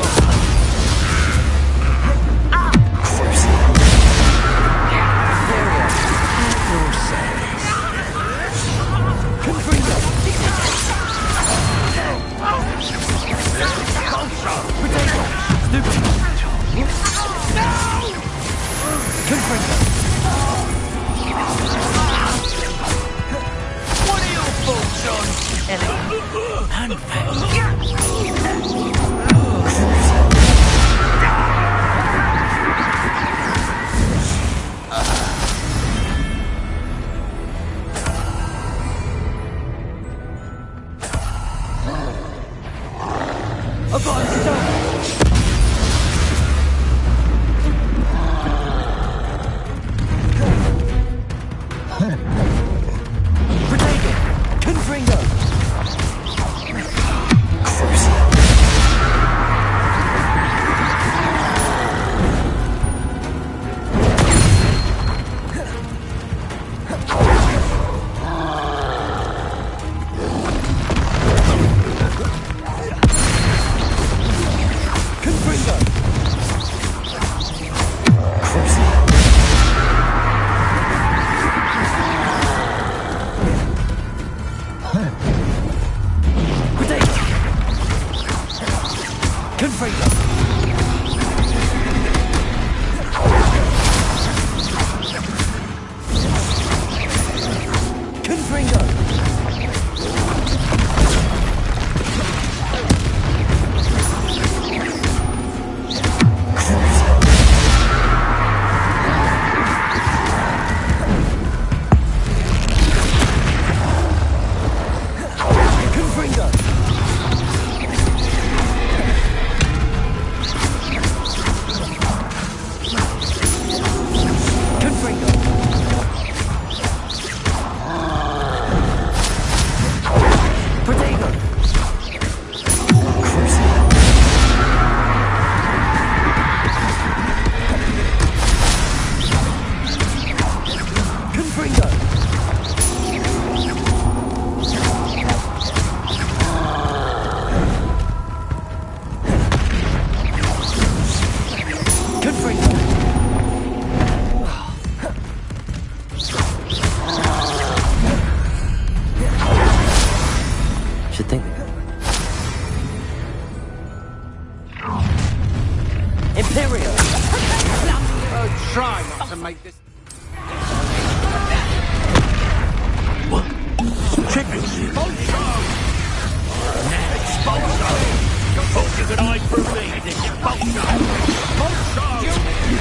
R: Thought you could hide from me, you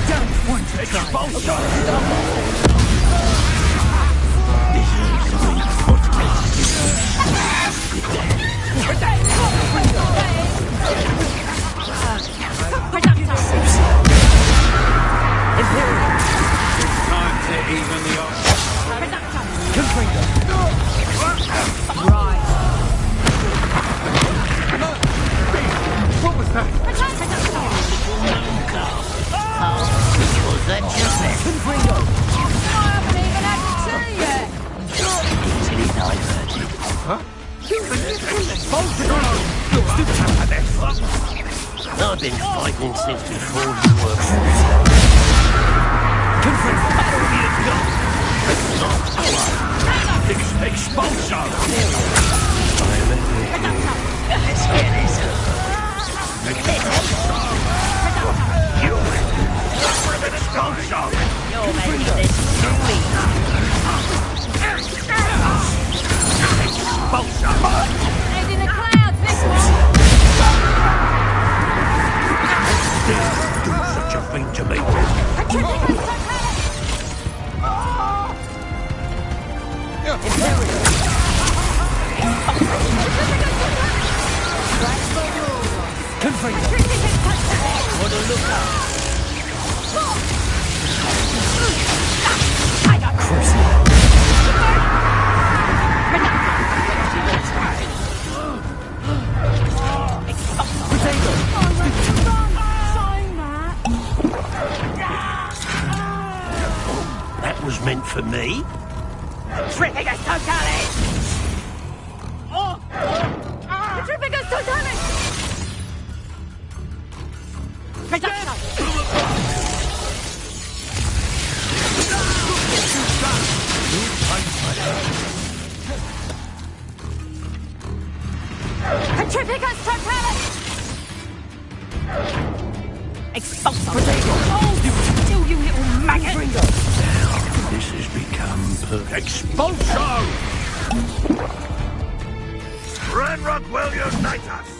R: don't want to try.
J: Time to even the odds.
R: Right.
J: What was that?
R: Was that just it? Confringo!
J: I haven't even had tea yet!
R: Easily diverted.
J: Huh?
R: I've been fighting since before you were. Confringo! Expulso! Let's get this up.
J: You're making this too easy.
R: Head in the clouds, this one! Do such a thing to me.
J: What a lookout!
R: That was meant for me?
J: Tripicus Totalis!
R: Tripicus Totalis!
J: Tripicus Totalis! Expulso! You little maggot!
R: This has become perfect. Expulso!
J: Ranrock will unite us!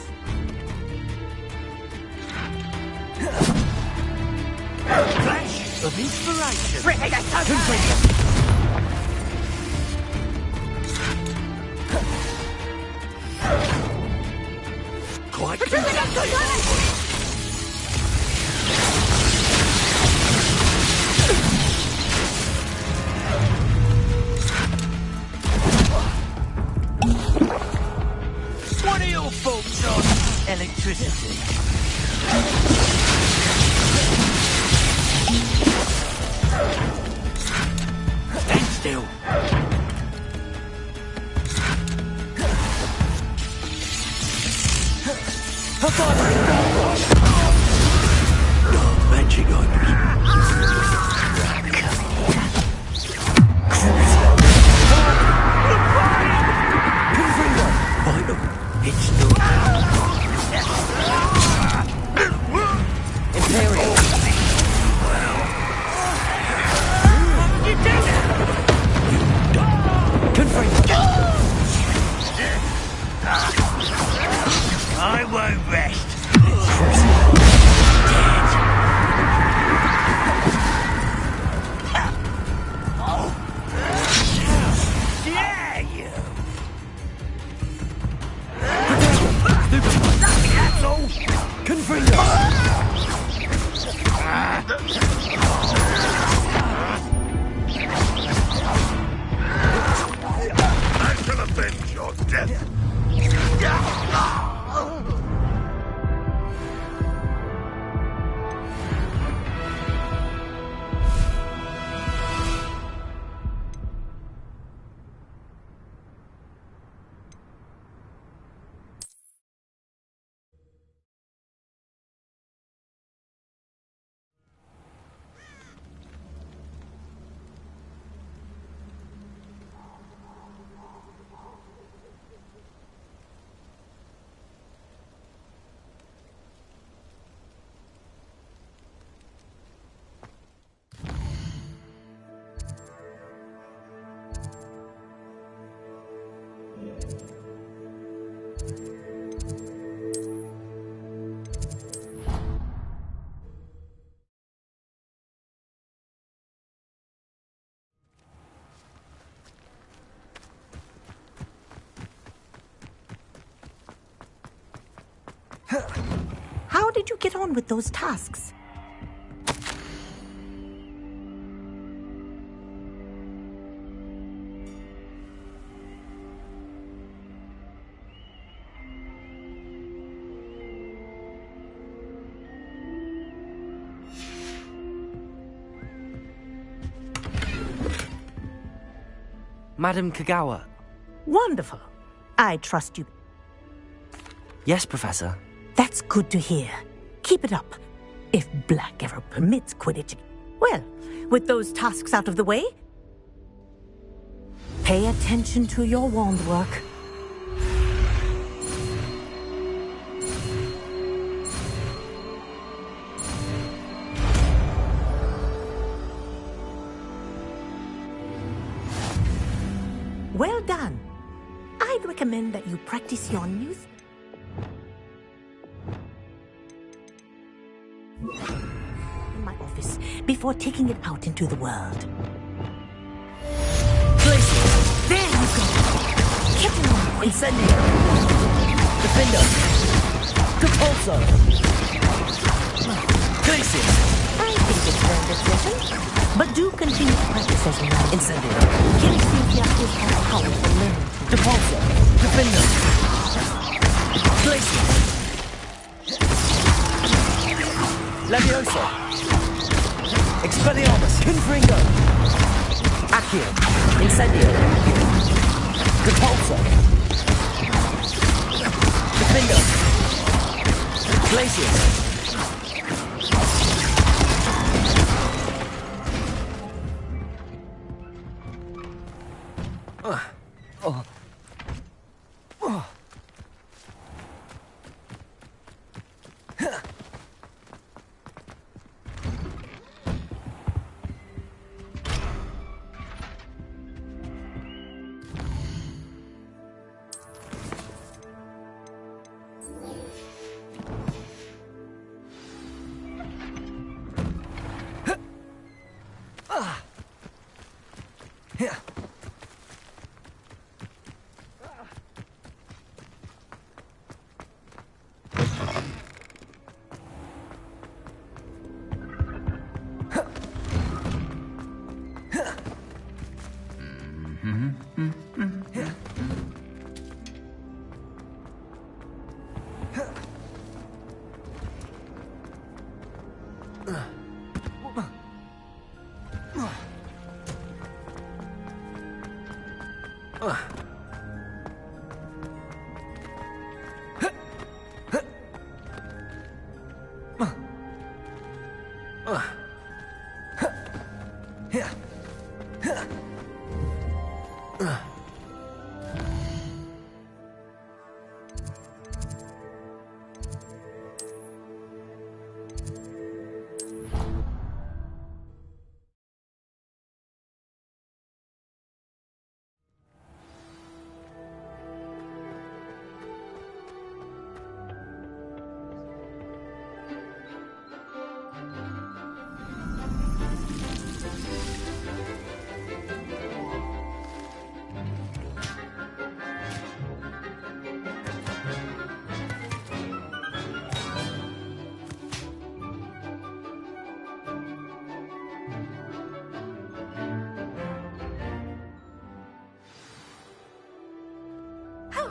R: Flash of inspiration.
J: Tripicus Totalis!
R: Quite
J: What are your thoughts on electricity?
R: Stand still. Magic It's still
J: Imperial. You did it!
R: I won't rest. Yeah, you. That's all. Confringo.
J: I shall avenge your death.
D: did you get on with those tasks?
B: Madam Kagawa.
D: Wonderful. I trust you.
B: Yes, Professor.
D: That's good to hear. Keep it up. If Black ever permits Quidditch. Well, with those tasks out of the way, pay attention to your wand work. Well done. I'd recommend that you practice your new in my office before taking it out into the world.
R: Glacier!
D: There you go. Get it on.
R: Incendio! Defender! Compulso! Glacier!
D: I think it's earned its lesson, but do continue to practice as you like.
R: Incendio!
D: Kinesthesia is as powerful learning.
R: Depulso! Defender! Glacier! Levioso! Expelliarmus! Confringo! Accio! Incendio! Depulso! Defender! Glacier!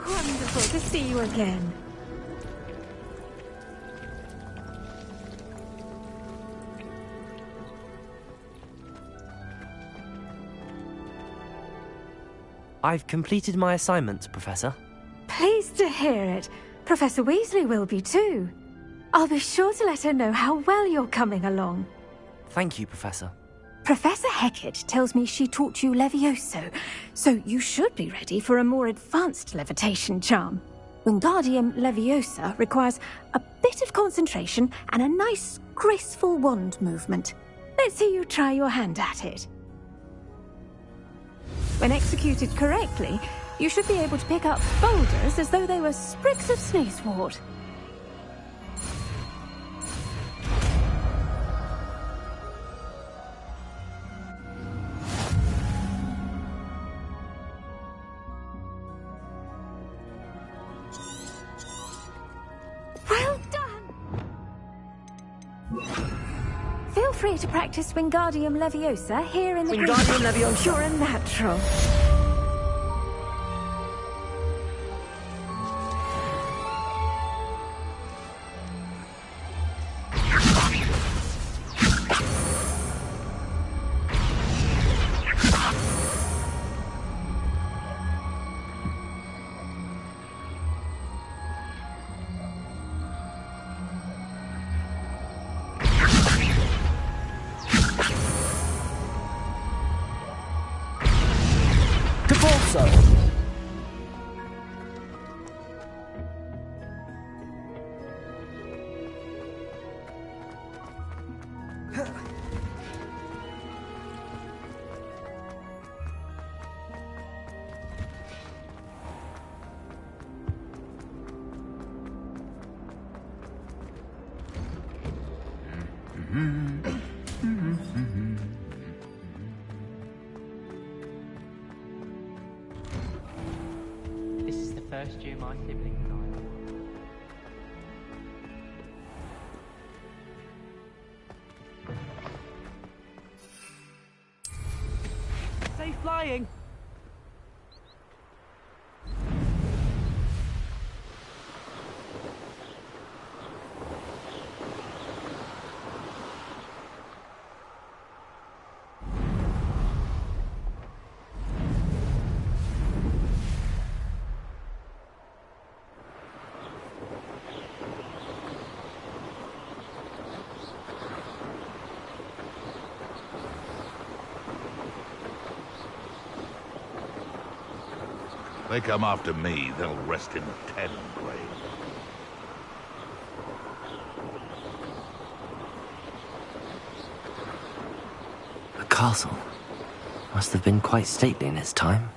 I: Wonderful to see you again.
B: I've completed my assignments, Professor.
I: Pleased to hear it. Professor Weasley will be too. I'll be sure to let her know how well you're coming along.
B: Thank you, Professor.
I: Professor Hecat tells me she taught you Levioso, so you should be ready for a more advanced levitation charm. Wingardium Leviosa requires a bit of concentration and a nice, graceful wand movement. Let's see you try your hand at it. When executed correctly, you should be able to pick up boulders as though they were sprigs of sneezewort. Well done!
E: free to practice Wingardium Leviosa here in the
R: Wingardium Leviosa.
E: You're a natural.
K: This is the first year my siblings and I.
R: Safe flying.
P: They come after me, they'll rest in the Talon grave.
B: The castle must have been quite stately in its time.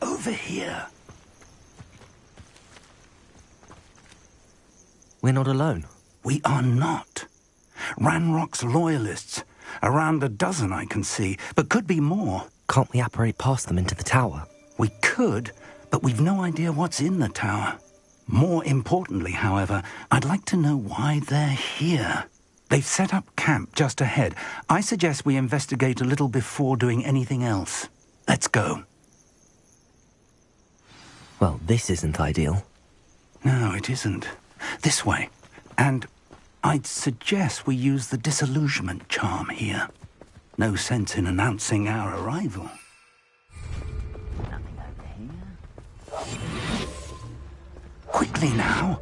V: Over here.
B: We're not alone.
V: We are not. Ranrock's loyalists. Around a dozen I can see, but could be more.
B: Can't we apparate past them into the tower?
V: We could, but we've no idea what's in the tower. More importantly, however, I'd like to know why they're here. They've set up camp just ahead. I suggest we investigate a little before doing anything else. Let's go.
B: Well, this isn't ideal.
V: No, it isn't. This way. And I'd suggest we use the disillusionment charm here. No sense in announcing our arrival.
R: Nothing over here.
V: Quickly now.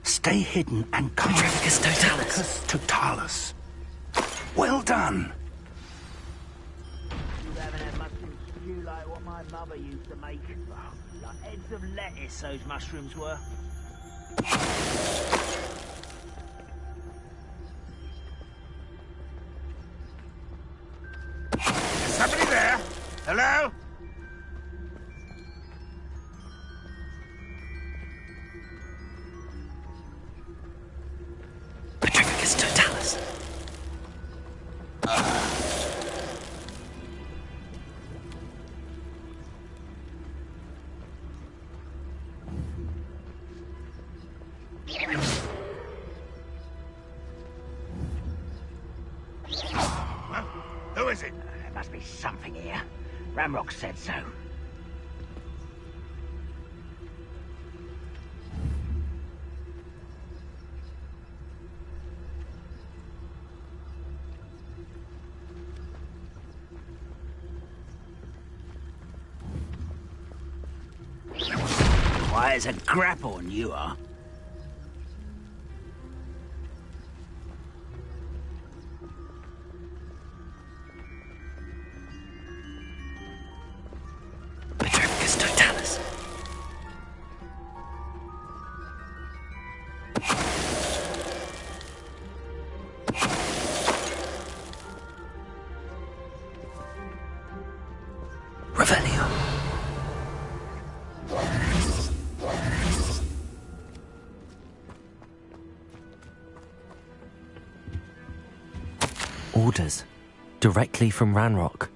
V: Stay hidden and
B: Petrificus
V: Totalis. Totalis. Well done.
R: You haven't had much stew like what my mother used to make. Like heads of lettuce, those mushrooms were.
P: Is somebody there? Hello?
B: Petrificus Totalis.
R: Ramrock said so. Why, it's a grapple, you are.
B: Orders. Directly from Ranrock.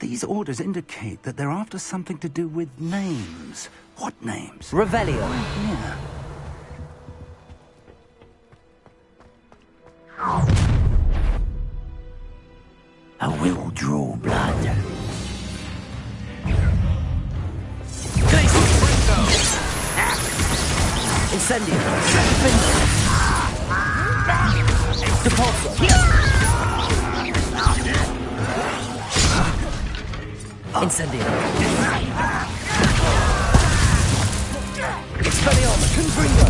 V: These orders indicate that they're after something to do with names. What names?
B: Revelio.
V: Yeah.
R: I will draw blood.
B: Incendio. Depulso. Incendio. Expelliarmus. Confringo.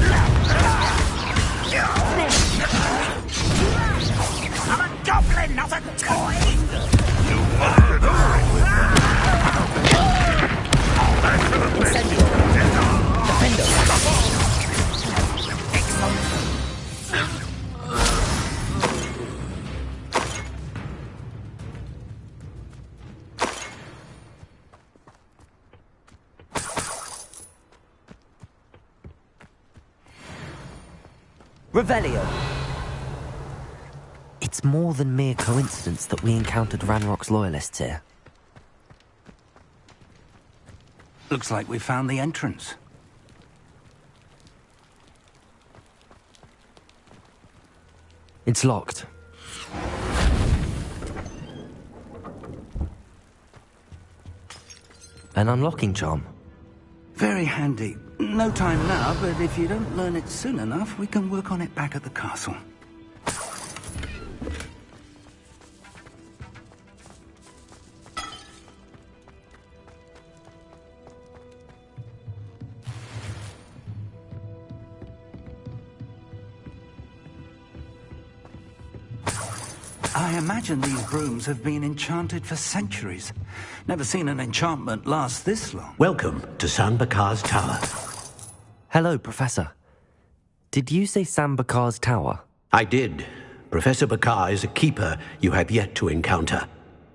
J: I'm a goblin, not a toy!
B: Incendio. Defendo. Revelio. It's more than mere coincidence that we encountered Ranrock's loyalists here.
V: Looks like we found the entrance.
B: It's locked. An unlocking charm.
V: Very handy. No time now, but if you don't learn it soon enough, we can work on it back at the castle. I imagine these brooms have been enchanted for centuries. Never seen an enchantment last this long.
S: Welcome to Sanbakar's Tower.
B: Hello, Professor. Did you say Sambakar's Tower?
S: I did. Professor Bakar is a keeper you have yet to encounter.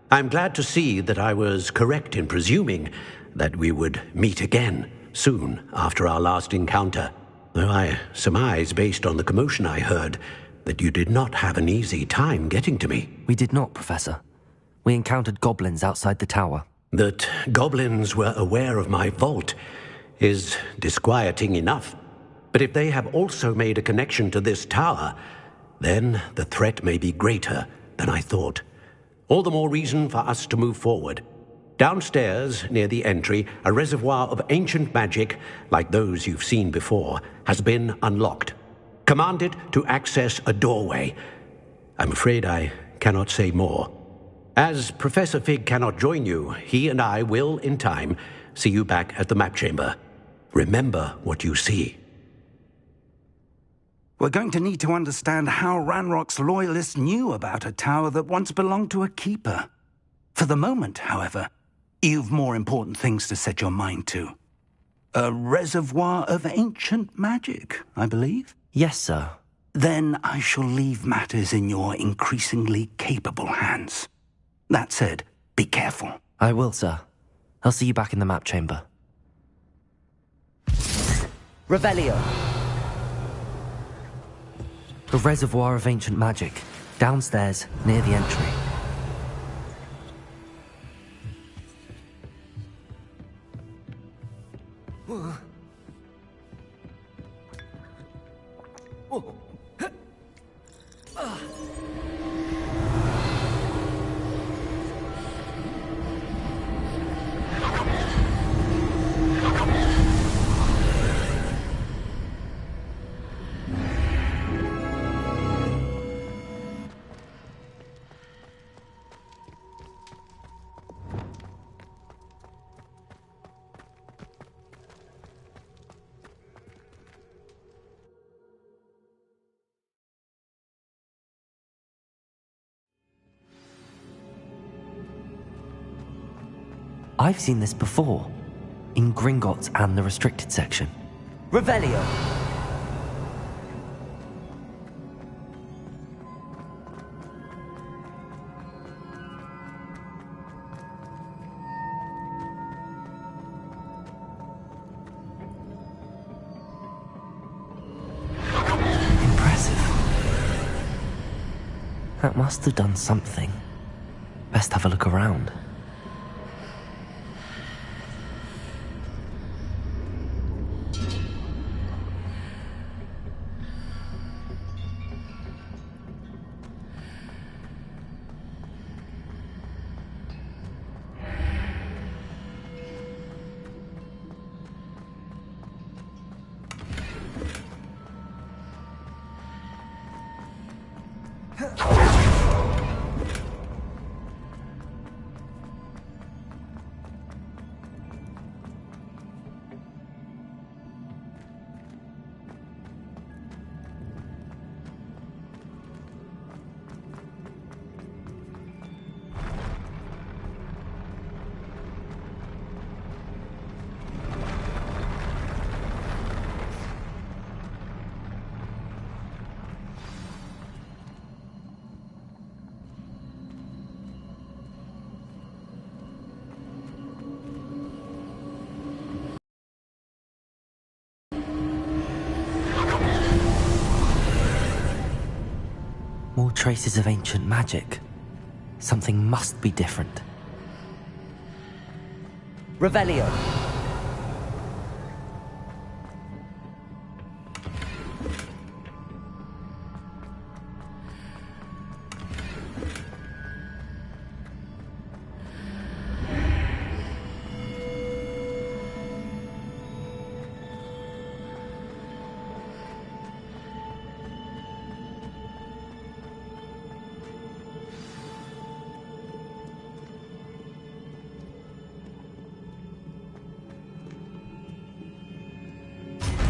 S: I'm glad to see that I was correct in presuming that we would meet again soon after our last encounter. Though I surmise, based on the commotion I heard, that you did not have an easy time getting to me.
B: We did not, Professor. We encountered goblins outside the tower.
S: That goblins were aware of my vault is disquieting enough. But if they have also made a connection to this tower, then the threat may be greater than I thought. All the more reason for us to move forward. Downstairs, near the entry, a reservoir of ancient magic, like those you've seen before, has been unlocked. Command it to access a doorway. I'm afraid I cannot say more. As Professor Fig cannot join you, he and I will, in time, see you back at the map chamber. Remember what you see.
V: We're going to need to understand how Ranrock's loyalists knew about a tower that once belonged to a keeper. For the moment, however, you've more important things to set your mind to. A reservoir of ancient magic, I believe?
B: Yes, sir.
V: Then I shall leave matters in your increasingly capable hands. That said, be careful.
B: I will, sir. I'll see you back in the map chamber. Revelio. The reservoir of ancient magic. Downstairs, near the entry. I've seen this before. In Gringotts and the restricted section. Revelio! That must have done something. Best have a look around. More traces of ancient magic. Something must be different. Revelio!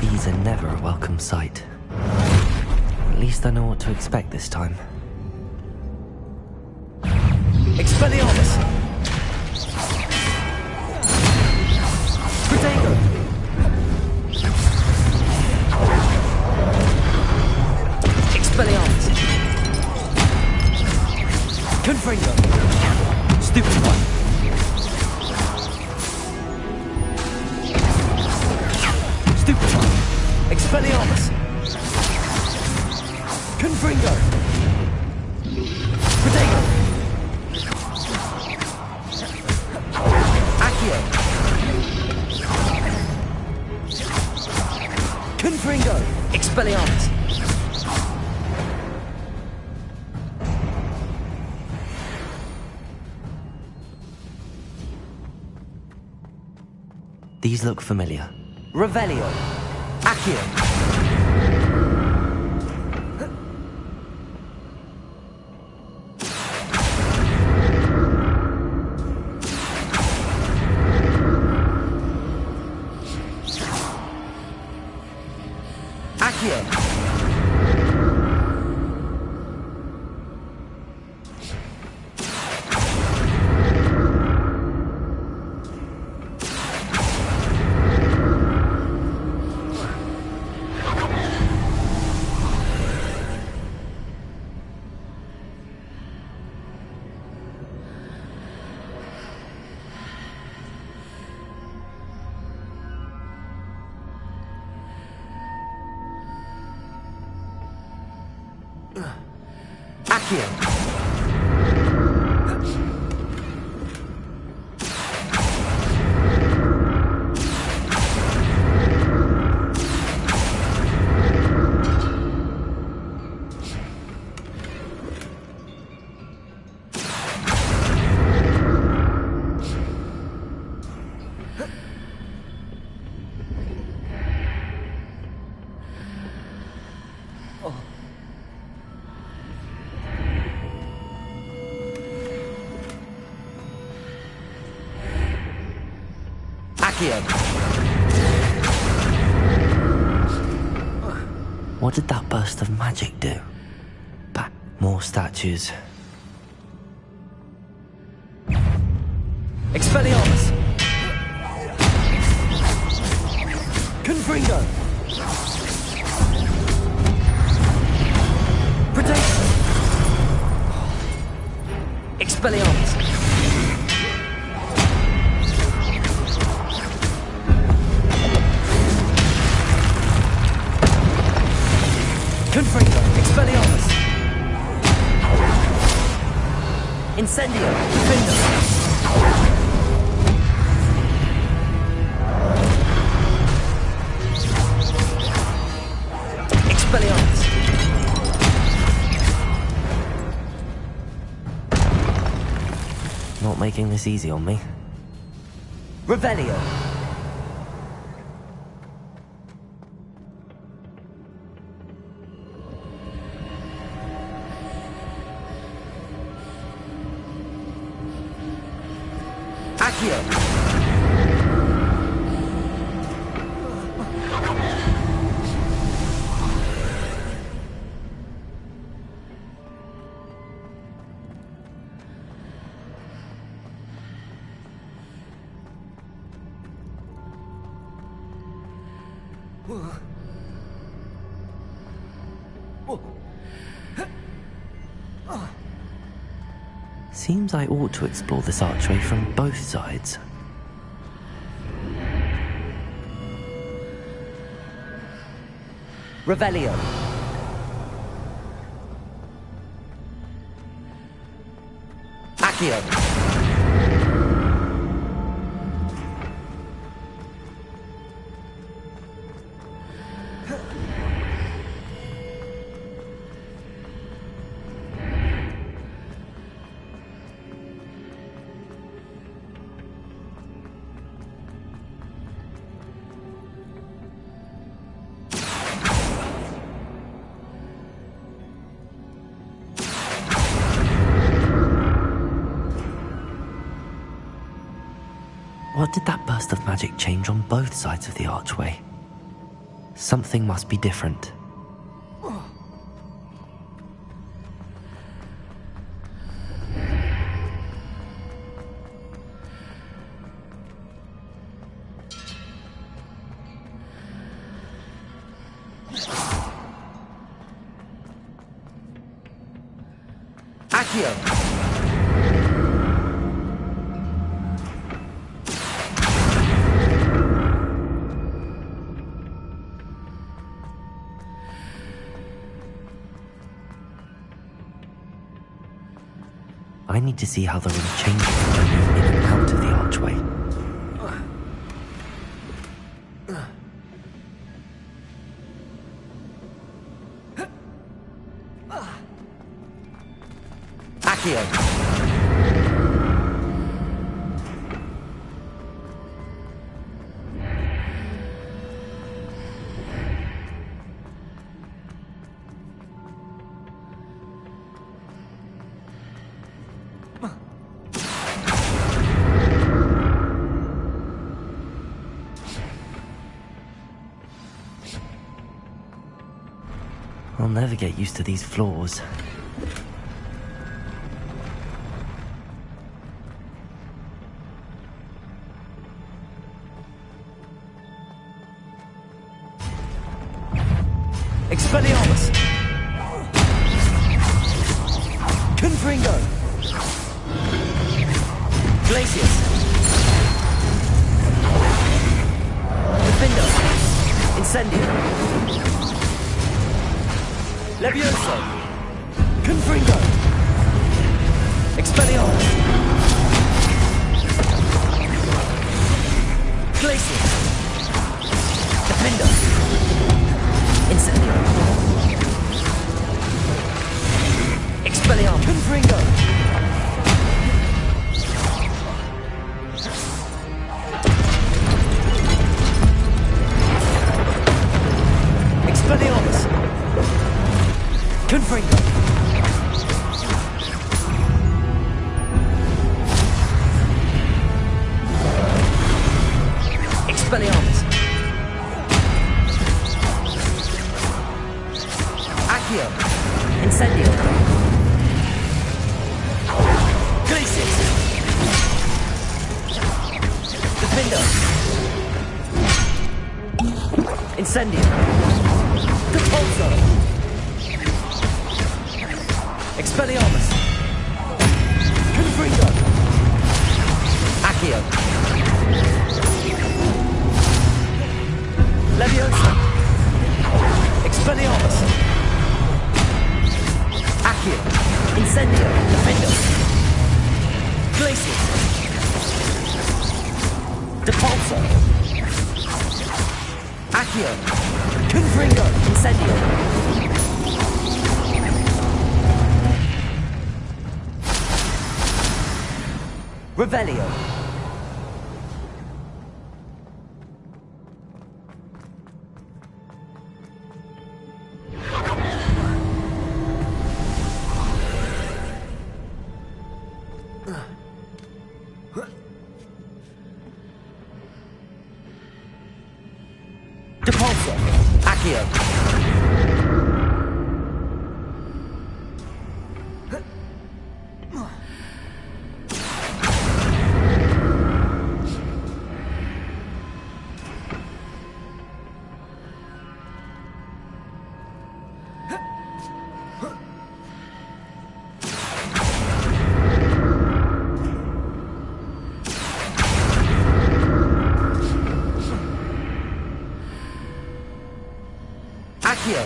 B: These are never a welcome sight. At least I know what to expect this time. Expelliarmus! Protego! Expelliarmus! Confringo! Stupid one! Stupid one! Expelliarmus! Confringo! Protego! Accio! Confringo! Expelliarmus! These look familiar. Revelio! Accio! Accio! What did that burst of magic do? But more statues. Expelliarmus! Confringo! Potato! Expelliarmus! Confringo! Expelliarmus! Incendio! Defender! Expelliarmus! Not making this easy on me. Revelio! Accio! Seems I ought to explore this archway from both sides. Revelio. Accio. What did that burst of magic change on both sides of the archway? Something must be different. Accio! I need to see how the room changes when I move in and out of the archway. Accio! I'll never get used to these floors. Expelliarmus! Confringo! Glacius! Defender! Incendio! Levioso! Confringo! Expelliarmus! Glacius! Defender! Incendio! Expelliarmus! Confringo! Expelliarmus! Confringo! Expelliarmus! Accio! Incendio! Glacius! Defender! Incendio. Depulso. Expelliarmus. Confringo. Accio. Leviosa. Expelliarmus. Accio. Incendio. Defendo. Glacius. Depulso. Accio. Confringo. Incendio. Revelio. Depulso. Accio. Accio.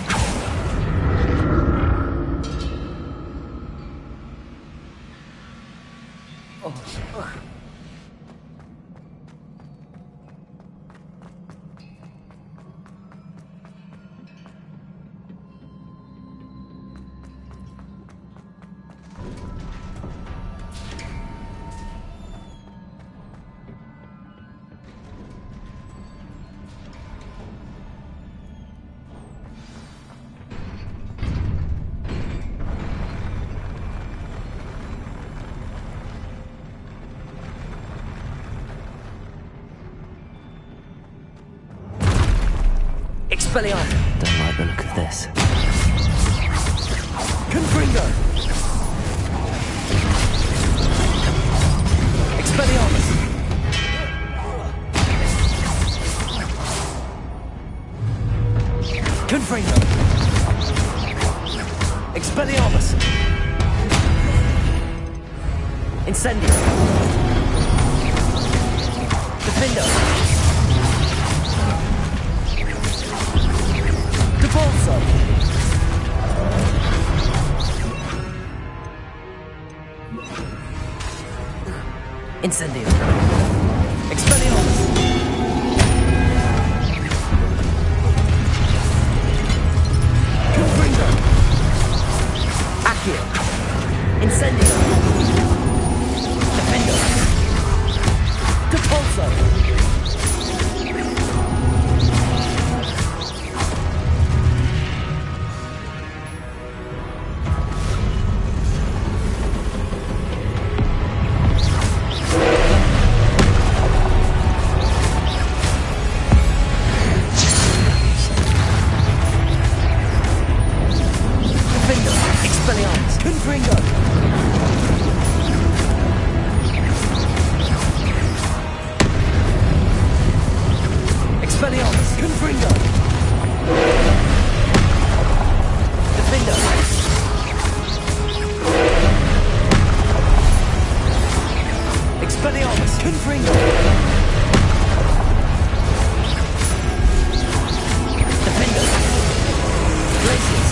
B: Expelliarmus. Don't like the look of this. Confringo. Expelliarmus. Confringo. Expelliarmus. Incendio. Defendo. Depulso. Incendio. Expelliarmus. Confringo. Accio. Incendio. Defendo. Depulso. Expelliarmus. Confringo. Expelliarmus. Confringo. Defendo. Expelliarmus. Confringo. Defendo. Glacius.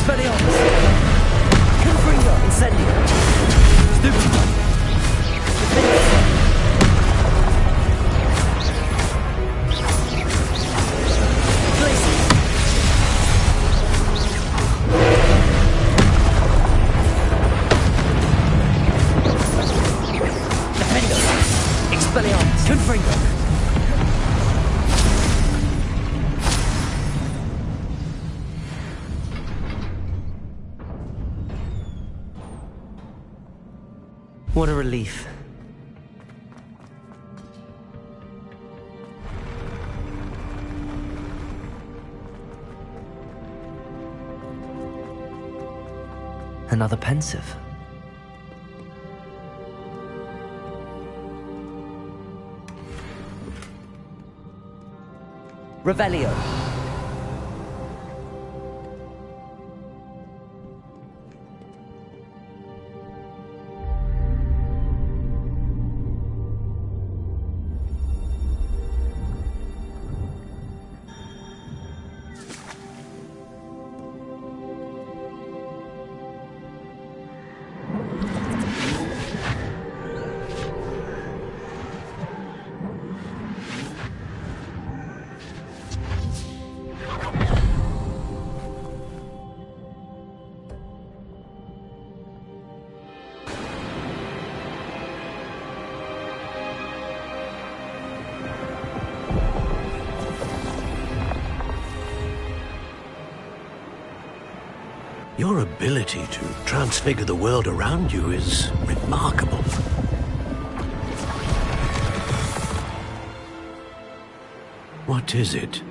B: Expelliarmus! Confringo! Incendio! Stupefy! Expelliarmus! Confringo! What a relief. Another pensive. Revelio.
S: Your ability to transfigure the world around you is remarkable. What is it?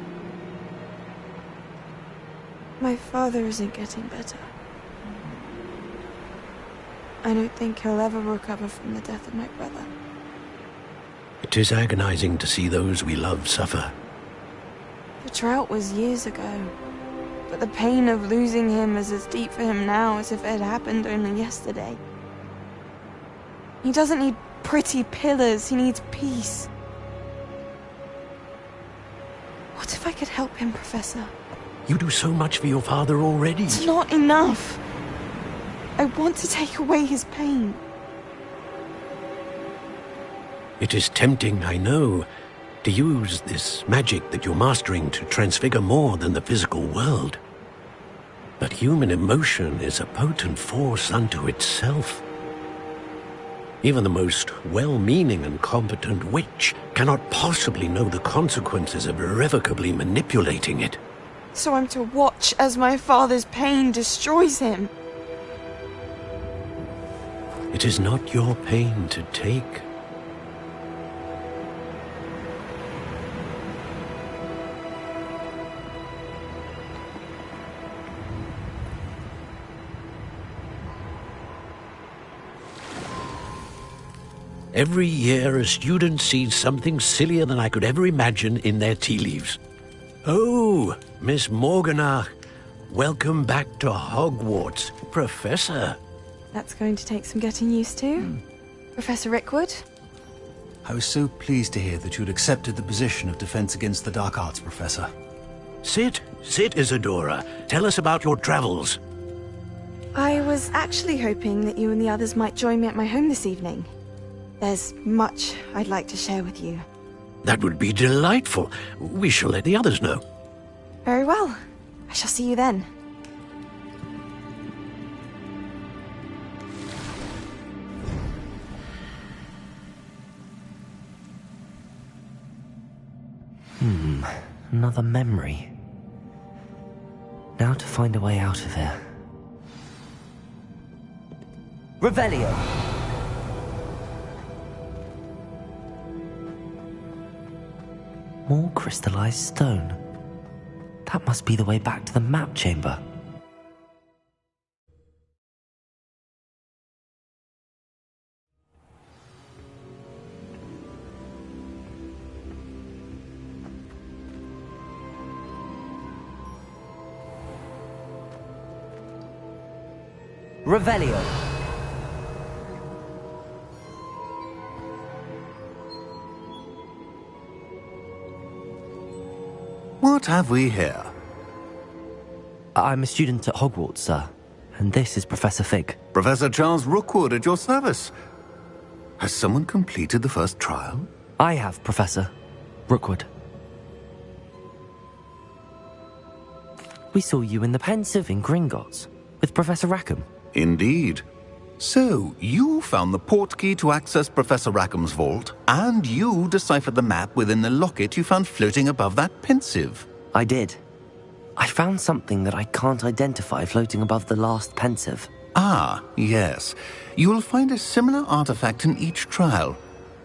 N: My father isn't getting better. I don't think he'll ever recover from the death of my brother.
S: It is agonizing to see those we love suffer.
N: The drought was years ago, but the pain of losing him is as deep for him now as if it had happened only yesterday. He doesn't need pretty pillars, he needs peace. What if I could help him, Professor?
S: You do so much for your father already.
N: It's not enough. I want to take away his pain.
S: It is tempting, I know, to use this magic that you're mastering to transfigure more than the physical world. But human emotion is a potent force unto itself. Even the most well-meaning and competent witch cannot possibly know the consequences of irrevocably manipulating it.
N: So I'm to watch as my father's pain destroys him.
S: It is not your pain to take. Every year, a student sees something sillier than I could ever imagine in their tea leaves. Oh, Miss Morganach, welcome back to Hogwarts, Professor.
N: That's going to take some getting used to. Professor Rickwood?
Q: I was so pleased to hear that you'd accepted the position of Defense Against the Dark Arts, Professor.
S: Sit, Isadora. Tell us about your travels.
N: I was actually hoping that you and the others might join me at my home this evening. There's much I'd like to share with you.
S: That would be delightful. We shall let the others know.
N: Very well. I shall see you then.
B: Another memory. Now to find a way out of here. Revelio! More crystallized stone. That must be the way back to the map chamber. Revelio.
A: What have we here?
B: I'm a student at Hogwarts, sir. And this is Professor Fig.
A: Professor Charles Rookwood at your service. Has someone completed the first trial?
B: I have, Professor Rookwood. We saw you in the Pensive in Gringotts with Professor Rackham.
A: Indeed. So, you found the portkey to access Professor Rackham's vault, and you deciphered the map within the locket you found floating above that Pensive.
B: I did. I found something that I can't identify floating above the last Pensive.
A: Ah, yes. You will find a similar artifact in each trial.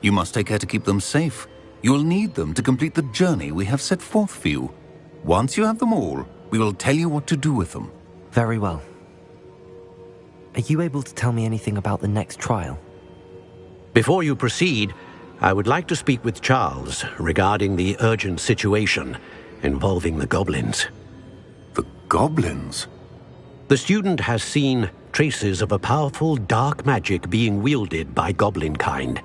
A: You must take care to keep them safe. You will need them to complete the journey we have set forth for you. Once you have them all, we will tell you what to do with them.
B: Very well. Are you able to tell me anything about the next trial?
S: Before you proceed, I would like to speak with Charles regarding the urgent situation involving the goblins.
A: The goblins?
S: The student has seen traces of a powerful dark magic being wielded by goblin kind.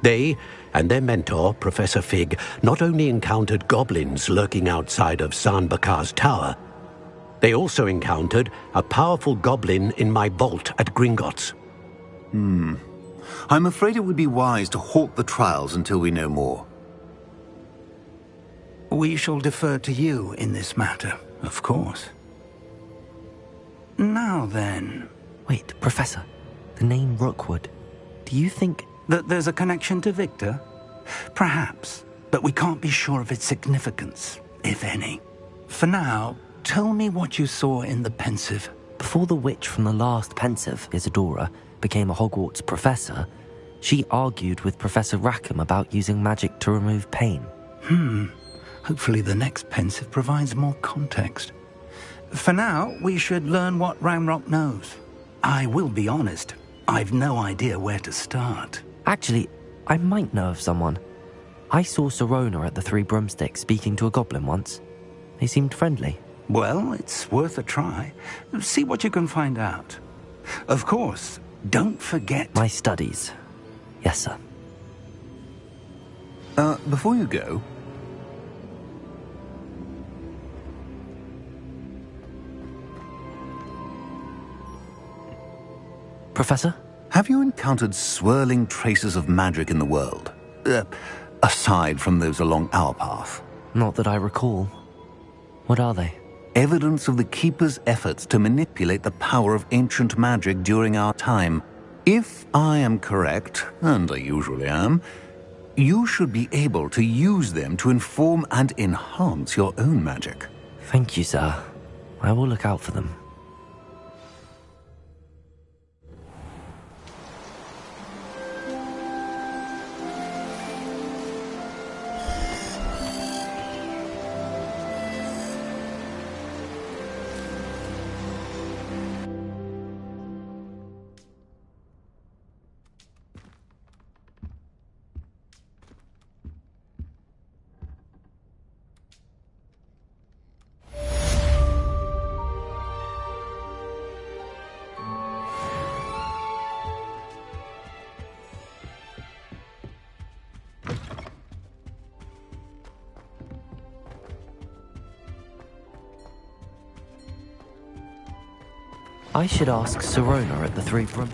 S: They and their mentor, Professor Fig, not only encountered goblins lurking outside of San Bakar's tower, they also encountered a powerful goblin in my vault at Gringotts.
A: I'm afraid it would be wise to halt the trials until we know more.
R: We shall defer to you in this matter, of course. Now then...
B: Wait, Professor. The name Rookwood. Do you think...
R: that there's a connection to Victor? Perhaps, but we can't be sure of its significance, if any. For now, tell me what you saw in the Pensive.
B: Before the witch from the last Pensive, Isadora, became a Hogwarts professor, she argued with Professor Rackham about using magic to remove pain.
R: Hopefully the next Pensive provides more context. For now, we should learn what Ramrock knows. I will be honest, I've no idea where to start.
B: Actually, I might know of someone. I saw Sirona at the Three Broomsticks speaking to a goblin once. They seemed friendly.
R: Well, it's worth a try. See what you can find out. Of course, don't forget...
B: My studies. Yes, sir.
A: Before you go...
B: Professor?
A: Have you encountered swirling traces of magic in the world? Aside from those along our path?
B: Not that I recall. What are they?
A: Evidence of the Keeper's efforts to manipulate the power of ancient magic during our time. If I am correct, and I usually am, you should be able to use them to inform and enhance your own magic.
B: Thank you, sir. I will look out for them. I should ask Sirona at the Three Broom...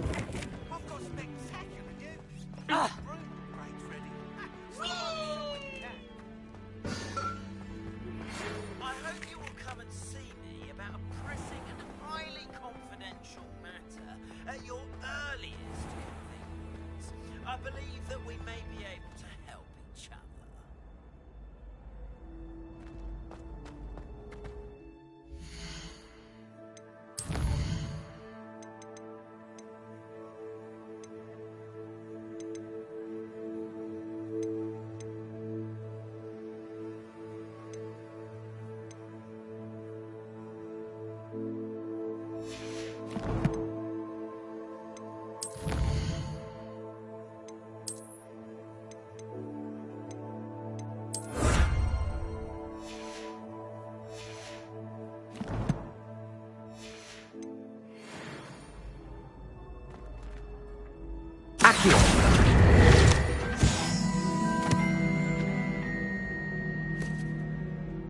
R: Accio!